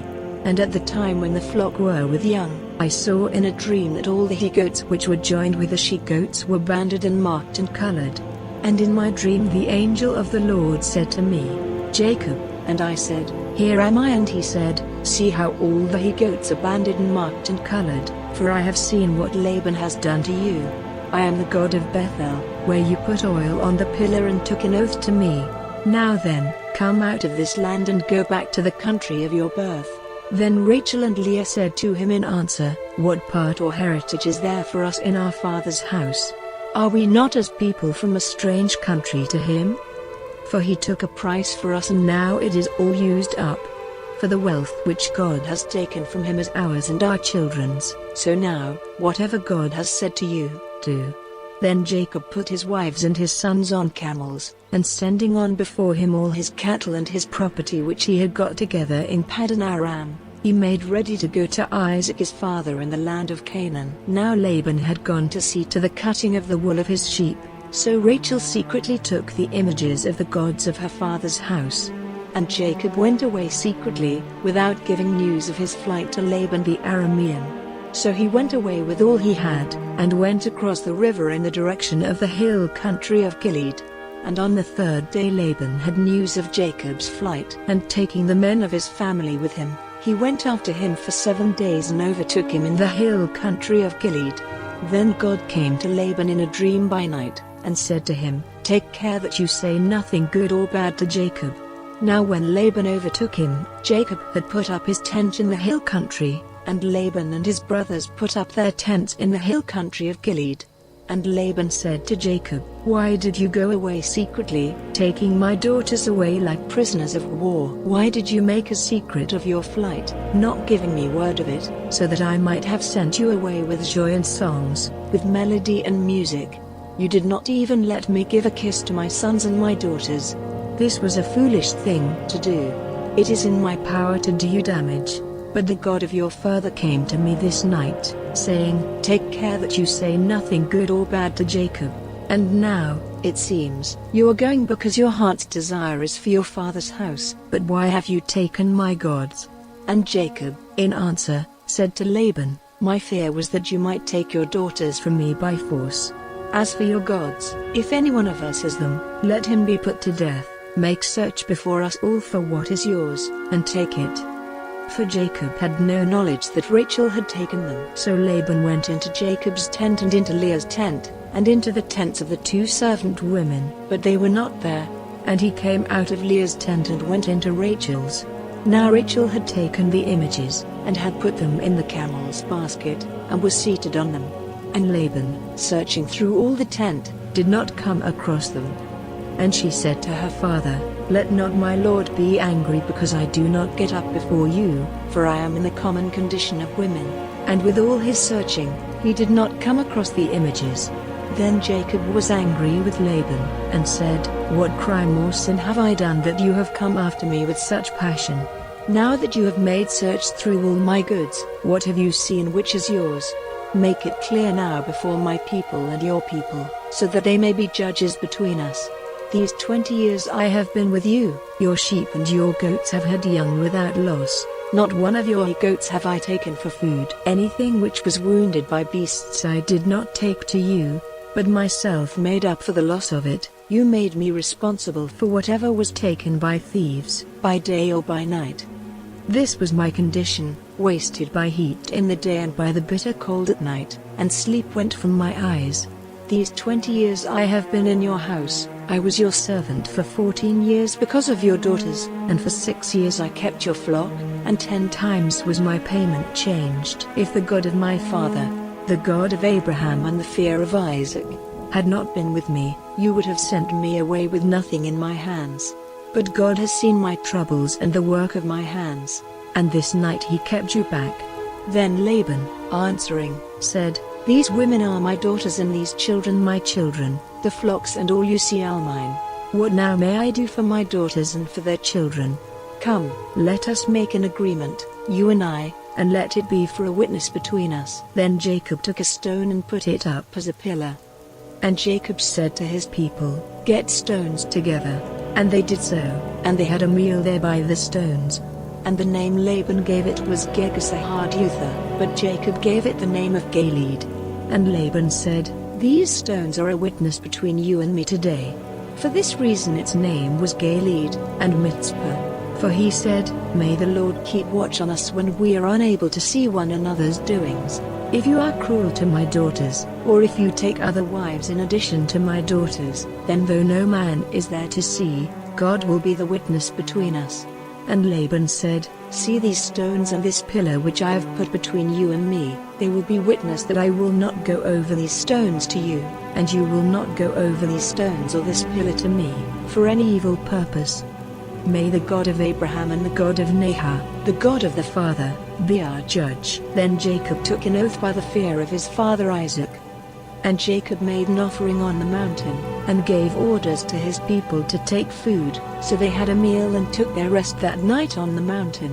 And at the time when the flock were with young, I saw in a dream that all the he-goats which were joined with the she-goats were banded and marked and colored. And in my dream the angel of the Lord said to me, 'Jacob,' and I said, 'Here am I.' And he said, 'See how all the he-goats are banded and marked and colored, for I have seen what Laban has done to you. I am the God of Bethel, where you put oil on the pillar and took an oath to me. Now then, come out of this land and go back to the country of your birth.' Then Rachel and Leah said to him in answer, 'What part or heritage is there for us in our father's house? Are we not as people from a strange country to him? For he took a price for us, and now it is all used up. For the wealth which God has taken from him is ours and our children's. So now, whatever God has said to you, do.' Then Jacob put his wives and his sons on camels, and sending on before him all his cattle and his property which he had got together in Paddan Aram, he made ready to go to Isaac his father in the land of Canaan. Now Laban had gone to see to the cutting of the wool of his sheep, so Rachel secretly took the images of the gods of her father's house. And Jacob went away secretly, without giving news of his flight to Laban the Aramean. So he went away with all he had, and went across the river in the direction of the hill country of Gilead. And on the 3rd day Laban had news of Jacob's flight, and taking the men of his family with him, he went after him for 7 days and overtook him in the hill country of Gilead. Then God came to Laban in a dream by night, and said to him, 'Take care that you say nothing good or bad to Jacob.' Now when Laban overtook him, Jacob had put up his tent in the hill country, and Laban and his brothers put up their tents in the hill country of Gilead. And Laban said to Jacob, 'Why did you go away secretly, taking my daughters away like prisoners of war? Why did you make a secret of your flight, not giving me word of it, so that I might have sent you away with joy and songs, with melody and music? You did not even let me give a kiss to my sons and my daughters. This was a foolish thing to do. It is in my power to do you damage. But the God of your father came to me this night, saying, "Take care that you say nothing good or bad to Jacob. And now, It seems you are going because your heart's desire is for your father's house. But why have you taken my gods?" And Jacob, in answer, said to Laban, "My fear was that you might take your daughters from me by force. As for your gods, if any one of us has them, let him be put to death. Make search before us all for what is yours, and take it." For Jacob had no knowledge that Rachel had taken them. So Laban went into Jacob's tent and into Leah's tent, and into the tents of the 2 servant women, but they were not there. And he came out of Leah's tent and went into Rachel's. Now Rachel had taken the images, and had put them in the camel's basket, and was seated on them. And Laban, searching through all the tent, did not come across them. And she said to her father, "Let not my lord be angry because I do not get up before you, for I am in the common condition of women." And with all his searching, he did not come across the images. Then Jacob was angry with Laban, and said, "What crime or sin have I done that you have come after me with such passion? Now that you have made search through all my goods, what have you seen which is yours? Make it clear now before my people and your people, so that they may be judges between us. These 20 years I have been with you, your sheep and your goats have had young without loss. Not one of your goats have I taken for food. Anything which was wounded by beasts I did not take to you, but myself made up for the loss of it. You made me responsible for whatever was taken by thieves, by day or by night. This was my condition, wasted by heat in the day and by the bitter cold at night, and sleep went from my eyes. These 20 years I have been in your house. I was your servant for 14 years because of your daughters, and for 6 years I kept your flock, and 10 times was my payment changed. If the God of my father, the God of Abraham and the fear of Isaac, had not been with me, you would have sent me away with nothing in my hands. But God has seen my troubles and the work of my hands, and this night he kept you back." Then Laban, answering, said, "These women are my daughters and these children my children, the flocks and all you see are mine. What now may I do for my daughters and for their children? Come, let us make an agreement, you and I, and let it be for a witness between us." Then Jacob took a stone and put it up as a pillar. And Jacob said to his people, "Get stones together." And they did so, and they had a meal there by the stones. And the name Laban gave it was Gegusahadutha, but Jacob gave it the name of Galeed. And Laban said, "These stones are a witness between you and me today." For this reason its name was Galeed, and Mitzpah. For he said, "May the Lord keep watch on us when we are unable to see one another's doings. If you are cruel to my daughters, or if you take other wives in addition to my daughters, then though no man is there to see, God will be the witness between us." And Laban said, "See these stones and this pillar which I have put between you and me, they will be witness that I will not go over these stones to you, and you will not go over these stones or this pillar to me, for any evil purpose. May the God of Abraham and the God of Nahor, the God of the father, be our judge." Then Jacob took an oath by the fear of his father Isaac. And Jacob made an offering on the mountain, and gave orders to his people to take food, so they had a meal and took their rest that night on the mountain.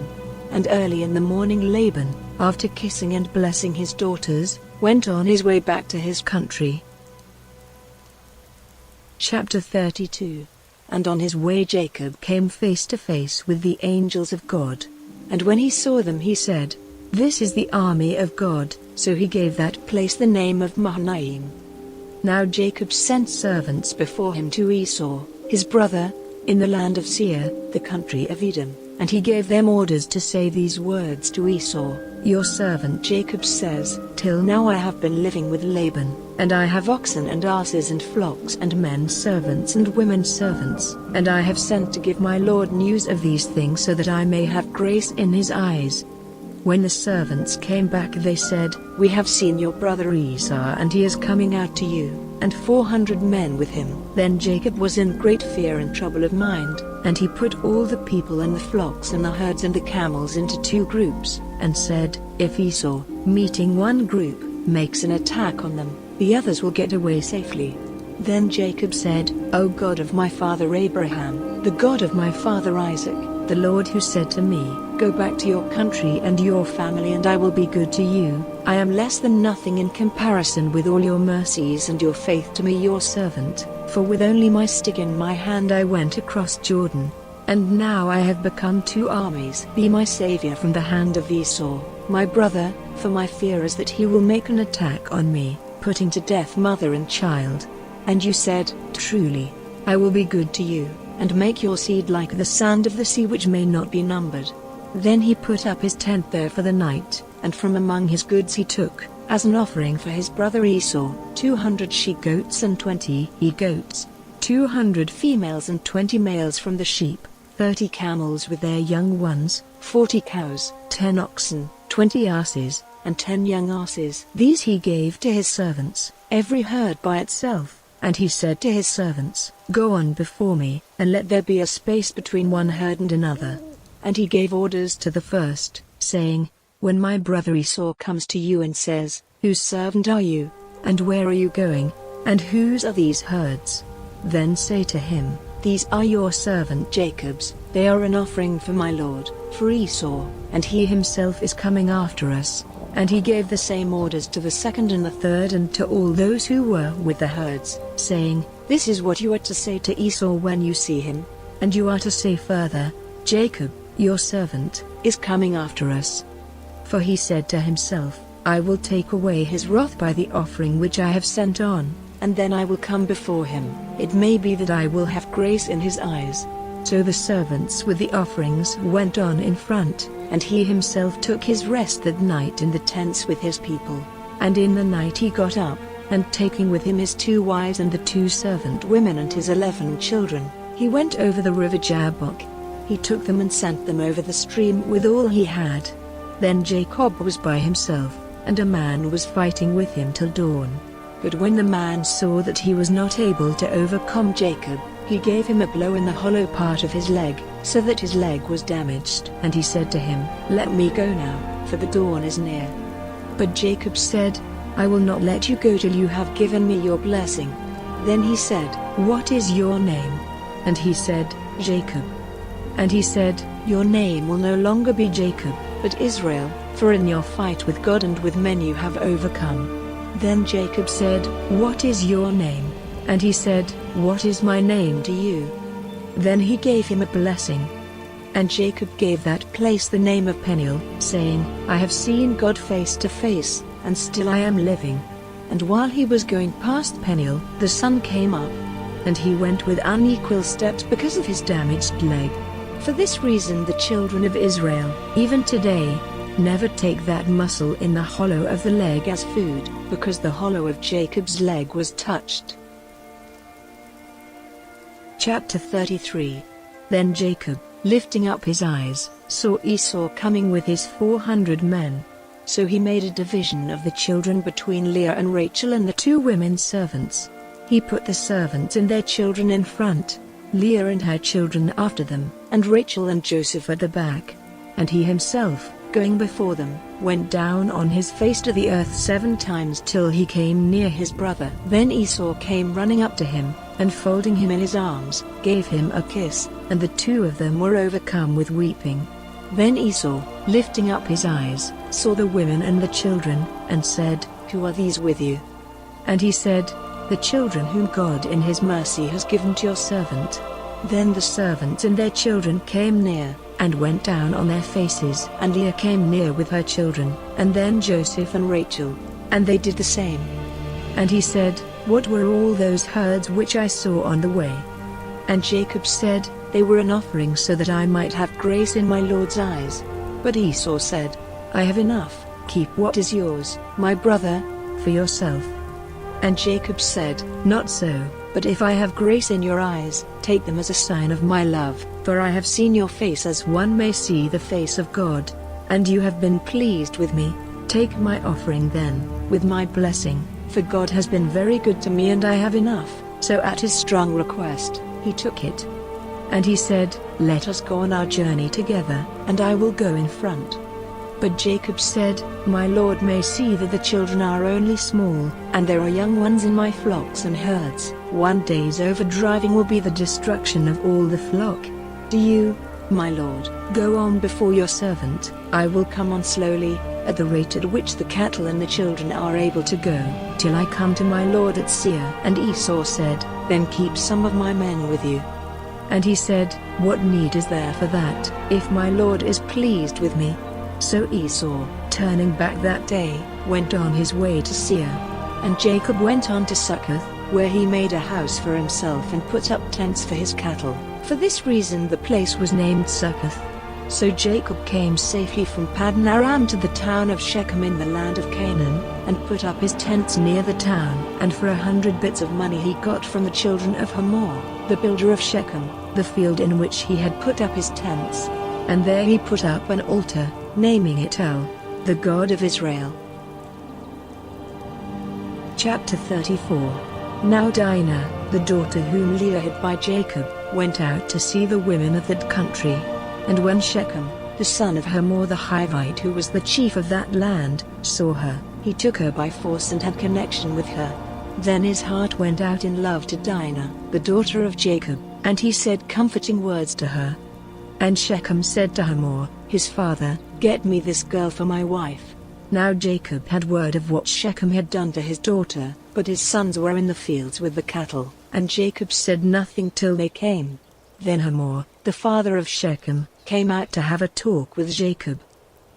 And early in the morning Laban, after kissing and blessing his daughters, went on his way back to his country. Chapter 32. And on his way Jacob came face to face with the angels of God. And when he saw them he said, "This is the army of God," so he gave that place the name of Mahanaim. Now Jacob sent servants before him to Esau, his brother, in the land of Seir, the country of Edom, and he gave them orders to say these words to Esau, "Your servant Jacob says, till now I have been living with Laban, and I have oxen and asses and flocks and men servants and women servants, and I have sent to give my lord news of these things so that I may have grace in his eyes." When the servants came back they said, "We have seen your brother Esau and he is coming out to you, and 400 men with him." Then Jacob was in great fear and trouble of mind, and he put all the people and the flocks and the herds and the camels into 2 groups, and said, "If Esau, meeting one group, makes an attack on them, the others will get away safely." Then Jacob said, "O God of my father Abraham, the God of my father Isaac, the Lord who said to me, 'Go back to your country and your family and I will be good to you,' I am less than nothing in comparison with all your mercies and your faith to me your servant, For with only my stick in my hand I went across Jordan. And now I have become two armies. Be my savior from the hand of Esau, my brother, for my fear is that he will make an attack on me, putting to death mother and child. And you said, Truly, I will be good to you, and make your seed like the sand of the sea which may not be numbered. Then he put up his tent there for the night, and from among his goods he took, as an offering for his brother Esau, 200 she-goats and 20 he-goats, 200 females and 20 males from the sheep, 30 camels with their young ones, 40 cows, 10 oxen, 20 asses, and 10 young asses. These he gave to his servants, every herd by itself. And he said to his servants, Go on before me, and let there be a space between one herd and another. And he gave orders to the first, saying, When my brother Esau comes to you and says, Whose servant are you? And where are you going? And whose are these herds? Then say to him, These are your servant Jacob's, they are an offering for my lord, for Esau, and he himself is coming after us. And he gave the same orders to the second and the third and to all those who were with the herds, saying, This is what you are to say to Esau when you see him. And you are to say further, Jacob, your servant, is coming after us. For he said to himself, I will take away his wrath by the offering which I have sent on, and then I will come before him. It may be that I will have grace in his eyes. So the servants with the offerings went on in front, and he himself took his rest that night in the tents with his people. And in the night he got up, and taking with him his 2 wives and the 2 servant women and his 11 children, he went over the river Jabbok. He took them and sent them over the stream with all he had. Then Jacob was by himself, and a man was fighting with him till dawn. But when the man saw that he was not able to overcome Jacob, he gave him a blow in the hollow part of his leg, so that his leg was damaged. And he said to him, Let me go now, for the dawn is near. But Jacob said, I will not let you go till you have given me your blessing. Then he said, What is your name? And he said, Jacob. And he said, Your name will no longer be Jacob, but Israel, for in your fight with God and with men you have overcome. Then Jacob said, What is your name? And he said, What is my name to you? Then he gave him a blessing. And Jacob gave that place the name of Peniel, saying, I have seen God face to face, and still I am living. And while he was going past Peniel, the sun came up. And he went with unequal steps because of his damaged leg. For this reason the children of Israel, even today, never take that muscle in the hollow of the leg as food, because the hollow of Jacob's leg was touched. Chapter 33. Then Jacob, lifting up his eyes, saw Esau coming with his 400 men. So he made a division of the children between Leah and Rachel and the 2 women servants. He put the servants and their children in front, Leah and her children after them, and Rachel and Joseph at the back. And he himself, going before them, went down on his face to the earth 7 times till he came near his brother. Then Esau came running up to him, and folding him in his arms, gave him a kiss, and the 2 of them were overcome with weeping. Then Esau, lifting up his eyes, saw the women and the children, and said, Who are these with you? And he said, The children whom God in his mercy has given to your servant. Then the servants and their children came near, and went down on their faces. And Leah came near with her children, and then Joseph and Rachel, and they did the same. And he said, What were all those herds which I saw on the way? And Jacob said, They were an offering so that I might have grace in my Lord's eyes. But Esau said, I have enough, keep what is yours, my brother, for yourself. And Jacob said, Not so, but if I have grace in your eyes, take them as a sign of my love, for I have seen your face as one may see the face of God, and you have been pleased with me. Take my offering then, with my blessing, for God has been very good to me and I have enough. So at his strong request, he took it. And he said, Let us go on our journey together, and I will go in front. But Jacob said, My Lord may see that the children are only small, and there are young ones in my flocks and herds. 1 day's overdriving will be the destruction of all the flock. Do you, "My lord, go on before your servant, I will come on slowly, at the rate at which the cattle and the children are able to go, till I come to my lord at Seir." And Esau said, "Then keep some of my men with you." And he said, "What need is there for that, if my lord is pleased with me?" So Esau, turning back that day, went on his way to Seir. And Jacob went on to Succoth, where he made a house for himself and put up tents for his cattle. For this reason the place was named Succoth. So Jacob came safely from Paddan Aram to the town of Shechem in the land of Canaan, and put up his tents near the town. And for 100 bits of money he got from the children of Hamor, the builder of Shechem, the field in which he had put up his tents. And there he put up an altar, naming it El, the God of Israel. Chapter 34. Now Dinah, the daughter whom Leah had by Jacob, went out to see the women of that country. And when Shechem, the son of Hamor the Hivite, who was the chief of that land, saw her, he took her by force and had connection with her. Then his heart went out in love to Dinah, the daughter of Jacob, and he said comforting words to her. And Shechem said to Hamor, his father, "Get me this girl for my wife." Now Jacob had word of what Shechem had done to his daughter, but his sons were in the fields with the cattle, and Jacob said nothing till they came. Then Hamor, the father of Shechem, came out to have a talk with Jacob.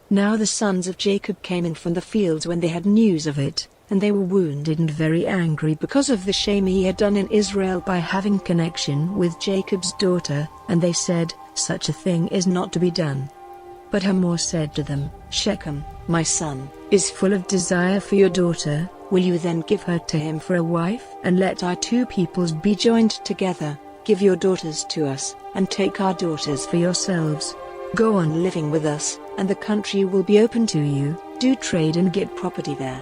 Now the sons of Jacob came in from the fields when they had news of it, and they were wounded and very angry because of the shame he had done in Israel by having connection with Jacob's daughter, and they said, "Such a thing is not to be done." But Hamor said to them, "Shechem, my son, is full of desire for your daughter. Will you then give her to him for a wife? And let our two peoples be joined together. Give your daughters to us, and take our daughters for yourselves. Go on living with us, and the country will be open to you. Do trade and get property there."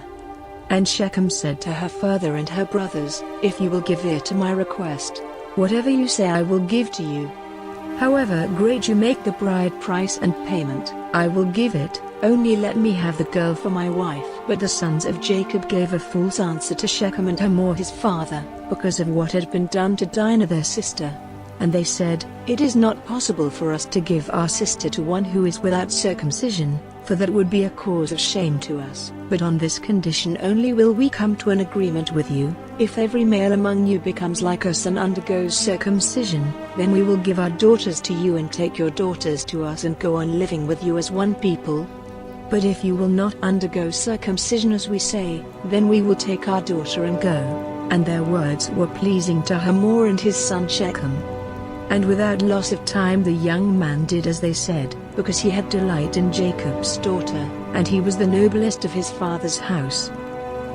And Shechem said to her father and her brothers, "If you will give ear to my request, whatever you say I will give to you. However great you make the bride price and payment, I will give it, only let me have the girl for my wife." But the sons of Jacob gave a false answer to Shechem and Hamor his father, because of what had been done to Dinah their sister. And they said, "It is not possible for us to give our sister to one who is without circumcision, for that would be a cause of shame to us. But on this condition only will we come to an agreement with you: if every male among you becomes like us and undergoes circumcision, then we will give our daughters to you and take your daughters to us and go on living with you as one people. But if you will not undergo circumcision as we say, then we will take our daughter and go." And their words were pleasing to Hamor and his son Shechem. And without loss of time the young man did as they said, because he had delight in Jacob's daughter, and he was the noblest of his father's house.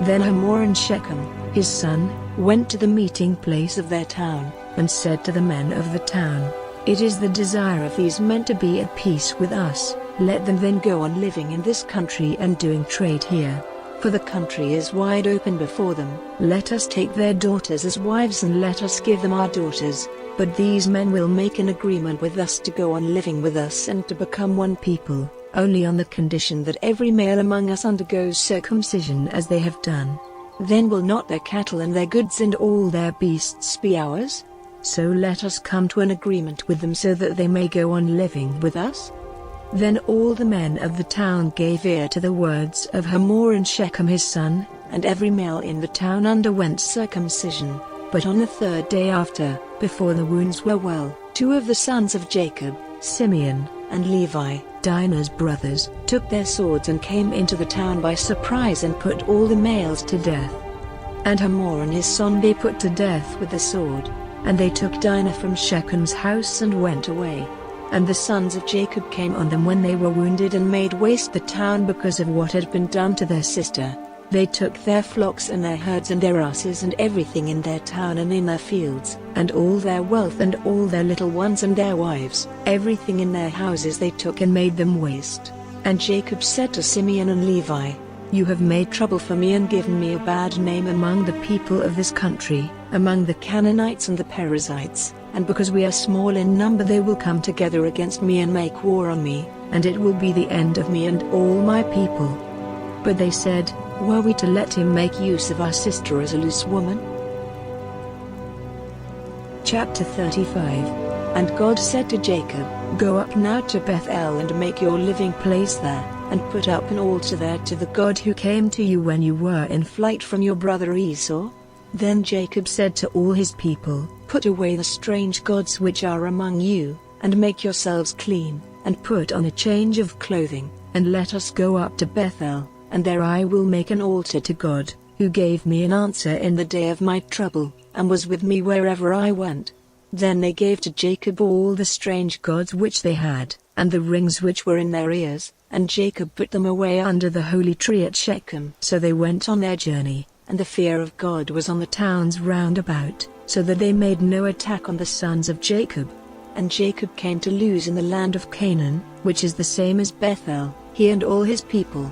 Then Hamor and Shechem, his son, went to the meeting place of their town, and said to the men of the town, "It is the desire of these men to be at peace with us. Let them then go on living in this country and doing trade here. For the country is wide open before them. Let us take their daughters as wives and let us give them our daughters. But these men will make an agreement with us to go on living with us and to become one people, only on the condition that every male among us undergoes circumcision as they have done. Then will not their cattle and their goods and all their beasts be ours? So let us come to an agreement with them so that they may go on living with us." Then all the men of the town gave ear to the words of Hamor and Shechem his son, and every male in the town underwent circumcision. But on the third day after, before the wounds were well, two of the sons of Jacob, Simeon and Levi, Dinah's brothers, took their swords and came into the town by surprise and put all the males to death. And Hamor and his son they put to death with the sword. And they took Dinah from Shechem's house and went away. And the sons of Jacob came on them when they were wounded and made waste the town because of what had been done to their sister. They took their flocks and their herds and their asses and everything in their town and in their fields, and all their wealth and all their little ones and their wives, everything in their houses they took and made them waste. And Jacob said to Simeon and Levi, "You have made trouble for me and given me a bad name among the people of this country, among the Canaanites and the Perizzites, and because we are small in number they will come together against me and make war on me, and it will be the end of me and all my people." But they said, "Were we to let him make use of our sister as a loose woman?" Chapter 35. And God said to Jacob, "Go up now to Bethel and make your living place there, and put up an altar there to the God who came to you when you were in flight from your brother Esau." Then Jacob said to all his people, "Put away the strange gods which are among you, and make yourselves clean, and put on a change of clothing, and let us go up to Bethel, and there I will make an altar to God, who gave me an answer in the day of my trouble, and was with me wherever I went." Then they gave to Jacob all the strange gods which they had, and the rings which were in their ears, and Jacob put them away under the holy tree at Shechem. So they went on their journey, and the fear of God was on the towns round about, so that they made no attack on the sons of Jacob. And Jacob came to Luz in the land of Canaan, which is the same as Bethel, he and all his people.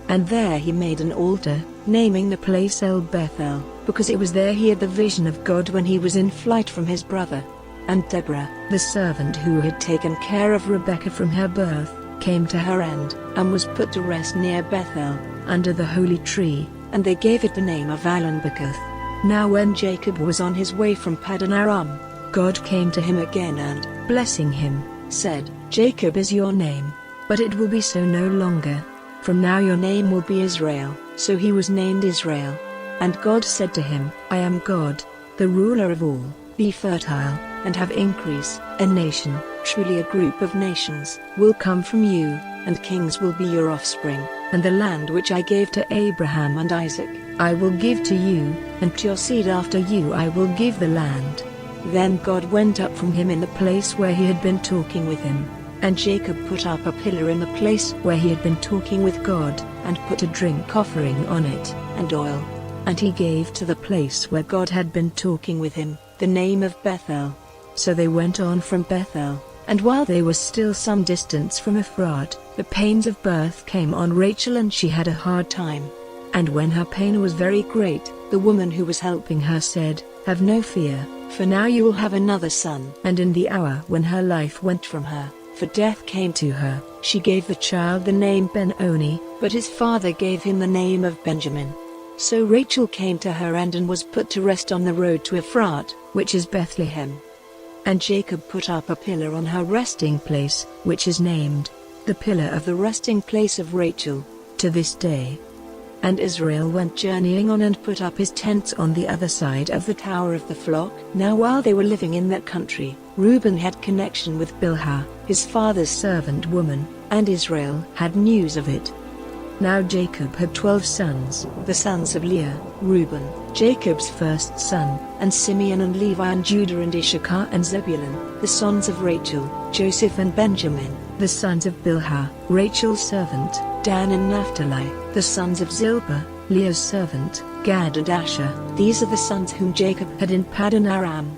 And there he made an altar, naming the place El Bethel, because it was there he had the vision of God when he was in flight from his brother. And Deborah, the servant who had taken care of Rebekah from her birth, came to her end, and was put to rest near Bethel, under the holy tree, and they gave it the name of Alon-Bakuth. Now when Jacob was on his way from Paddan Aram, God came to him again and, blessing him, said, "Jacob is your name, but it will be so no longer. From now your name will be Israel." So he was named Israel. And God said to him, "I am God, the ruler of all. Be fertile, and have increase. A nation, truly a group of nations, will come from you, and kings will be your offspring. And the land which I gave to Abraham and Isaac, I will give to you, and to your seed after you I will give the land." Then God went up from him in the place where he had been talking with him. And Jacob put up a pillar in the place where he had been talking with God, and put a drink offering on it, and oil. And he gave to the place where God had been talking with him, the name of Bethel. So they went on from Bethel, and while they were still some distance from Ephrat, the pains of birth came on Rachel and she had a hard time. And when her pain was very great, the woman who was helping her said, "Have no fear, for now you will have another son." And in the hour when her life went from her, for death came to her, she gave the child the name Ben-Oni, but his father gave him the name of Benjamin. So Rachel came to her end and was put to rest on the road to Ephrat, which is Bethlehem. And Jacob put up a pillar on her resting place, which is named, the pillar of the resting place of Rachel, to this day. And Israel went journeying on and put up his tents on the other side of the tower of the flock. Now while they were living in that country, Reuben had connection with Bilhah, his father's servant woman, and Israel had news of it. Now Jacob had 12 sons, the sons of Leah, Reuben, Jacob's first son, and Simeon and Levi and Judah and Issachar and Zebulun, the sons of Rachel, Joseph and Benjamin, the sons of Bilhah, Rachel's servant, Dan and Naphtali, the sons of Zilpah, Leah's servant, Gad and Asher. These are the sons whom Jacob had in Paddan Aram.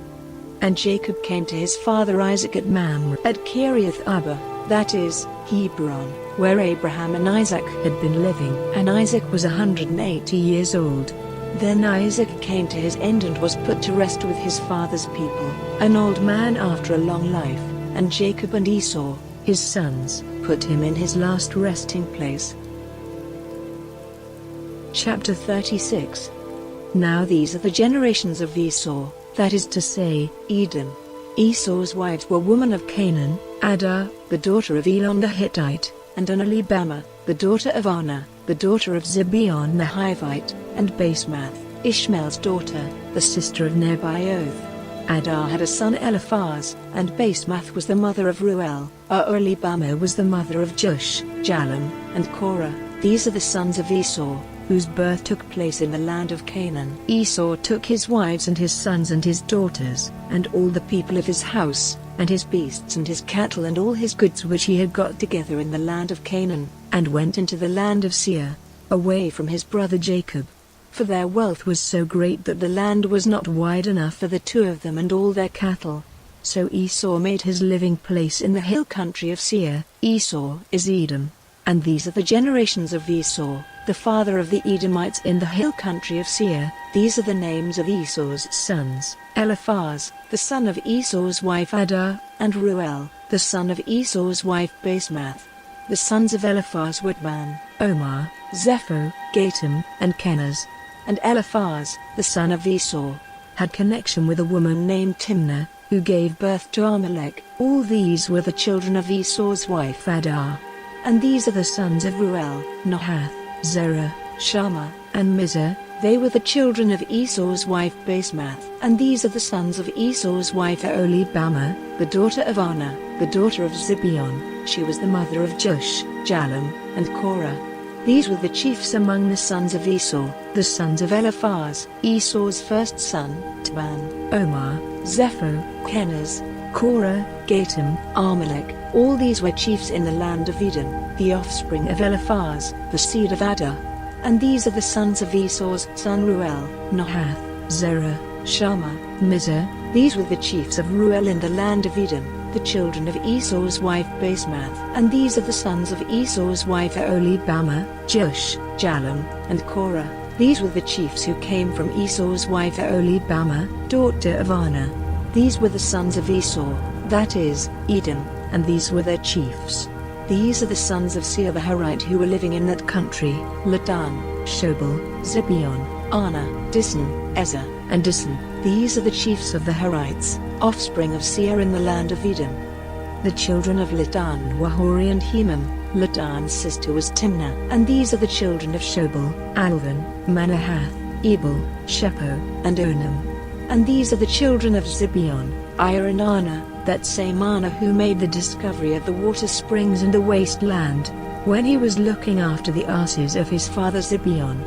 And Jacob came to his father Isaac at Mamre at Kiriath Arba, that is, Hebron, where Abraham and Isaac had been living. And Isaac was 180 years old. Then Isaac came to his end and was put to rest with his father's people, an old man after a long life. And Jacob and Esau, his sons, put him in his last resting place. Chapter 36. Now these are the generations of Esau, that is to say, Edom. Esau's wives were women of Canaan, Adah, the daughter of Elon the Hittite, and Aholibamah, the daughter of Anah, the daughter of Zibeon the Hivite, and Basemath, Ishmael's daughter, the sister of Nebaioth. Adah had a son Eliphaz, and Basemath was the mother of Ruel. Aholibamah was the mother of Jush, Jalam, and Korah. These are the sons of Esau, whose birth took place in the land of Canaan. Esau took his wives and his sons and his daughters, and all the people of his house, and his beasts and his cattle and all his goods which he had got together in the land of Canaan, and went into the land of Seir, away from his brother Jacob. For their wealth was so great that the land was not wide enough for the two of them and all their cattle. So Esau made his living place in the hill country of Seir. Esau is Edom. And these are the generations of Esau, the father of the Edomites in the hill country of Seir. These are the names of Esau's sons: Eliphaz, the son of Esau's wife Adah, and Ruel, the son of Esau's wife Basemath. The sons of Eliphaz were Man, Omar, Zepho, Gatam, and Kenaz. And Eliphaz, the son of Esau, had connection with a woman named Timnah, who gave birth to Amalek. All these were the children of Esau's wife Adah. And these are the sons of Ruel, Nahath, Zerah, Shammah, and Mizah. They were the children of Esau's wife Basemath. And these are the sons of Esau's wife Aholibamah, the daughter of Anah, the daughter of Zibeon. She was the mother of Josh, Jalam, and Korah. These were the chiefs among the sons of Esau, the sons of Eliphaz, Esau's first son, Taban, Omar, Zepho, Kenaz, Korah, Gatam, Amalek. All these were chiefs in the land of Edom, the offspring of Eliphaz, the seed of Adah. And these are the sons of Esau's son Ruel, Nahath, Zerah, Shammah, Mizah. These were the chiefs of Ruel in the land of Edom, the children of Esau's wife Basemath. And these are the sons of Esau's wife Aholibamah, Josh, Jalam, and Korah. These were the chiefs who came from Esau's wife Aholibamah, daughter of Anah. These were the sons of Esau, that is, Edom, and these were their chiefs. These are the sons of Seir the Horite who were living in that country: Ladan, Shobal, Zibeon, Anah, Dissan, Ezer, and Dissan. These are the chiefs of the Horites, offspring of Seir in the land of Edom. The children of Ladan were Hori and Hemam. Ladan's sister was Timnah. And these are the children of Shobal: Alvan, Manahath, Ebal, Shepho, and Onam. And these are the children of Zibeon, Ir and Anah, that same Anah who made the discovery of the water springs in the wasteland, when he was looking after the asses of his father Zibeon.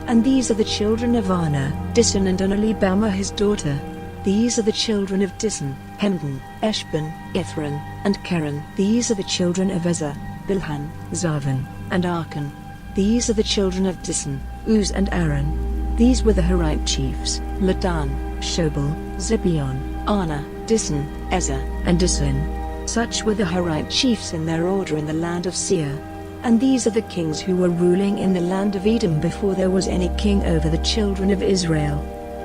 And these are the children of Anah, Dissan and Aholibamah his daughter. These are the children of Dissan, Hemdan, Eshban, Ithran, and Keren. These are the children of Ezer, Bilhan, Zavan, and Arkan. These are the children of Dissan, Uz and Aaron. These were the Horite chiefs: Ladan, Shobal, Zibeon, Anah, Dissan, Ezer, and Dissan. Such were the Horite chiefs in their order in the land of Seir. And these are the kings who were ruling in the land of Edom before there was any king over the children of Israel.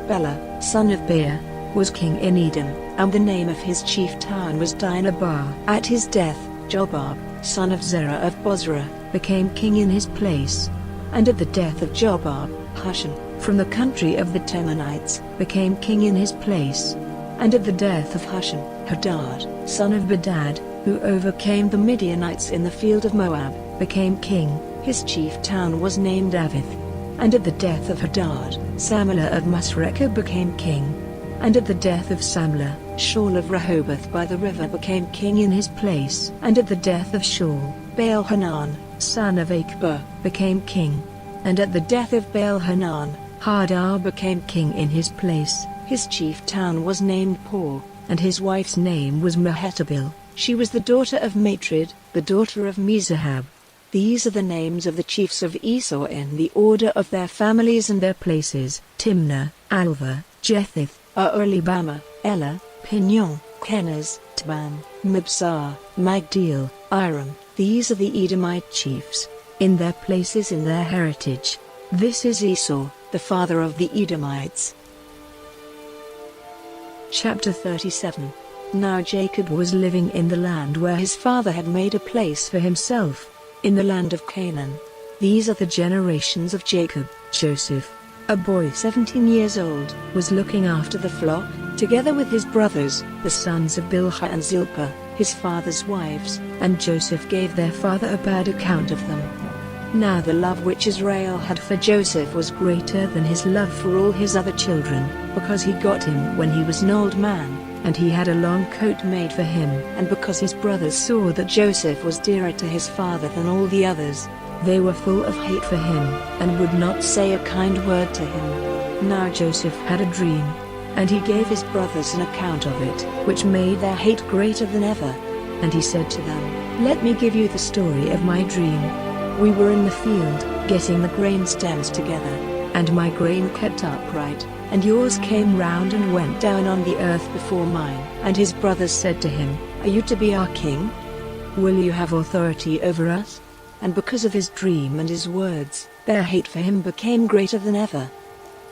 Bela, son of Beer, was king in Edom, and the name of his chief town was Dinhabah. At his death, Jobab, son of Zerah of Bozrah, became king in his place. And at the death of Jobab, Husham, from the country of the Temanites, became king in his place. And at the death of Husham, Hadad, son of Bedad, who overcame the Midianites in the field of Moab, became king. His chief town was named Avith. And at the death of Hadad, Samlah of Masrekah became king. And at the death of Samlah, Shaul of Rehoboth by the river became king in his place. And at the death of Shaul, Baal-Hanan, son of Achbor, became king. And at the death of Baal-Hanan, Hadar became king in his place. His chief town was named Por, and his wife's name was Mehetabel. She was the daughter of Matred, the daughter of Mezahab. These are the names of the chiefs of Esau in the order of their families and their places: Timnah, Alva, Jetheth, Aholibamah, Ela, Pinon, Kenaz, Taban, Mibsar, Magdiel, Iram. These are the Edomite chiefs, in their places in their heritage. This is Esau, the father of the Edomites. Chapter 37. Now Jacob was living in the land where his father had made a place for himself, in the land of Canaan. These are the generations of Jacob. Joseph, a boy 17 years old, was looking after the flock, together with his brothers, the sons of Bilhah and Zilpah, his father's wives, and Joseph gave their father a bad account of them. Now the love which Israel had for Joseph was greater than his love for all his other children, because he got him when he was an old man, and he had a long coat made for him, and because his brothers saw that Joseph was dearer to his father than all the others, they were full of hate for him, and would not say a kind word to him. Now Joseph had a dream, and he gave his brothers an account of it, which made their hate greater than ever. And he said to them, "Let me give you the story of my dream. We were in the field, getting the grain stems together, and my grain kept upright, and yours came round and went down on the earth before mine." And his brothers said to him, "Are you to be our king? Will you have authority over us?" And because of his dream and his words, their hate for him became greater than ever.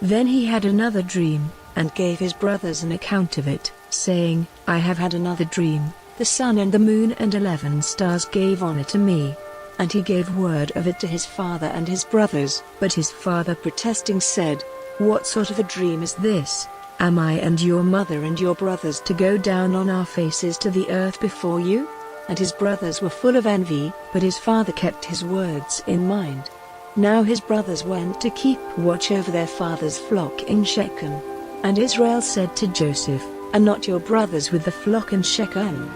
Then he had another dream, and gave his brothers an account of it, saying, "I have had another dream. The sun and the moon and 11 stars gave honor to me." And he gave word of it to his father and his brothers. But his father protesting said, "What sort of a dream is this? Am I and your mother and your brothers to go down on our faces to the earth before you?" And his brothers were full of envy, but his father kept his words in mind. Now his brothers went to keep watch over their father's flock in Shechem. And Israel said to Joseph, "Are not your brothers with the flock in Shechem?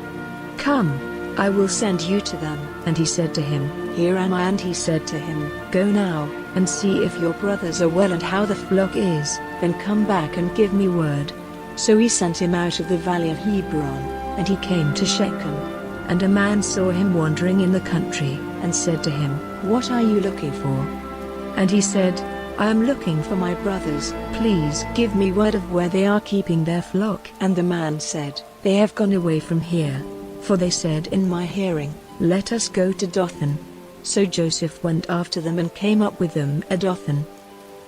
Come, I will send you to them." And he said to him, "Here am I." And he said to him, "Go now, and see if your brothers are well and how the flock is, then come back and give me word." So he sent him out of the valley of Hebron, and he came to Shechem. And a man saw him wandering in the country, and said to him, "What are you looking for?" And he said, "I am looking for my brothers. Please give me word of where they are keeping their flock." And the man said, "They have gone away from here. For they said in my hearing, 'Let us go to Dothan.'" So Joseph went after them and came up with them at Dothan.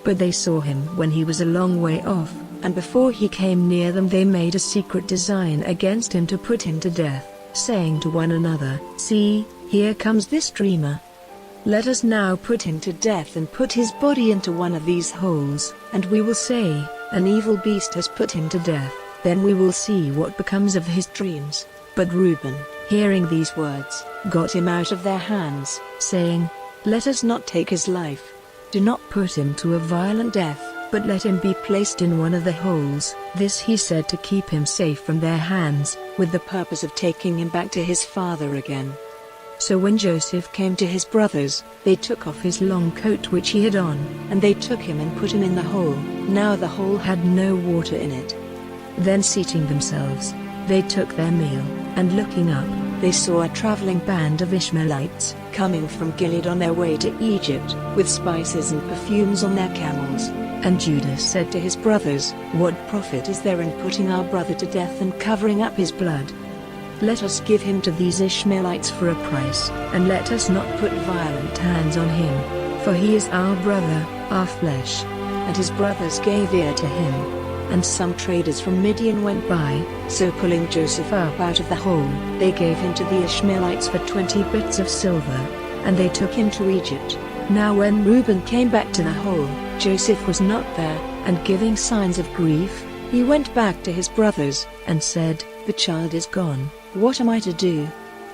But they saw him when he was a long way off, and before he came near them they made a secret design against him to put him to death, saying to one another, "See, here comes this dreamer. Let us now put him to death and put his body into one of these holes, and we will say, 'An evil beast has put him to death,' then we will see what becomes of his dreams." But Reuben, hearing these words, got him out of their hands, saying, "Let us not take his life. Do not put him to a violent death, but let him be placed in one of the holes." This he said to keep him safe from their hands, with the purpose of taking him back to his father again. So when Joseph came to his brothers, they took off his long coat which he had on, and they took him and put him in the hole. Now the hole had no water in it. Then seating themselves, they took their meal, and looking up, they saw a traveling band of Ishmaelites, coming from Gilead on their way to Egypt, with spices and perfumes on their camels. And Judah said to his brothers, "What profit is there in putting our brother to death and covering up his blood? Let us give him to these Ishmaelites for a price, and let us not put violent hands on him, for he is our brother, our flesh." And his brothers gave ear to him. And some traders from Midian went by, so pulling Joseph up out of the hole, they gave him to the Ishmaelites for 20 bits of silver, and they took him to Egypt. Now when Reuben came back to the hole, Joseph was not there, and giving signs of grief, he went back to his brothers, and said, "The child is gone, what am I to do?"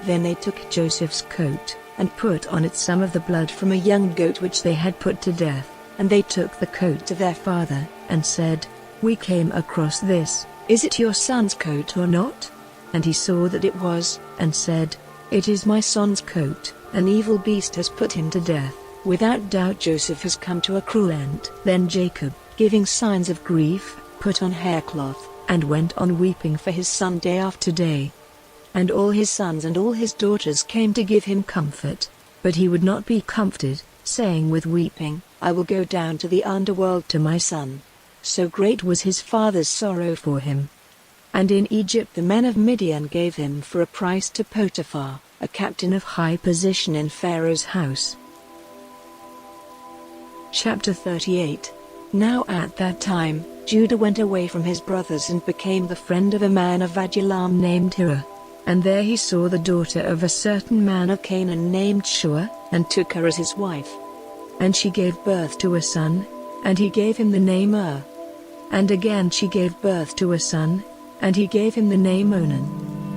Then they took Joseph's coat, and put on it some of the blood from a young goat which they had put to death, and they took the coat to their father, and said, "We came across this, is it your son's coat or not?" And he saw that it was, and said, "It is my son's coat, an evil beast has put him to death. Without doubt Joseph has come to a cruel end." Then Jacob, giving signs of grief, put on haircloth, and went on weeping for his son day after day. And all his sons and all his daughters came to give him comfort, but he would not be comforted, saying with weeping, "I will go down to the underworld to my son." So great was his father's sorrow for him. And in Egypt the men of Midian gave him for a price to Potiphar, a captain of high position in Pharaoh's house. Chapter 38. Now at that time, Judah went away from his brothers and became the friend of a man of Adullam named Hira. And there he saw the daughter of a certain man of Canaan named Shua, and took her as his wife. And she gave birth to a son, and he gave him the name And again she gave birth to a son, and he gave him the name Onan.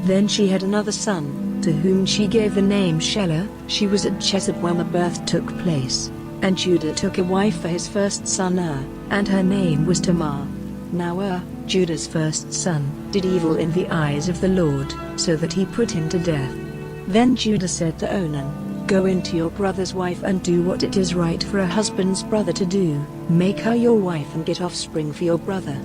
Then she had another son, to whom she gave the name Shelah. She was at Chesed when the birth took place. And Judah took a wife for his first son and her name was Tamar. Now Judah's first son, did evil in the eyes of the Lord, so that he put him to death. Then Judah said to Onan, "Go into your brother's wife and do what it is right for a husband's brother to do, make her your wife and get offspring for your brother."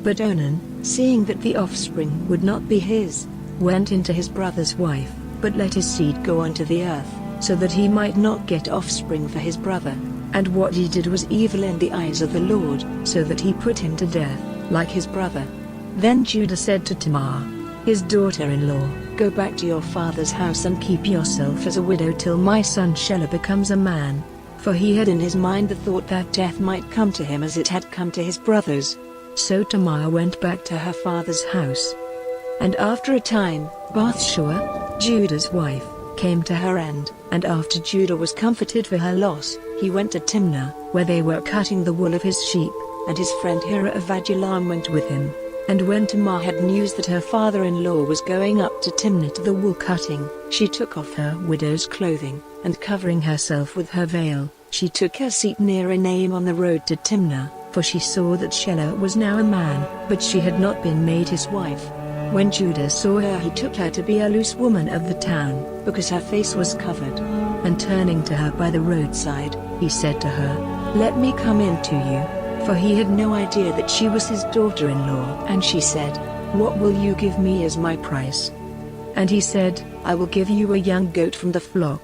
But Onan, seeing that the offspring would not be his, went into his brother's wife, but let his seed go unto the earth, so that he might not get offspring for his brother. And what he did was evil in the eyes of the Lord, so that he put him to death, like his brother. Then Judah said to Tamar, his daughter-in-law, "Go back to your father's house and keep yourself as a widow till my son Shelah becomes a man." For he had in his mind the thought that death might come to him as it had come to his brothers. So Tamar went back to her father's house. And after a time, Bathshua, Judah's wife, came to her end, and after Judah was comforted for her loss, he went to Timnah, where they were cutting the wool of his sheep. and his friend Hira of Adullam went with him. And when Tamar had news that her father-in-law was going up to Timnah to the wool cutting, she took off her widow's clothing, and covering herself with her veil, she took her seat near Enaim on the road to Timnah, for she saw that Shelah was now a man, but she had not been made his wife. When Judah saw her, he took her to be a loose woman of the town, because her face was covered. And turning to her by the roadside, he said to her, "Let me come in to you," for he had no idea that she was his daughter-in-law. And she said, "What will you give me as my price?" And he said, "I will give you a young goat from the flock."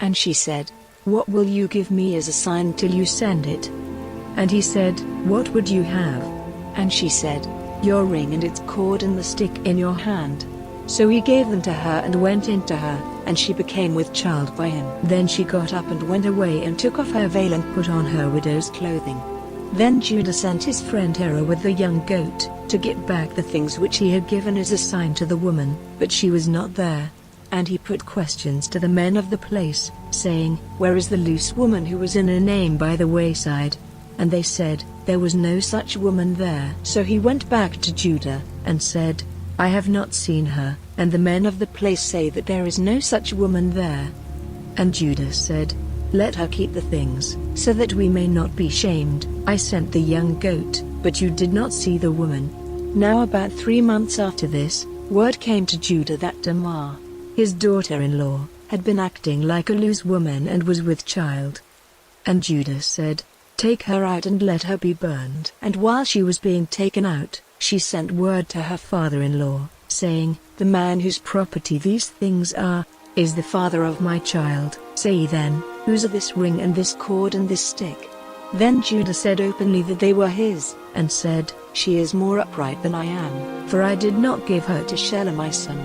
And she said, "What will you give me as a sign till you send it?" And he said, "What would you have?" And she said, "Your ring and its cord and the stick in your hand." So he gave them to her and went in to her, and she became with child by him. Then she got up and went away and took off her veil and put on her widow's clothing. Then Judah sent his friend Hira with the young goat, to get back the things which he had given as a sign to the woman, but she was not there. And he put questions to the men of the place, saying, "Where is the loose woman who was in Enaim by the wayside?" And they said, "There was no such woman there." So he went back to Judah, and said, "I have not seen her, and the men of the place say that there is no such woman there." And Judah said, "Let her keep the things, so that we may not be shamed. I sent the young goat, but you did not see the woman." Now about 3 months after this, word came to Judah that Tamar, his daughter-in-law, had been acting like a loose woman and was with child. And Judah said, "Take her out and let her be burned." And while she was being taken out, she sent word to her father-in-law, saying, "The man whose property these things are, is the father of my child. Say then, whose are this ring and this cord and this stick?" Then Judah said openly that they were his, and said, "She is more upright than I am, for I did not give her to Shelah my son."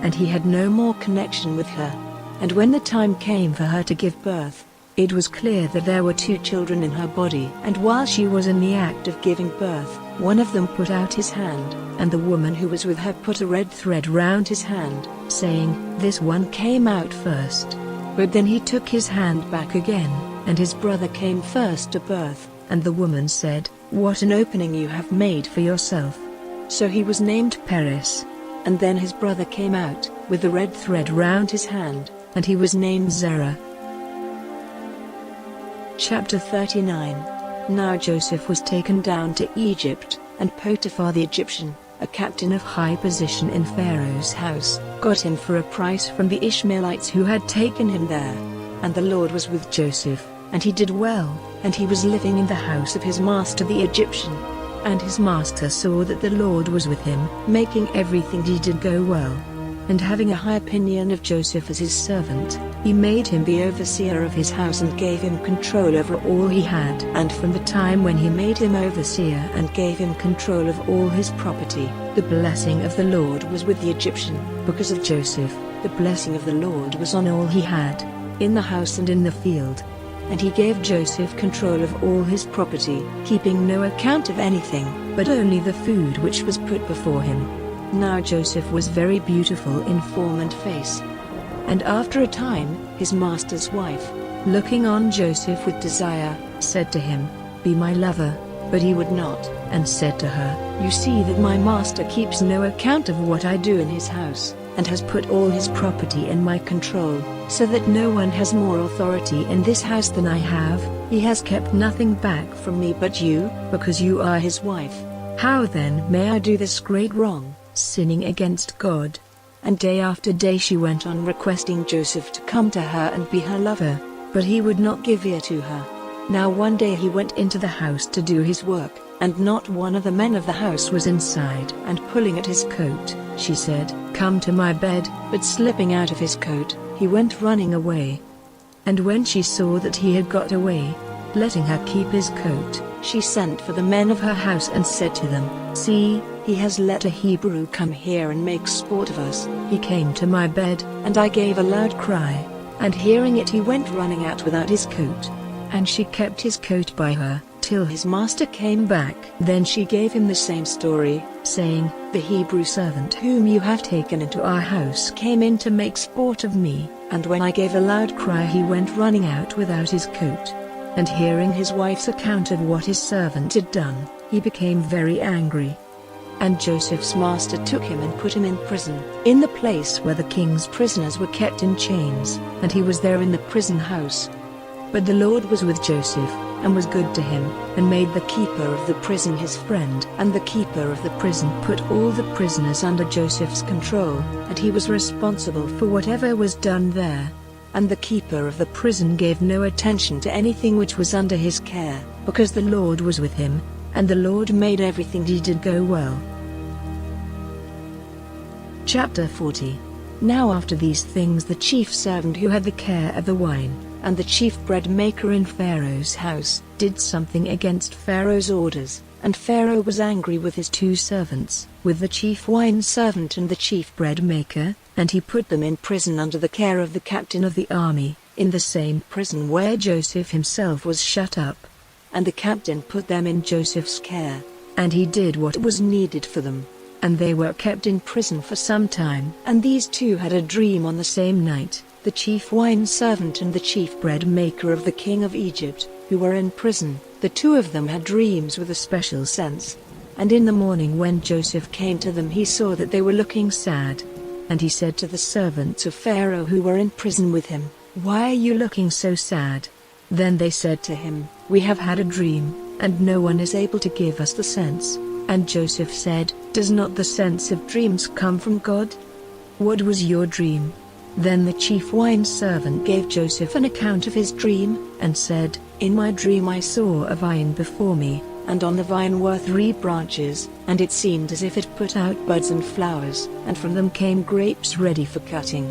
And he had no more connection with her. And when the time came for her to give birth, it was clear that there were 2 children in her body. And while she was in the act of giving birth, one of them put out his hand, and the woman who was with her put a red thread round his hand, saying, "This one came out first." But then he took his hand back again, and his brother came first to birth, and the woman said, "What an opening you have made for yourself." So he was named Perez. And then his brother came out, with the red thread round his hand, and he was named Zerah. Chapter 39. Now Joseph was taken down to Egypt, and Potiphar the Egyptian, a captain of high position in Pharaoh's house, got him for a price from the Ishmaelites who had taken him there. And the Lord was with Joseph, and he did well, and he was living in the house of his master the Egyptian. And his master saw that the Lord was with him, making everything he did go well. And having a high opinion of Joseph as his servant, he made him the overseer of his house and gave him control over all he had. And from the time when he made him overseer and gave him control of all his property, the blessing of the Lord was with the Egyptian. Because of Joseph, the blessing of the Lord was on all he had, in the house and in the field. And he gave Joseph control of all his property, keeping no account of anything, but only the food which was put before him. Now Joseph was very beautiful in form and face. And after a time, his master's wife, looking on Joseph with desire, said to him, "Be my lover." But he would not, and said to her, "You see that my master keeps no account of what I do in his house, and has put all his property in my control, so that no one has more authority in this house than I have. He has kept nothing back from me but you, because you are his wife. How then may I do this great wrong, sinning against God?" And day after day she went on requesting Joseph to come to her and be her lover, but he would not give ear to her. Now one day he went into the house to do his work, and not one of the men of the house was inside. And pulling at his coat, she said, "Come to my bed," but slipping out of his coat, he went running away. And when she saw that he had got away, letting her keep his coat, she sent for the men of her house and said to them, "See, he has let a Hebrew come here and make sport of us." He came to my bed, and I gave a loud cry, and hearing it he went running out without his coat. And she kept his coat by her, till his master came back. Then she gave him the same story, saying, "The Hebrew servant whom you have taken into our house came in to make sport of me, and when I gave a loud cry he went running out without his coat." And hearing his wife's account of what his servant had done, he became very angry. And Joseph's master took him and put him in prison, in the place where the king's prisoners were kept in chains, and he was there in the prison house. But the Lord was with Joseph, and was good to him, and made the keeper of the prison his friend. And the keeper of the prison put all the prisoners under Joseph's control, and he was responsible for whatever was done there. And the keeper of the prison gave no attention to anything which was under his care, because the Lord was with him, and the Lord made everything he did go well. Chapter 40. Now after these things the chief servant who had the care of the wine, and the chief bread maker in Pharaoh's house, did something against Pharaoh's orders, and Pharaoh was angry with his two servants, with the chief wine servant and the chief bread maker, and he put them in prison under the care of the captain of the army, in the same prison where Joseph himself was shut up. And the captain put them in Joseph's care, and he did what was needed for them. And they were kept in prison for some time. And these two had a dream on the same night, the chief wine servant and the chief bread maker of the king of Egypt, who were in prison. The two of them had dreams with a special sense. And in the morning when Joseph came to them he saw that they were looking sad. And he said to the servants of Pharaoh who were in prison with him, "Why are you looking so sad?" Then they said to him, "We have had a dream, and no one is able to give us the sense." And Joseph said, "Does not the sense of dreams come from God? What was your dream?" Then the chief wine servant gave Joseph an account of his dream, and said, "In my dream I saw a vine before me, and on the vine were 3 branches, and it seemed as if it put out buds and flowers, and from them came grapes ready for cutting.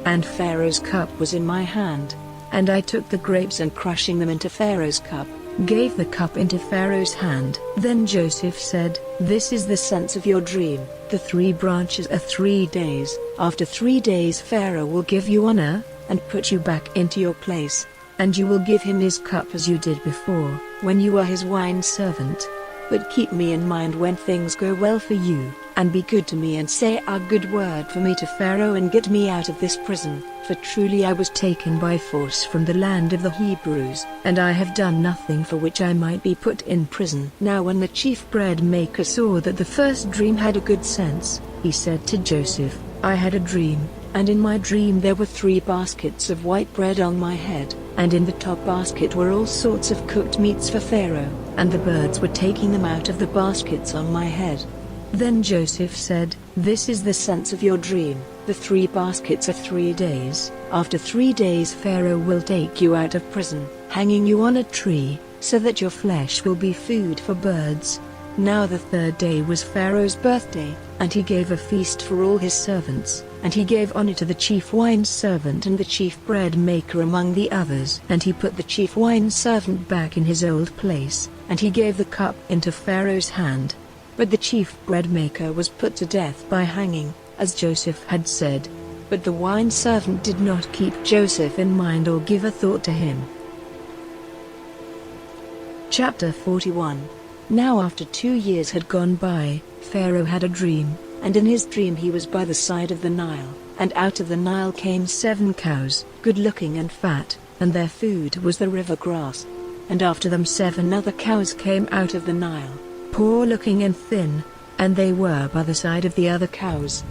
And Pharaoh's cup was in my hand. And I took the grapes and crushing them into Pharaoh's cup, gave the cup into Pharaoh's hand." Then Joseph said, "This is the sense of your dream. The 3 branches are 3 days. After 3 days Pharaoh will give you honor, and put you back into your place. And you will give him his cup as you did before, when you were his wine servant. But keep me in mind when things go well for you, and be good to me and say a good word for me to Pharaoh and get me out of this prison, for truly I was taken by force from the land of the Hebrews, and I have done nothing for which I might be put in prison." Now when the chief bread maker saw that the first dream had a good sense, he said to Joseph, "I had a dream, and in my dream there were 3 baskets of white bread on my head, and in the top basket were all sorts of cooked meats for Pharaoh, and the birds were taking them out of the baskets on my head." Then Joseph said, "This is the sense of your dream. The 3 baskets are 3 days. After 3 days Pharaoh will take you out of prison, hanging you on a tree, so that your flesh will be food for birds." Now the 3rd day was Pharaoh's birthday, and he gave a feast for all his servants, and he gave honor to the chief wine servant and the chief bread maker among the others. And he put the chief wine servant back in his old place, and he gave the cup into Pharaoh's hand. But the chief bread maker was put to death by hanging, as Joseph had said. But the wine servant did not keep Joseph in mind or give a thought to him. Chapter 41. Now after 2 years had gone by, Pharaoh had a dream, and in his dream he was by the side of the Nile, and out of the Nile came 7 cows, good-looking and fat, and their food was the river grass. And after them 7 other cows came out of the Nile, poor-looking and thin, and they were by the side of the other cows.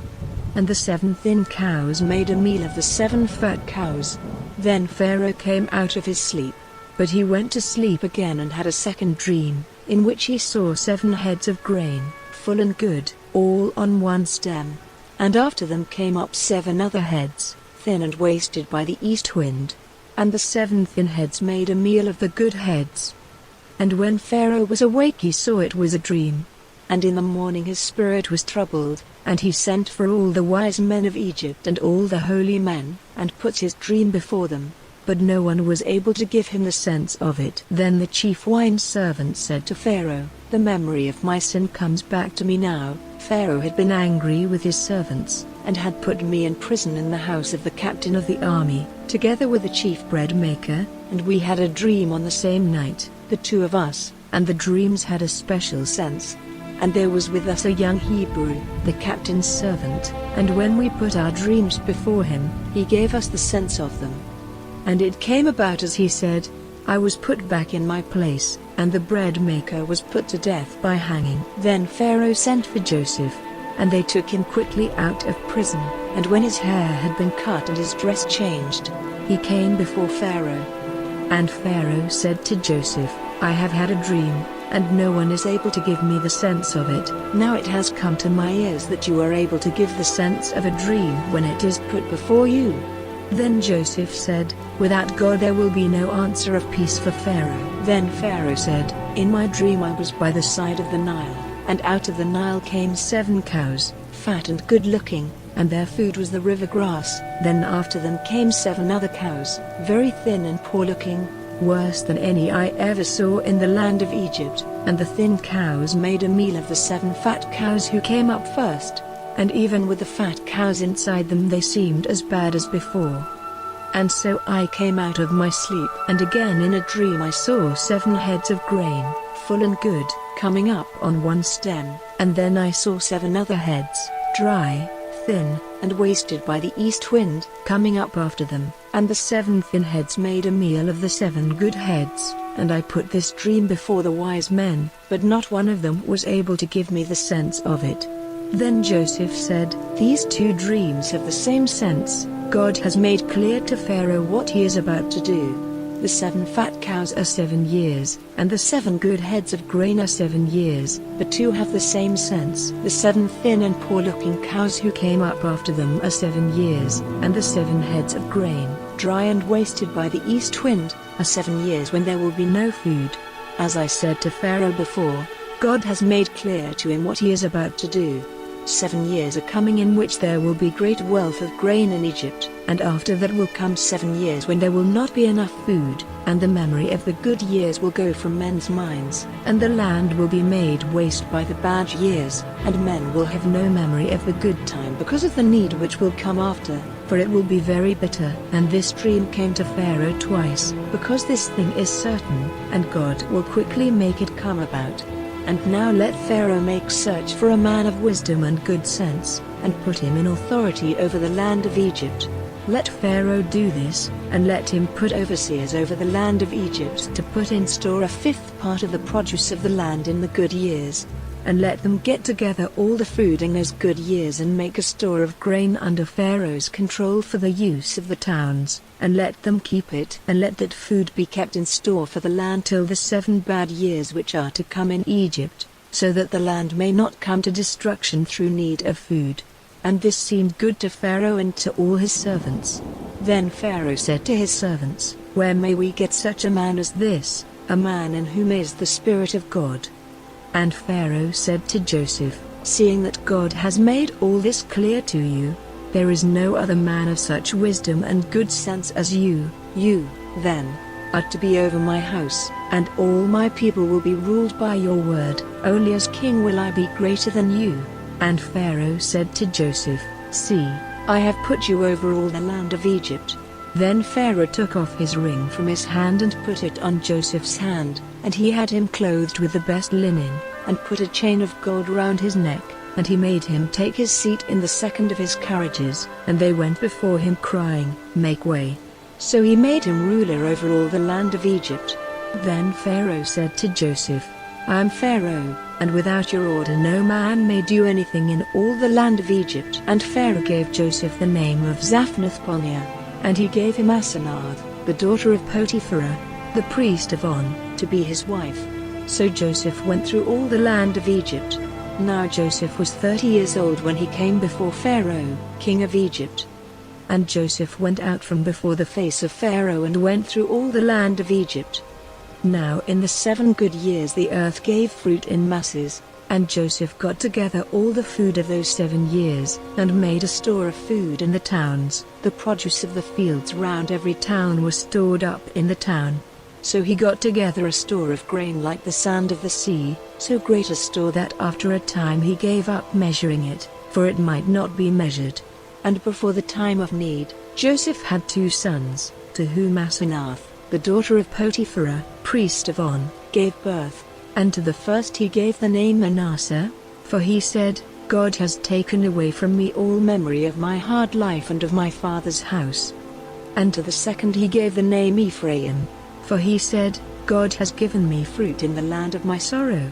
And the 7 thin cows made a meal of the 7 fat cows. Then Pharaoh came out of his sleep, but he went to sleep again and had a second dream, in which he saw 7 heads of grain, full and good, all on one stem. And after them came up 7 other heads, thin and wasted by the east wind. And the 7 thin heads made a meal of the good heads. And when Pharaoh was awake he saw it was a dream. And in the morning his spirit was troubled, and he sent for all the wise men of Egypt and all the holy men, and put his dream before them. But no one was able to give him the sense of it. Then the chief wine servant said to Pharaoh, "The memory of my sin comes back to me now." Pharaoh had been angry with his servants, and had put me in prison in the house of the captain of the army, together with the chief bread maker, and we had a dream on the same night, the 2 of us, and the dreams had a special sense. And there was with us a young Hebrew, the captain's servant, and when we put our dreams before him, he gave us the sense of them. And it came about as he said. I was put back in my place, and the bread maker was put to death by hanging. Then Pharaoh sent for Joseph, and they took him quickly out of prison. And when his hair had been cut and his dress changed, he came before Pharaoh. And Pharaoh said to Joseph, I have had a dream, and no one is able to give me the sense of it. Now it has come to my ears that you are able to give the sense of a dream when it is put before you. Then Joseph said, Without God there will be no answer of peace for Pharaoh. Then Pharaoh said, In my dream I was by the side of the Nile, and out of the Nile came 7 cows, fat and good-looking, and their food was the river grass. Then after them came 7 other cows, very thin and poor-looking, worse than any I ever saw in the land of Egypt. And the thin cows made a meal of the 7 fat cows who came up first, and even with the fat cows inside them they seemed as bad as before. And so I came out of my sleep, and again in a dream I saw 7 heads of grain, full and good, coming up on one stem, and then I saw 7 other heads, dry, thin, and wasted by the east wind, coming up after them, and the 7 thin heads made a meal of the 7 good heads. And I put this dream before the wise men, but not one of them was able to give me the sense of it. Then Joseph said, These 2 dreams have the same sense. God has made clear to Pharaoh what he is about to do. The 7 fat cows are 7 years, and the 7 good heads of grain are 7 years. The 2 have the same sense. The 7 thin and poor-looking cows who came up after them are 7 years, and the 7 heads of grain, dry and wasted by the east wind, are 7 years when there will be no food. As I said to Pharaoh before, God has made clear to him what he is about to do. 7 years are coming in which there will be great wealth of grain in Egypt, and after that will come 7 years when there will not be enough food, and the memory of the good years will go from men's minds, and the land will be made waste by the bad years, and men will have no memory of the good time because of the need which will come after, for it will be very bitter. And this dream came to Pharaoh twice, because this thing is certain, and God will quickly make it come about. And now let Pharaoh make search for a man of wisdom and good sense, and put him in authority over the land of Egypt. Let Pharaoh do this, and let him put overseers over the land of Egypt to put in store a 5th part of the produce of the land in the good years. And let them get together all the food in those good years and make a store of grain under Pharaoh's control for the use of the towns, and let them keep it. And let that food be kept in store for the land till the 7 bad years which are to come in Egypt, so that the land may not come to destruction through need of food. And this seemed good to Pharaoh and to all his servants. Then Pharaoh said to his servants, Where may we get such a man as this, a man in whom is the Spirit of God? And Pharaoh said to Joseph, Seeing that God has made all this clear to you, there is no other man of such wisdom and good sense as you. You, then, are to be over my house, and all my people will be ruled by your word. Only as king will I be greater than you. And Pharaoh said to Joseph, See, I have put you over all the land of Egypt. Then Pharaoh took off his ring from his hand and put it on Joseph's hand, and he had him clothed with the best linen, and put a chain of gold round his neck, and he made him take his seat in the second of his carriages, and they went before him crying, Make way. So he made him ruler over all the land of Egypt. Then Pharaoh said to Joseph, I am Pharaoh, and without your order no man may do anything in all the land of Egypt. And Pharaoh gave Joseph the name of Zaphnath-Paneah, and he gave him Asenath, the daughter of Potiphar, the priest of On, to be his wife. So Joseph went through all the land of Egypt. Now Joseph was 30 years old when he came before Pharaoh, king of Egypt. And Joseph went out from before the face of Pharaoh and went through all the land of Egypt. Now in the 7 good years the earth gave fruit in masses, and Joseph got together all the food of those 7 years, and made a store of food in the towns. The produce of the fields round every town was stored up in the town. So he got together a store of grain like the sand of the sea, so great a store that after a time he gave up measuring it, for it might not be measured. And before the time of need, Joseph had 2 sons, to whom Asenath, the daughter of Potiphar, priest of On, gave birth. And to the first he gave the name Manasseh, for he said, God has taken away from me all memory of my hard life and of my father's house. And to the second he gave the name Ephraim, For he said, God has given me fruit in the land of my sorrow.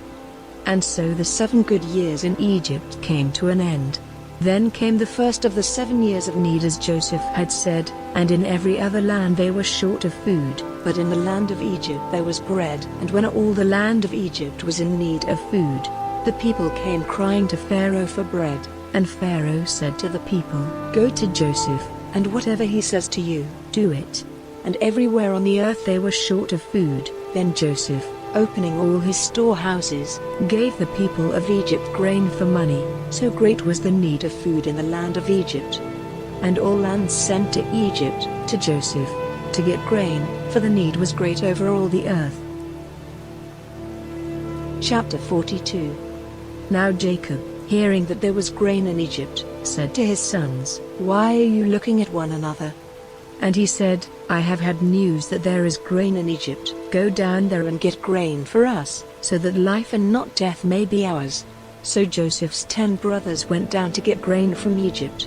And so the 7 good years in Egypt came to an end. Then came the first of the 7 years of need, as Joseph had said, and in every other land they were short of food, but in the land of Egypt there was bread. And when all the land of Egypt was in need of food, the people came crying to Pharaoh for bread. And Pharaoh said to the people, Go to Joseph, and whatever he says to you, do it. And everywhere on the earth they were short of food. Then Joseph, opening all his storehouses, gave the people of Egypt grain for money, so great was the need of food in the land of Egypt. And all lands sent to Egypt, to Joseph, to get grain, for the need was great over all the earth. Chapter 42. Now Jacob, hearing that there was grain in Egypt, said to his sons, Why are you looking at one another? And he said, I have had news that there is grain in Egypt. Go down there and get grain for us, so that life and not death may be ours. So Joseph's 10 brothers went down to get grain from Egypt.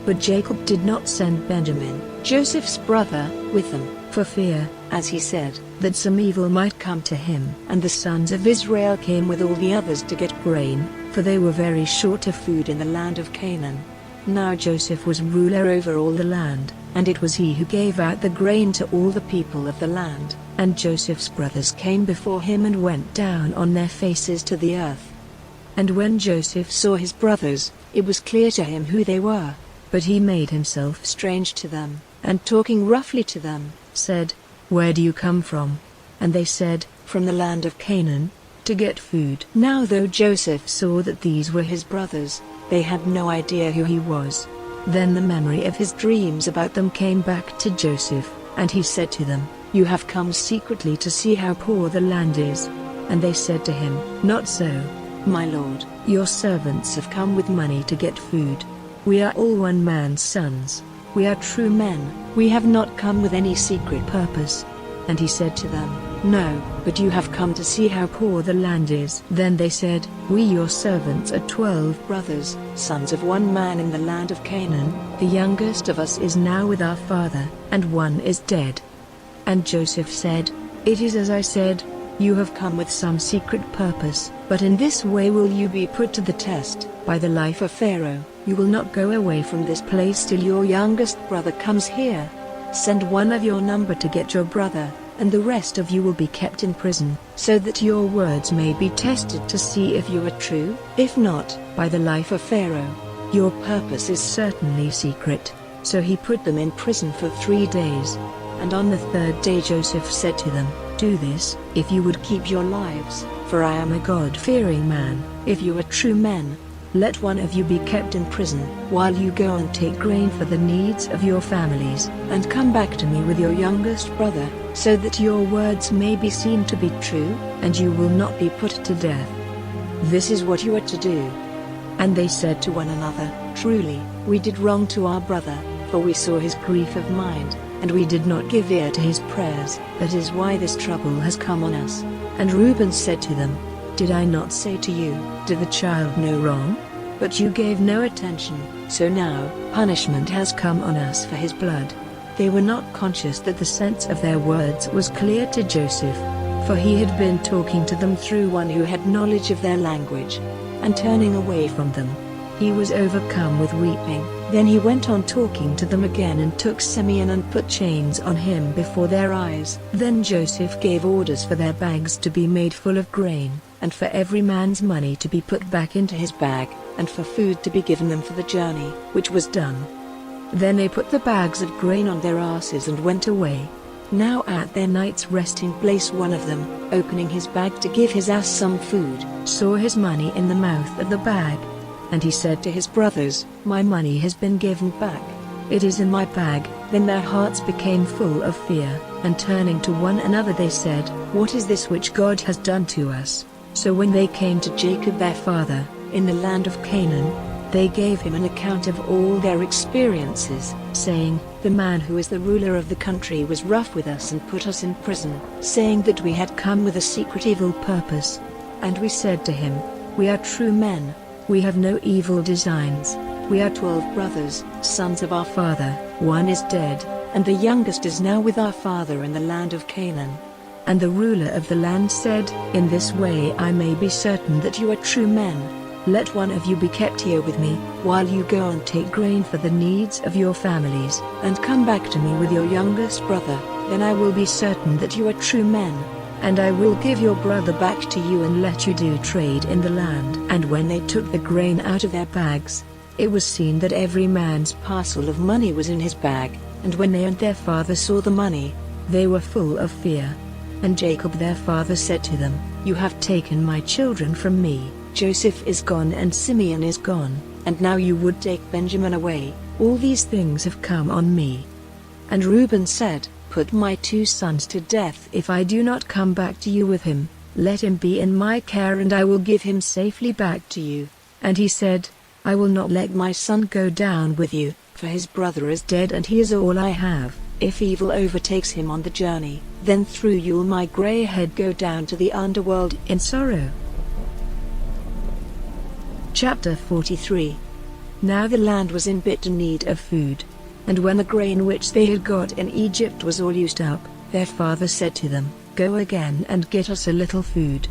But Jacob did not send Benjamin, Joseph's brother, with them, for fear, as he said, that some evil might come to him. And the sons of Israel came with all the others to get grain, for they were very short of food in the land of Canaan. Now Joseph was ruler over all the land, and it was he who gave out the grain to all the people of the land. And Joseph's brothers came before him and went down on their faces to the earth. And when Joseph saw his brothers, it was clear to him who they were. But he made himself strange to them, and talking roughly to them, said, Where do you come from? And they said, From the land of Canaan, to get food. Now though Joseph saw that these were his brothers, they had no idea who he was. Then the memory of his dreams about them came back to Joseph, and he said to them, You have come secretly to see how poor the land is. And they said to him, Not so, my lord, your servants have come with money to get food. We are all one man's sons. We are true men. We have not come with any secret purpose. And he said to them, No, but you have come to see how poor the land is. Then they said, We your servants are 12 brothers, sons of one man in the land of Canaan. The youngest of us is now with our father, and one is dead. And Joseph said, It is as I said, you have come with some secret purpose, but in this way will you be put to the test, by the life of Pharaoh. You will not go away from this place till your youngest brother comes here. Send one of your number to get your brother, and the rest of you will be kept in prison, so that your words may be tested to see if you are true. If not, by the life of Pharaoh, your purpose is certainly secret. So he put them in prison for 3 days. And on the 3rd day Joseph said to them, Do this, if you would keep your lives, for I am a God-fearing man. If you are true men, let one of you be kept in prison, while you go and take grain for the needs of your families, and come back to me with your youngest brother, so that your words may be seen to be true, and you will not be put to death. This is what you are to do. And they said to one another, Truly, we did wrong to our brother, for we saw his grief of mind, and we did not give ear to his prayers. That is why this trouble has come on us. And Reuben said to them, Did I not say to you, Did the child no wrong? But you gave no attention, so now, punishment has come on us for his blood. They were not conscious that the sense of their words was clear to Joseph, for he had been talking to them through one who had knowledge of their language. And turning away from them, he was overcome with weeping. Then he went on talking to them again and took Simeon and put chains on him before their eyes. Then Joseph gave orders for their bags to be made full of grain, and for every man's money to be put back into his bag, and for food to be given them for the journey, which was done. Then they put the bags of grain on their asses and went away. Now at their night's resting place one of them, opening his bag to give his ass some food, saw his money in the mouth of the bag. And he said to his brothers, My money has been given back. It is in my bag. Then their hearts became full of fear, and turning to one another they said, What is this which God has done to us? So when they came to Jacob their father, in the land of Canaan, they gave him an account of all their experiences, saying, The man who is the ruler of the country was rough with us and put us in prison, saying that we had come with a secret evil purpose. And we said to him, We are true men. We have no evil designs. We are 12 brothers, sons of our father. One is dead, and the youngest is now with our father in the land of Canaan." And the ruler of the land said, "In this way I may be certain that you are true men. Let one of you be kept here with me, while you go and take grain for the needs of your families, and come back to me with your youngest brother, then I will be certain that you are true men. And I will give your brother back to you and let you do trade in the land." And when they took the grain out of their bags, it was seen that every man's parcel of money was in his bag, and when they and their father saw the money, they were full of fear. And Jacob their father said to them, "You have taken my children from me. Joseph is gone and Simeon is gone, and now you would take Benjamin away. All these things have come on me." And Reuben said, "Put my 2 sons to death if I do not come back to you with him. Let him be in my care and I will give him safely back to you." And he said, "I will not let my son go down with you, for his brother is dead and he is all I have. If evil overtakes him on the journey, then through you will my grey head go down to the underworld in sorrow." Chapter 43. Now the land was in bitter need of food. And when the grain which they had got in Egypt was all used up, their father said to them, "Go again and get us a little food."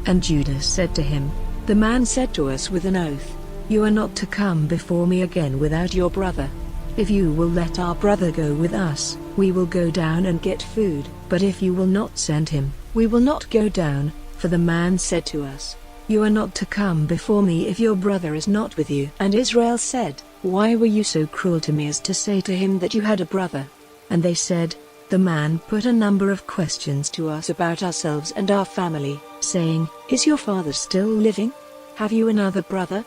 And Judah said to him, "The man said to us with an oath, 'You are not to come before me again without your brother. If you will let our brother go with us, we will go down and get food, but if you will not send him, we will not go down,' for the man said to us, 'You are not to come before me if your brother is not with you.' And Israel said, 'Why were you so cruel to me as to say to him that you had a brother?' And they said, 'The man put a number of questions to us about ourselves and our family, saying, "Is your father still living? Have you another brother?"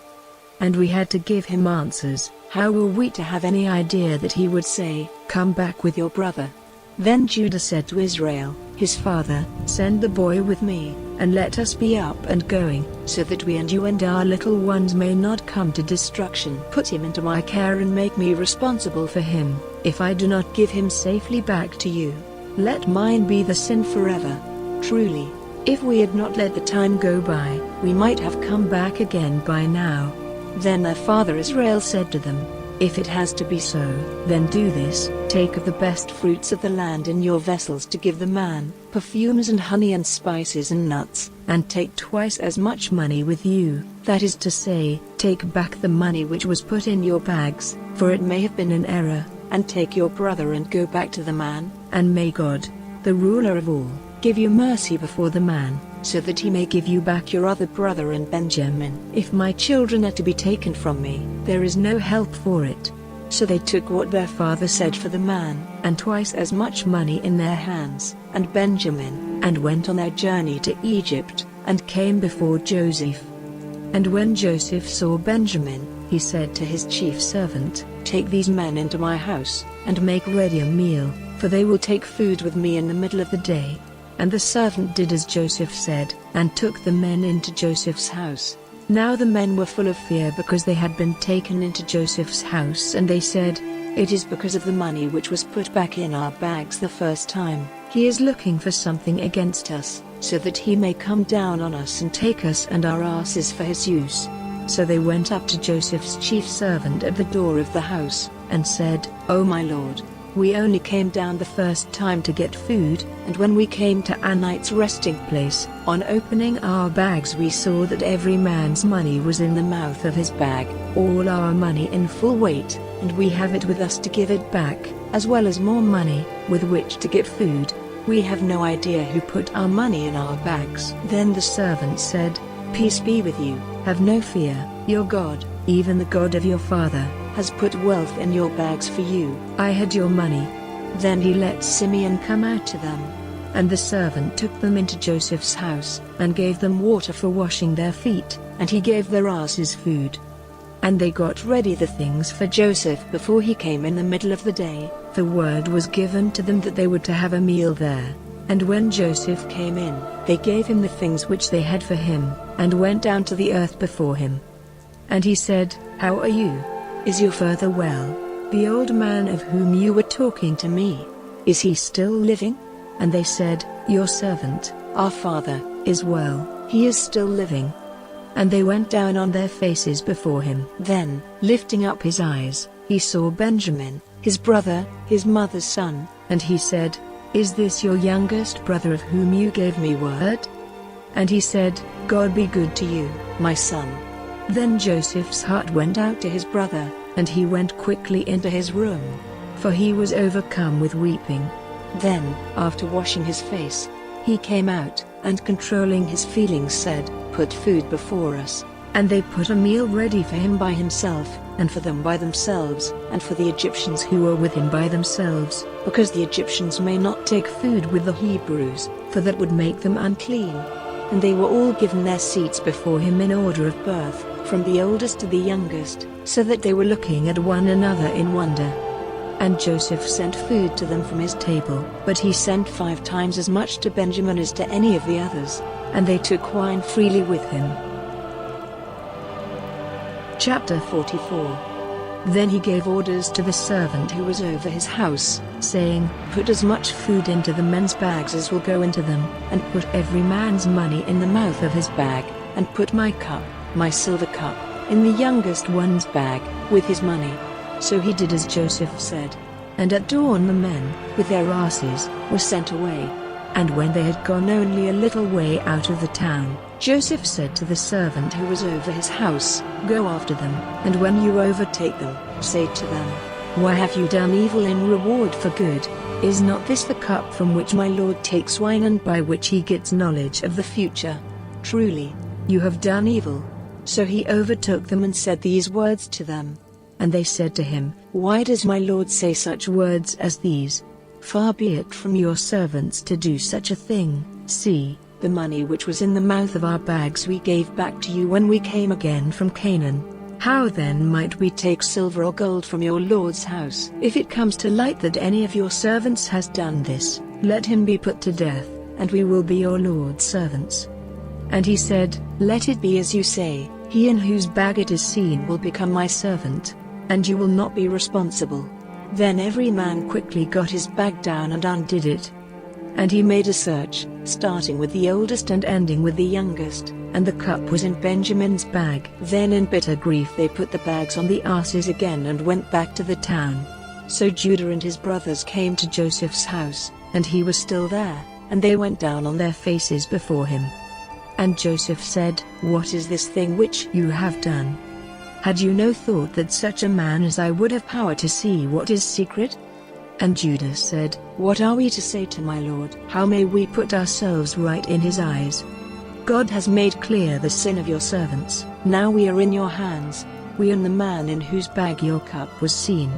And we had to give him answers. How were we to have any idea that he would say, 'Come back with your brother'?" Then Judah said to Israel, his father, "Send the boy with me, and let us be up and going, so that we and you and our little ones may not come to destruction. Put him into my care and make me responsible for him, if I do not give him safely back to you. Let mine be the sin forever. Truly, if we had not let the time go by, we might have come back again by now." Then their father Israel said to them, "If it has to be so, then do this: take of the best fruits of the land in your vessels to give the man, perfumes and honey and spices and nuts, and take twice as much money with you, that is to say, take back the money which was put in your bags, for it may have been an error, and take your brother and go back to the man, and may God, the ruler of all, give you mercy before the man, so that he may give you back your other brother and Benjamin. If my children are to be taken from me, there is no help for it." So they took what their father said for the man, and twice as much money in their hands, and Benjamin, and went on their journey to Egypt, and came before Joseph. And when Joseph saw Benjamin, he said to his chief servant, "Take these men into my house, and make ready a meal, for they will take food with me in the middle of the day." And the servant did as Joseph said, and took the men into Joseph's house. Now the men were full of fear because they had been taken into Joseph's house, and they said, "It is because of the money which was put back in our bags the first time. He is looking for something against us, so that he may come down on us and take us and our asses for his use." So they went up to Joseph's chief servant at the door of the house, and said, "O my lord, we only came down the first time to get food, and when we came to Anite's resting place, on opening our bags we saw that every man's money was in the mouth of his bag, all our money in full weight, and we have it with us to give it back, as well as more money, with which to get food. We have no idea who put our money in our bags." Then the servant said, "Peace be with you, have no fear, your God, even the God of your father, has put wealth in your bags for you. I had your money." Then he let Simeon come out to them. And the servant took them into Joseph's house, and gave them water for washing their feet, and he gave their asses food. And they got ready the things for Joseph before he came in the middle of the day. The word was given to them that they were to have a meal there. And when Joseph came in, they gave him the things which they had for him, and went down to the earth before him. And he said, "How are you? Is your father well? The old man of whom you were talking to me, is he still living?" And they said, "Your servant, our father, is well, he is still living." And they went down on their faces before him. Then, lifting up his eyes, he saw Benjamin, his brother, his mother's son, and he said, "Is this your youngest brother of whom you gave me word?" And he said, "God be good to you, my son." Then Joseph's heart went out to his brother, and he went quickly into his room, for he was overcome with weeping. Then, after washing his face, he came out, and controlling his feelings said, "Put food before us." And they put a meal ready for him by himself, and for them by themselves, and for the Egyptians who were with him by themselves, because the Egyptians may not take food with the Hebrews, for that would make them unclean. And they were all given their seats before him in order of birth, from the oldest to the youngest, so that they were looking at one another in wonder. And Joseph sent food to them from his table, but he sent 5 times as much to Benjamin as to any of the others, and they took wine freely with him. Chapter 44. Then he gave orders to the servant who was over his house, saying, "Put as much food into the men's bags as will go into them, and put every man's money in the mouth of his bag, and put my cup, my silver cup, in the youngest one's bag, with his money." So he did as Joseph said. And at dawn the men, with their asses, were sent away. And when they had gone only a little way out of the town, Joseph said to the servant who was over his house, "Go after them, and when you overtake them, say to them, 'Why have you done evil in reward for good? Is not this the cup from which my Lord takes wine and by which he gets knowledge of the future? Truly, you have done evil.'" So he overtook them and said these words to them. And they said to him, "Why does my Lord say such words as these? Far be it from your servants to do such a thing. See, the money which was in the mouth of our bags we gave back to you when we came again from Canaan. How then might we take silver or gold from your Lord's house? If it comes to light that any of your servants has done this, let him be put to death, and we will be your Lord's servants." And he said, "Let it be as you say, he in whose bag it is seen will become my servant, and you will not be responsible." Then every man quickly got his bag down and undid it. And he made a search, starting with the oldest and ending with the youngest, and the cup was in Benjamin's bag. Then in bitter grief they put the bags on the asses again and went back to the town. So Judah and his brothers came to Joseph's house, and he was still there, and they went down on their faces before him. And Joseph said, "What is this thing which you have done? Had you no thought that such a man as I would have power to see what is secret?" And Judah said, "What are we to say to my Lord? How may we put ourselves right in his eyes? God has made clear the sin of your servants. Now we are in your hands, we and the man in whose bag your cup was seen."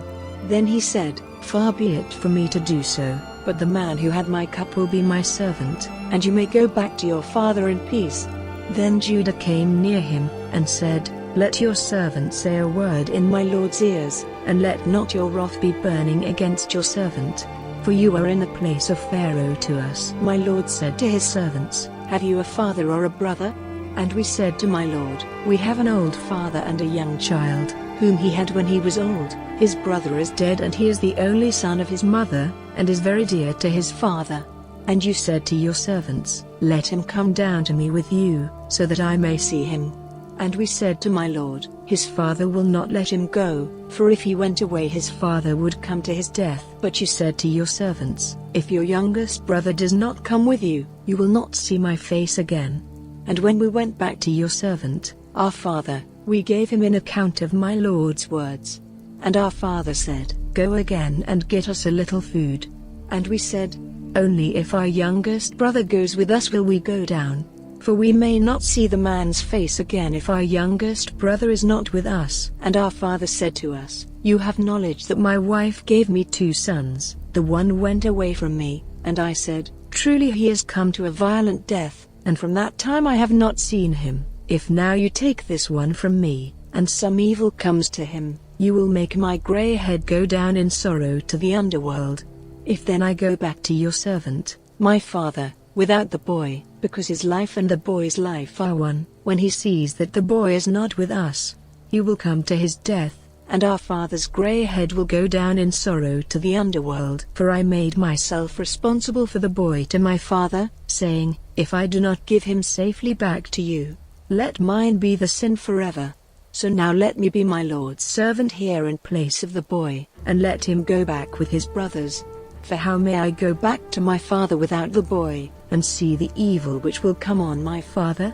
Then he said, "Far be it from me to do so, but the man who had my cup will be my servant, and you may go back to your father in peace." Then Judah came near him, and said, "Let your servant say a word in my Lord's ears, and let not your wrath be burning against your servant. For you are in the place of Pharaoh to us." My Lord said to his servants, "Have you a father or a brother?" And we said to my Lord, "We have an old father and a young child, whom he had when he was old. His brother is dead and he is the only son of his mother, and is very dear to his father. And you said to your servants, 'Let him come down to me with you, so that I may see him.' And we said to my Lord, 'His father will not let him go, for if he went away his father would come to his death.' But you said to your servants, 'If your youngest brother does not come with you, you will not see my face again.' And when we went back to your servant, our father, we gave him an account of my Lord's words. And our father said, 'Go again and get us a little food.' And we said, 'Only if our youngest brother goes with us will we go down. For we may not see the man's face again if our youngest brother is not with us.' And our father said to us, 'You have knowledge that my wife gave me 2 sons, the one went away from me, and I said, Truly he has come to a violent death, and from that time I have not seen him. If now you take this one from me, and some evil comes to him, you will make my gray head go down in sorrow to the underworld. If then I go back to your servant, my father, without the boy, because his life and the boy's life are one, when he sees that the boy is not with us, he will come to his death, and our father's gray head will go down in sorrow to the underworld. For I made myself responsible for the boy to my father, saying, If I do not give him safely back to you, let mine be the sin forever. So now let me be my Lord's servant here in place of the boy, and let him go back with his brothers. For how may I go back to my father without the boy, and see the evil which will come on my father?"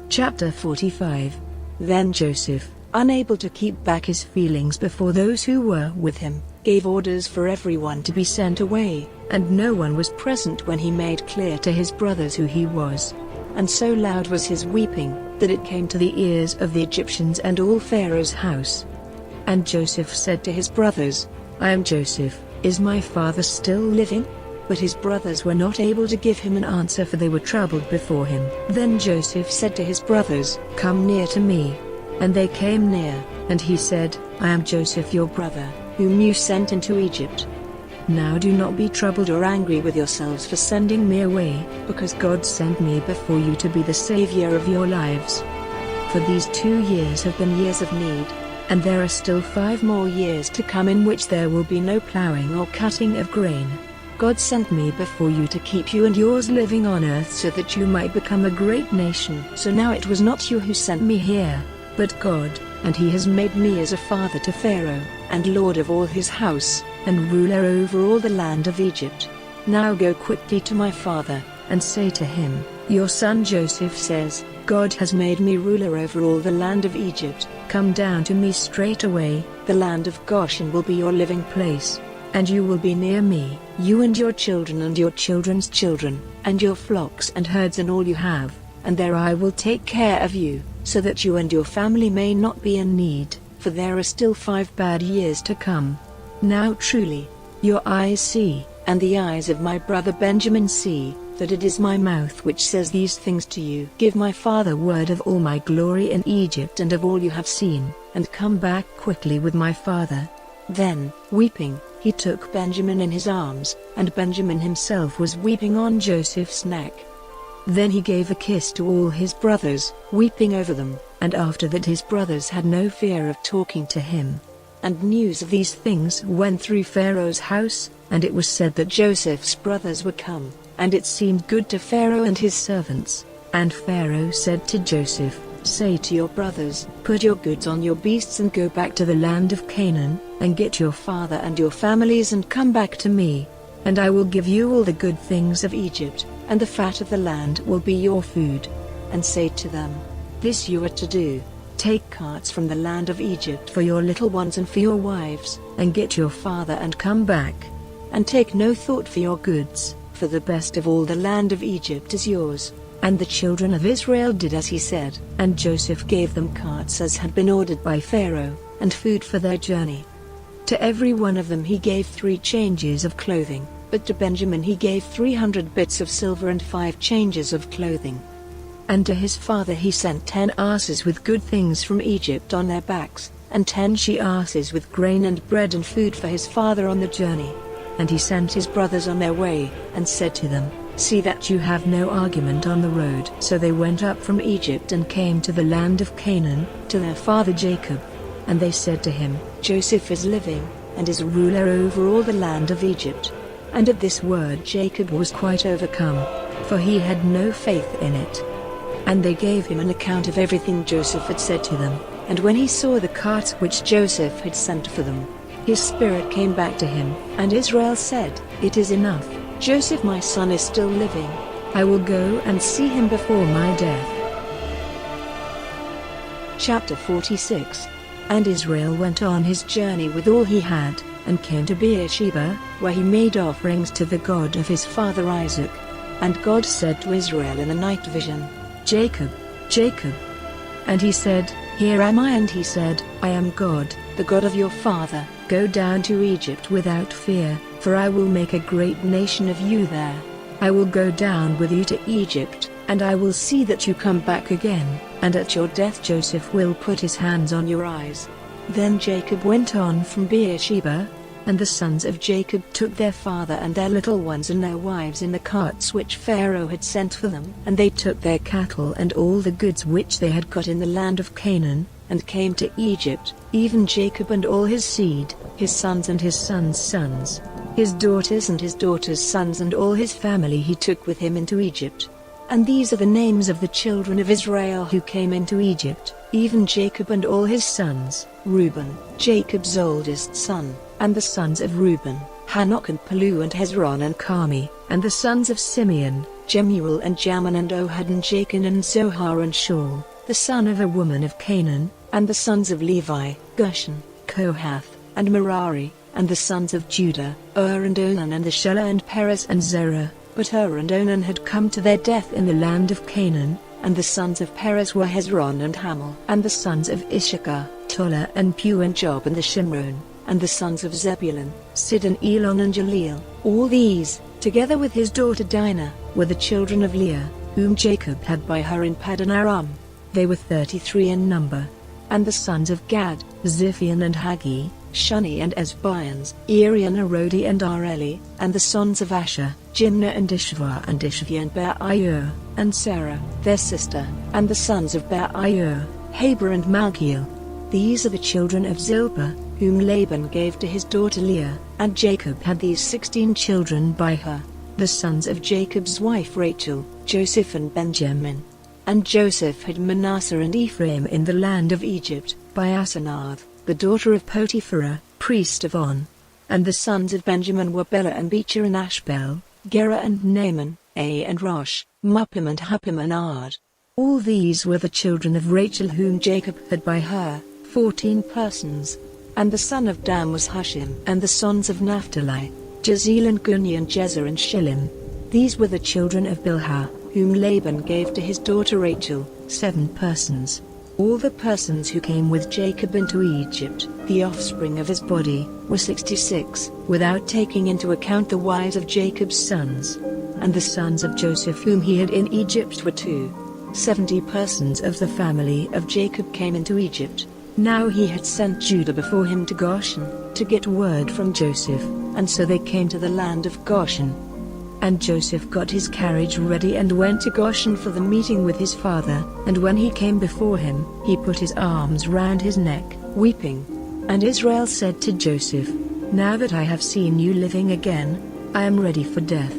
Chapter 45. Then Joseph, unable to keep back his feelings before those who were with him, gave orders for everyone to be sent away, and no one was present when he made clear to his brothers who he was. And so loud was his weeping, that it came to the ears of the Egyptians and all Pharaoh's house. And Joseph said to his brothers, "I am Joseph, is my father still living?" But his brothers were not able to give him an answer, for they were troubled before him. Then Joseph said to his brothers, "Come near to me." And they came near, and he said, "I am Joseph your brother, whom you sent into Egypt. Now do not be troubled or angry with yourselves for sending me away, because God sent me before you to be the savior of your lives. For these 2 years have been years of need, and there are still 5 more years to come in which there will be no plowing or cutting of grain. God sent me before you to keep you and yours living on earth so that you might become a great nation. So now it was not you who sent me here, but God, and he has made me as a father to Pharaoh, and lord of all his house, and ruler over all the land of Egypt. Now go quickly to my father, and say to him, your son Joseph says, God has made me ruler over all the land of Egypt. Come down to me straight away. The land of Goshen will be your living place, and you will be near me, you and your children and your children's children, and your flocks and herds and all you have, and there I will take care of you, so that you and your family may not be in need, for there are still 5 bad years to come. Now truly, your eyes see, and the eyes of my brother Benjamin see, that it is my mouth which says these things to you. Give my father word of all my glory in Egypt and of all you have seen, and come back quickly with my father. Then, weeping, he took Benjamin in his arms, and Benjamin himself was weeping on Joseph's neck. Then he gave a kiss to all his brothers, weeping over them, and after that his brothers had no fear of talking to him. And news of these things went through Pharaoh's house, and it was said that Joseph's brothers were come, and it seemed good to Pharaoh and his servants. And Pharaoh said to Joseph, say to your brothers, put your goods on your beasts and go back to the land of Canaan, and get your father and your families and come back to me. And I will give you all the good things of Egypt, and the fat of the land will be your food. And say to them, this you are to do. Take carts from the land of Egypt for your little ones and for your wives, and get your father and come back. And take no thought for your goods, for the best of all the land of Egypt is yours. And the children of Israel did as he said, and Joseph gave them carts as had been ordered by Pharaoh, and food for their journey. To every one of them he gave 3 changes of clothing, but to Benjamin he gave 300 bits of silver and 5 changes of clothing. And to his father he sent 10 asses with good things from Egypt on their backs, and 10 she-asses with grain and bread and food for his father on the journey. And he sent his brothers on their way, and said to them, see that you have no argument on the road. So they went up from Egypt and came to the land of Canaan, to their father Jacob. And they said to him, Joseph is living, and is ruler over all the land of Egypt. And at this word Jacob was quite overcome, for he had no faith in it. And they gave him an account of everything Joseph had said to them, and when he saw the carts which Joseph had sent for them, his spirit came back to him, and Israel said, it is enough, Joseph my son is still living. I will go and see him before my death. Chapter 46. And Israel went on his journey with all he had, and came to Beersheba, where he made offerings to the God of his father Isaac. And God said to Israel in a night vision, Jacob, Jacob. And he said, here am I. And he said, I am God, the God of your father. Go down to Egypt without fear, for I will make a great nation of you there. I will go down with you to Egypt, and I will see that you come back again, and at your death Joseph will put his hands on your eyes. Then Jacob went on from Beersheba, and the sons of Jacob took their father and their little ones and their wives in the carts which Pharaoh had sent for them, and they took their cattle and all the goods which they had got in the land of Canaan, and came to Egypt, even Jacob and all his seed, his sons and his sons' sons, his daughters and his daughters' sons and all his family he took with him into Egypt. And these are the names of the children of Israel who came into Egypt, even Jacob and all his sons: Reuben, Jacob's oldest son, and the sons of Reuben, Hanok and Palu and Hezron and Carmi, and the sons of Simeon, Jemuel and Jamin and Ohad and Jachin and Zohar and Shaul, the son of a woman of Canaan, and the sons of Levi, Gershon, Kohath, and Merari, and the sons of Judah, and Onan and the Shelah and Perez and Zerah. But and Onan had come to their death in the land of Canaan, and the sons of Perez were Hezron and Hamel. And the sons of Issachar, Tola and Pu and Job and the Shimron, and the sons of Zebulun, Sid and Elon and Jaleel. All these, together with his daughter Dinah, were the children of Leah, whom Jacob had by her in Paddan Aram. They were 33 in number. And the sons of Gad, Ziphion and Haggi, Shuni and Esbians, Eri and Arodi and Areli, and the sons of Asher, Jimnah and Ishva and Ishvi and Be'ayur, and Sarah, their sister, and the sons of Be'ayur, Heber and Malkiel. These are the children of Zilpah, whom Laban gave to his daughter Leah, and Jacob had these 16 children by her. The sons of Jacob's wife Rachel, Joseph and Benjamin. And Joseph had Manasseh and Ephraim in the land of Egypt, by Asenath, the daughter of Potiphera, priest of On. And the sons of Benjamin were Bela and Becher and Ashbel, Gera and Naaman, and Rosh, Muppim and Huppim and Ard. All these were the children of Rachel whom Jacob had by her, 14 persons. And the son of Dan was Hushim. And the sons of Naphtali, Jezeel and Guni and Jezer and Shillim. These were the children of Bilhah, whom Laban gave to his daughter Rachel, 7 persons. All the persons who came with Jacob into Egypt, the offspring of his body, were 66, without taking into account the wives of Jacob's sons. And the sons of Joseph whom he had in Egypt were 70 persons of the family of Jacob came into Egypt. Now he had sent Judah before him to Goshen, to get word from Joseph, and so they came to the land of Goshen. And Joseph got his carriage ready and went to Goshen for the meeting with his father, and when he came before him, he put his arms round his neck, weeping. And Israel said to Joseph, "Now that I have seen you living again, I am ready for death."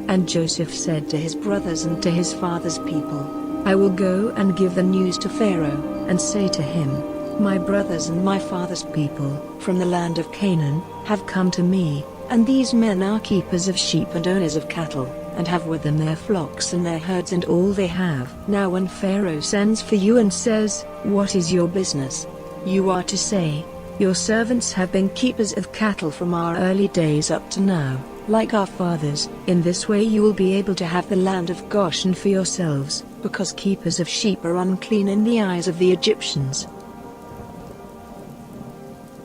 And Joseph said to his brothers and to his father's people, "I will go and give the news to Pharaoh, and say to him, my brothers and my father's people, from the land of Canaan, have come to me, and these men are keepers of sheep and owners of cattle, and have with them their flocks and their herds and all they have. Now when Pharaoh sends for you and says, 'What is your business?' you are to say, 'Your servants have been keepers of cattle from our early days up to now, like our fathers.' In this way you will be able to have the land of Goshen for yourselves, because keepers of sheep are unclean in the eyes of the Egyptians."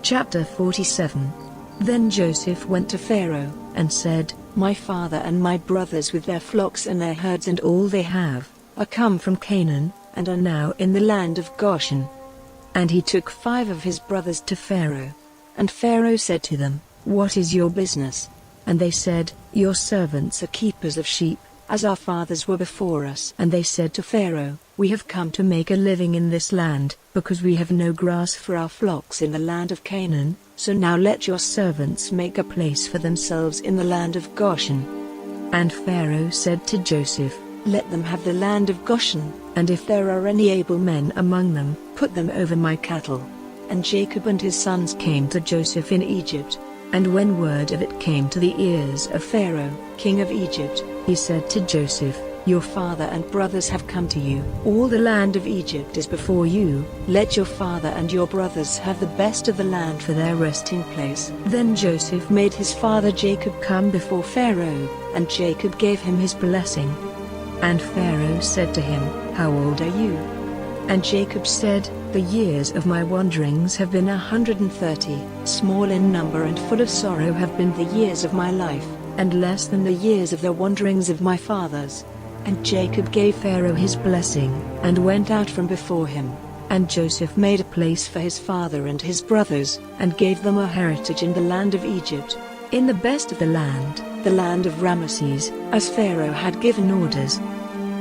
Chapter 47. Then Joseph went to Pharaoh, and said, "My father and my brothers with their flocks and their herds and all they have, are come from Canaan, and are now in the land of Goshen." And he took 5 of his brothers to Pharaoh. And Pharaoh said to them, "What is your business?" And they said, "Your servants are keepers of sheep, as our fathers were before us." And they said to Pharaoh, "We have come to make a living in this land, because we have no grass for our flocks in the land of Canaan, so now let your servants make a place for themselves in the land of Goshen." And Pharaoh said to Joseph, "Let them have the land of Goshen, and if there are any able men among them, put them over my cattle." And Jacob and his sons came to Joseph in Egypt. And when word of it came to the ears of Pharaoh, king of Egypt, he said to Joseph, "Your father and brothers have come to you. All the land of Egypt is before you. Let your father and your brothers have the best of the land for their resting place." Then Joseph made his father Jacob come before Pharaoh, and Jacob gave him his blessing. And Pharaoh said to him, "How old are you?" And Jacob said, "The years of my wanderings have been 130, small in number and full of sorrow have been the years of my life, and less than the years of the wanderings of my fathers." And Jacob gave Pharaoh his blessing, and went out from before him. And Joseph made a place for his father and his brothers, and gave them a heritage in the land of Egypt, in the best of the land of Ramesses, as Pharaoh had given orders.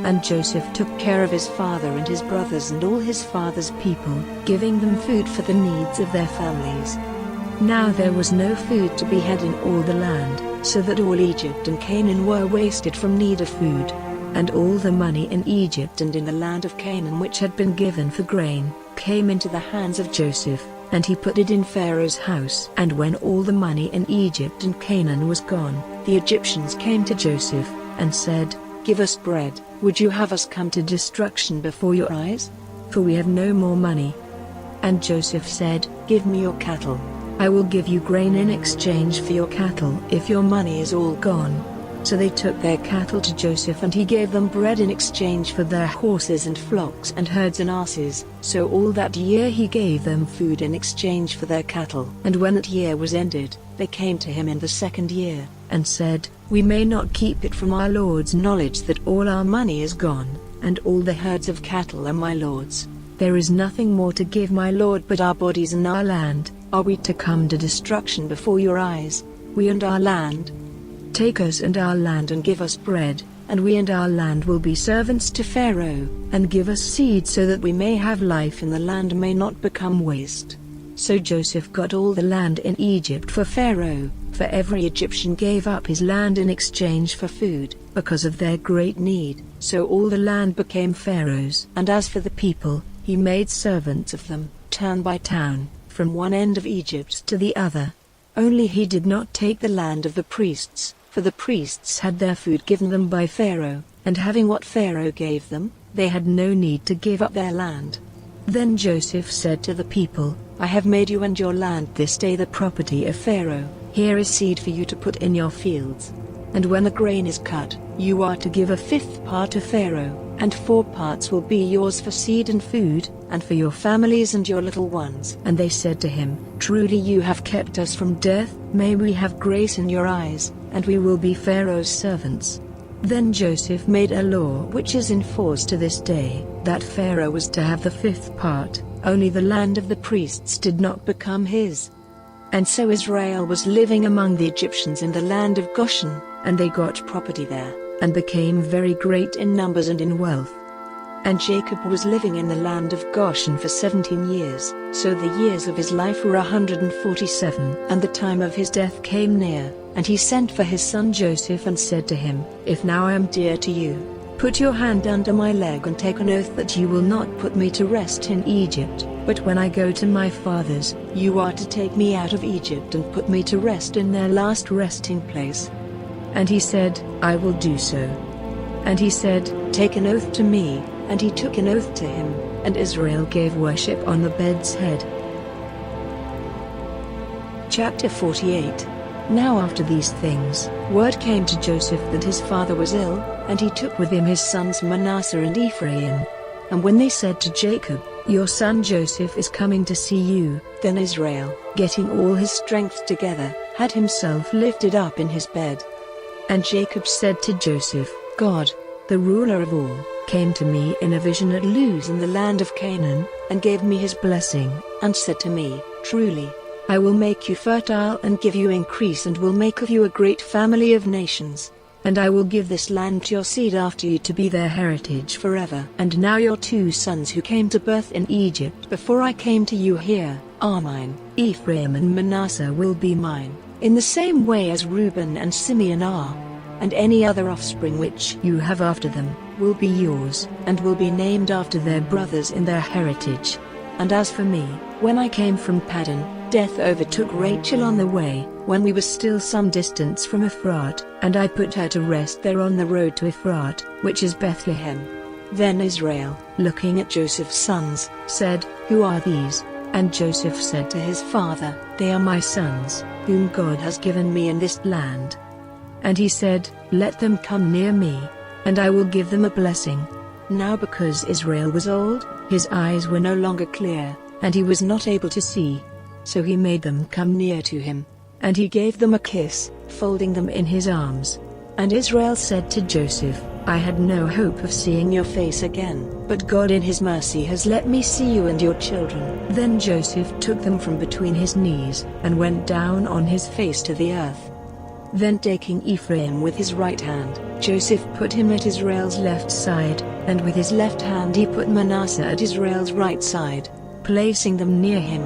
And Joseph took care of his father and his brothers and all his father's people, giving them food for the needs of their families. Now there was no food to be had in all the land, so that all Egypt and Canaan were wasted from need of food. And all the money in Egypt and in the land of Canaan which had been given for grain, came into the hands of Joseph, and he put it in Pharaoh's house. And when all the money in Egypt and Canaan was gone, the Egyptians came to Joseph, and said, "Give us bread, would you have us come to destruction before your eyes? For we have no more money." And Joseph said, "Give me your cattle. I will give you grain in exchange for your cattle if your money is all gone." So they took their cattle to Joseph, and he gave them bread in exchange for their horses and flocks and herds and asses. So all that year he gave them food in exchange for their cattle. And when that year was ended, they came to him in the second year, and said, "We may not keep it from our lord's knowledge that all our money is gone, and all the herds of cattle are my lord's. There is nothing more to give my lord but our bodies and our land. Are we to come to destruction before your eyes, we and our land? Take us and our land and give us bread, and we and our land will be servants to Pharaoh, and give us seed so that we may have life and the land may not become waste." So Joseph got all the land in Egypt for Pharaoh, for every Egyptian gave up his land in exchange for food, because of their great need. So all the land became Pharaoh's. And as for the people, he made servants of them, town by town, from one end of Egypt to the other. Only he did not take the land of the priests, for the priests had their food given them by Pharaoh, and having what Pharaoh gave them, they had no need to give up their land. Then Joseph said to the people, "I have made you and your land this day the property of Pharaoh. Here is seed for you to put in your fields. And when the grain is cut, you are to give a fifth part to Pharaoh, and 4 parts will be yours for seed and food, and for your families and your little ones." And they said to him, "Truly you have kept us from death, may we have grace in your eyes, and we will be Pharaoh's servants." Then Joseph made a law which is in force to this day, that Pharaoh was to have the 5th part, only the land of the priests did not become his. And so Israel was living among the Egyptians in the land of Goshen, and they got property there, and became very great in numbers and in wealth. And Jacob was living in the land of Goshen for 17 years, so the years of his life were 147. And the time of his death came near, and he sent for his son Joseph and said to him, "If now I am dear to you, put your hand under my leg and take an oath that you will not put me to rest in Egypt, but when I go to my fathers, you are to take me out of Egypt and put me to rest in their last resting place." And he said, "I will do so." And he said, "Take an oath to me." And he took an oath to him, and Israel gave worship on the bed's head. Chapter 48. Now after these things, word came to Joseph that his father was ill, and he took with him his sons Manasseh and Ephraim. And when they said to Jacob, "Your son Joseph is coming to see you," then Israel, getting all his strength together, had himself lifted up in his bed. And Jacob said to Joseph, "God, the ruler of all, came to me in a vision at Luz in the land of Canaan, and gave me his blessing, and said to me, 'Truly, I will make you fertile and give you increase and will make of you a great family of nations. And I will give this land to your seed after you to be their heritage forever. And now your 2 sons who came to birth in Egypt before I came to you here, are mine. Ephraim and Manasseh will be mine, in the same way as Reuben and Simeon are. And any other offspring which you have after them, will be yours, and will be named after their brothers in their heritage. And as for me, when I came from Paddan, death overtook Rachel on the way, when we were still some distance from Ephrat, and I put her to rest there on the road to Ephrat, which is Bethlehem." Then Israel, looking at Joseph's sons, said, "Who are these?" And Joseph said to his father, "They are my sons, whom God has given me in this land." And he said, "Let them come near me, and I will give them a blessing." Now because Israel was old, his eyes were no longer clear, and he was not able to see. So he made them come near to him, and he gave them a kiss, folding them in his arms. And Israel said to Joseph, "I had no hope of seeing your face again, but God in his mercy has let me see you and your children." Then Joseph took them from between his knees, and went down on his face to the earth. Then taking Ephraim with his right hand, Joseph put him at Israel's left side, and with his left hand he put Manasseh at Israel's right side, placing them near him.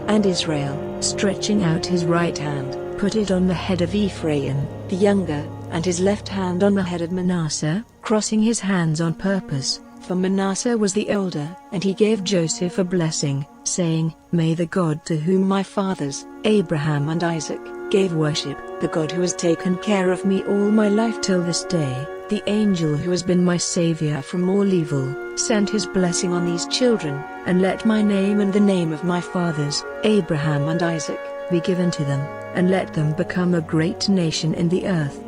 And Israel, stretching out his right hand, put it on the head of Ephraim, the younger, and his left hand on the head of Manasseh, crossing his hands on purpose, for Manasseh was the older, and he gave Joseph a blessing, saying, "May the God to whom my fathers, Abraham and Isaac, gave worship, the God who has taken care of me all my life till this day, the angel who has been my savior from all evil, send his blessing on these children, and let my name and the name of my fathers, Abraham and Isaac, be given to them, and let them become a great nation in the earth."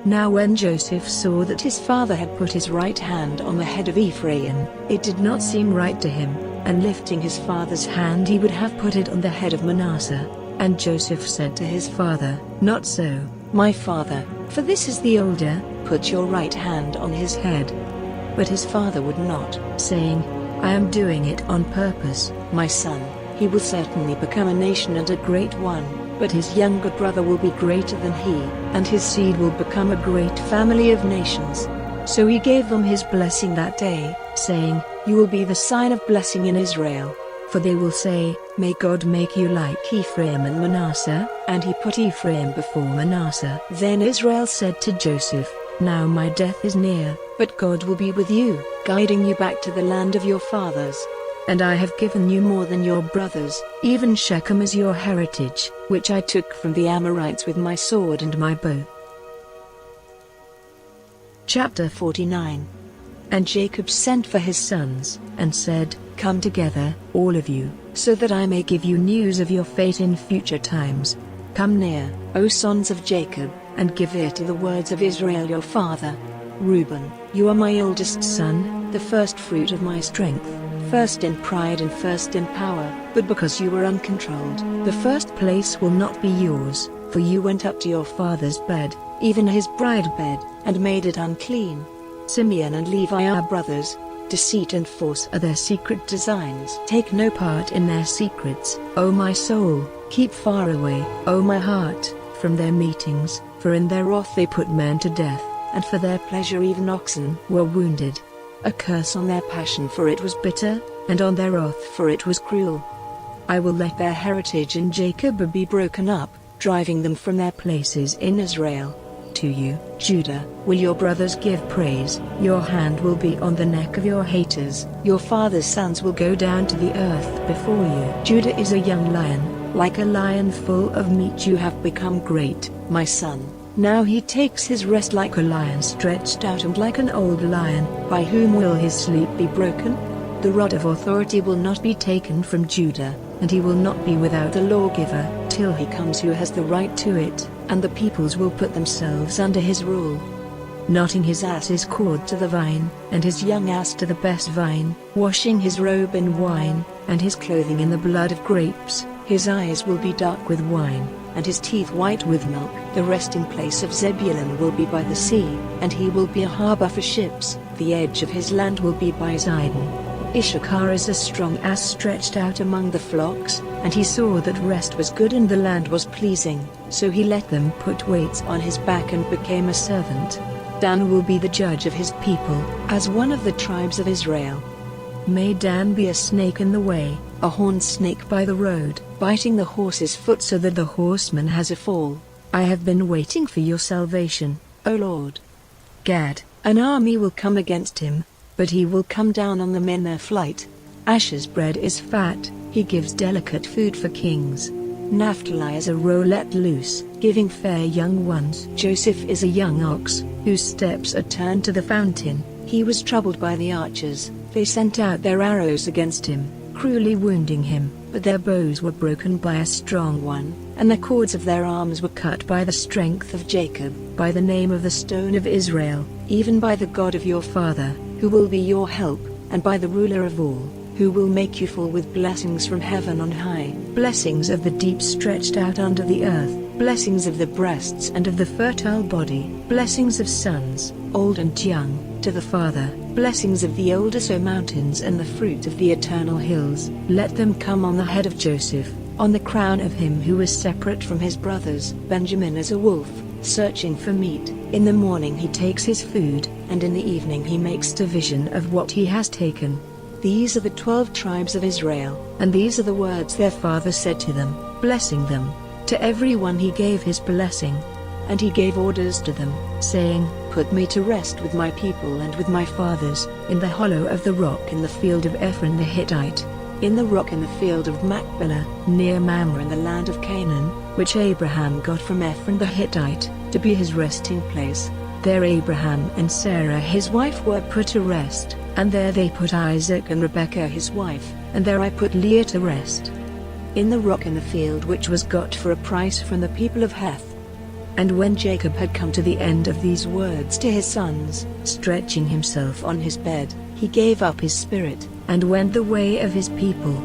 Now when Joseph saw that his father had put his right hand on the head of Ephraim, it did not seem right to him, and lifting his father's hand he would have put it on the head of Manasseh. And Joseph said to his father, "Not so, my father, for this is the older, put your right hand on his head." But his father would not, saying, "I am doing it on purpose, my son, he will certainly become a nation and a great one. But his younger brother will be greater than he, and his seed will become a great family of nations." So he gave them his blessing that day, saying, "You will be the sign of blessing in Israel. For they will say, 'May God make you like Ephraim and Manasseh,' and he put Ephraim before Manasseh. Then Israel said to Joseph, "Now my death is near, but God will be with you, guiding you back to the land of your fathers. And I have given you more than your brothers, even Shechem is your heritage, which I took from the Amorites with my sword and my bow." Chapter 49. And Jacob sent for his sons, and said, "Come together, all of you, so that I may give you news of your fate in future times. Come near, O sons of Jacob, and give ear to the words of Israel your father. Reuben, you are my oldest son, the first fruit of my strength, first in pride and first in power, but because you were uncontrolled, the first place will not be yours, for you went up to your father's bed, even his bride bed, and made it unclean. Simeon and Levi are brothers. Deceit and force are their secret designs. Take no part in their secrets, O my soul, keep far away, O my heart, from their meetings, for in their wrath they put men to death, and for their pleasure even oxen were wounded. A curse on their passion, for it was bitter, and on their wrath, for it was cruel. I will let their heritage in Jacob be broken up, driving them from their places in Israel. To you, Judah, will your brothers give praise, your hand will be on the neck of your haters, your father's sons will go down to the earth before you. Judah is a young lion, like a lion full of meat you have become great, my son. Now he takes his rest like a lion stretched out and like an old lion, by whom will his sleep be broken? The rod of authority will not be taken from Judah, and he will not be without a lawgiver, till he comes who has the right to it, and the peoples will put themselves under his rule. Knotting his ass's cord to the vine, and his young ass to the best vine, washing his robe in wine, and his clothing in the blood of grapes, his eyes will be dark with wine, and his teeth white with milk. The resting place of Zebulun will be by the sea, and he will be a harbor for ships, the edge of his land will be by Zidon. Issachar is a strong ass stretched out among the flocks, and he saw that rest was good and the land was pleasing, so he let them put weights on his back and became a servant. Dan will be the judge of his people, as one of the tribes of Israel. May Dan be a snake in the way, a horned snake by the road, biting the horse's foot so that the horseman has a fall. I have been waiting for your salvation, O Lord. Gad, an army will come against him, but he will come down on them in their flight. Asher's bread is fat, he gives delicate food for kings. Naphtali is a roe let loose, giving fair young ones. Joseph is a young ox, whose steps are turned to the fountain. He was troubled by the archers, they sent out their arrows against him, cruelly wounding him, but their bows were broken by a strong one, and the cords of their arms were cut by the strength of Jacob, by the name of the stone of Israel, even by the God of your father, who will be your help, and by the ruler of all, who will make you full with blessings from heaven on high, blessings of the deep stretched out under the earth, blessings of the breasts and of the fertile body, blessings of sons, old and young, to the Father, blessings of the oldest O mountains and the fruit of the eternal hills. Let them come on the head of Joseph, on the crown of him who is separate from his brothers. Benjamin is a wolf, searching for meat. In the morning he takes his food, and in the evening he makes division of what he has taken. These are the 12 tribes of Israel, and these are the words their father said to them, blessing them. To everyone he gave his blessing. And he gave orders to them, saying, Put me to rest with my people and with my fathers, in the hollow of the rock in the field of Ephron the Hittite, in the rock in the field of Machpelah, near Mamre in the land of Canaan, which Abraham got from Ephron the Hittite, to be his resting place. There Abraham and Sarah his wife were put to rest, and there they put Isaac and Rebekah his wife, and there I put Leah to rest. In the rock in the field which was got for a price from the people of Heth. And when Jacob had come to the end of these words to his sons, stretching himself on his bed, he gave up his spirit, and went the way of his people.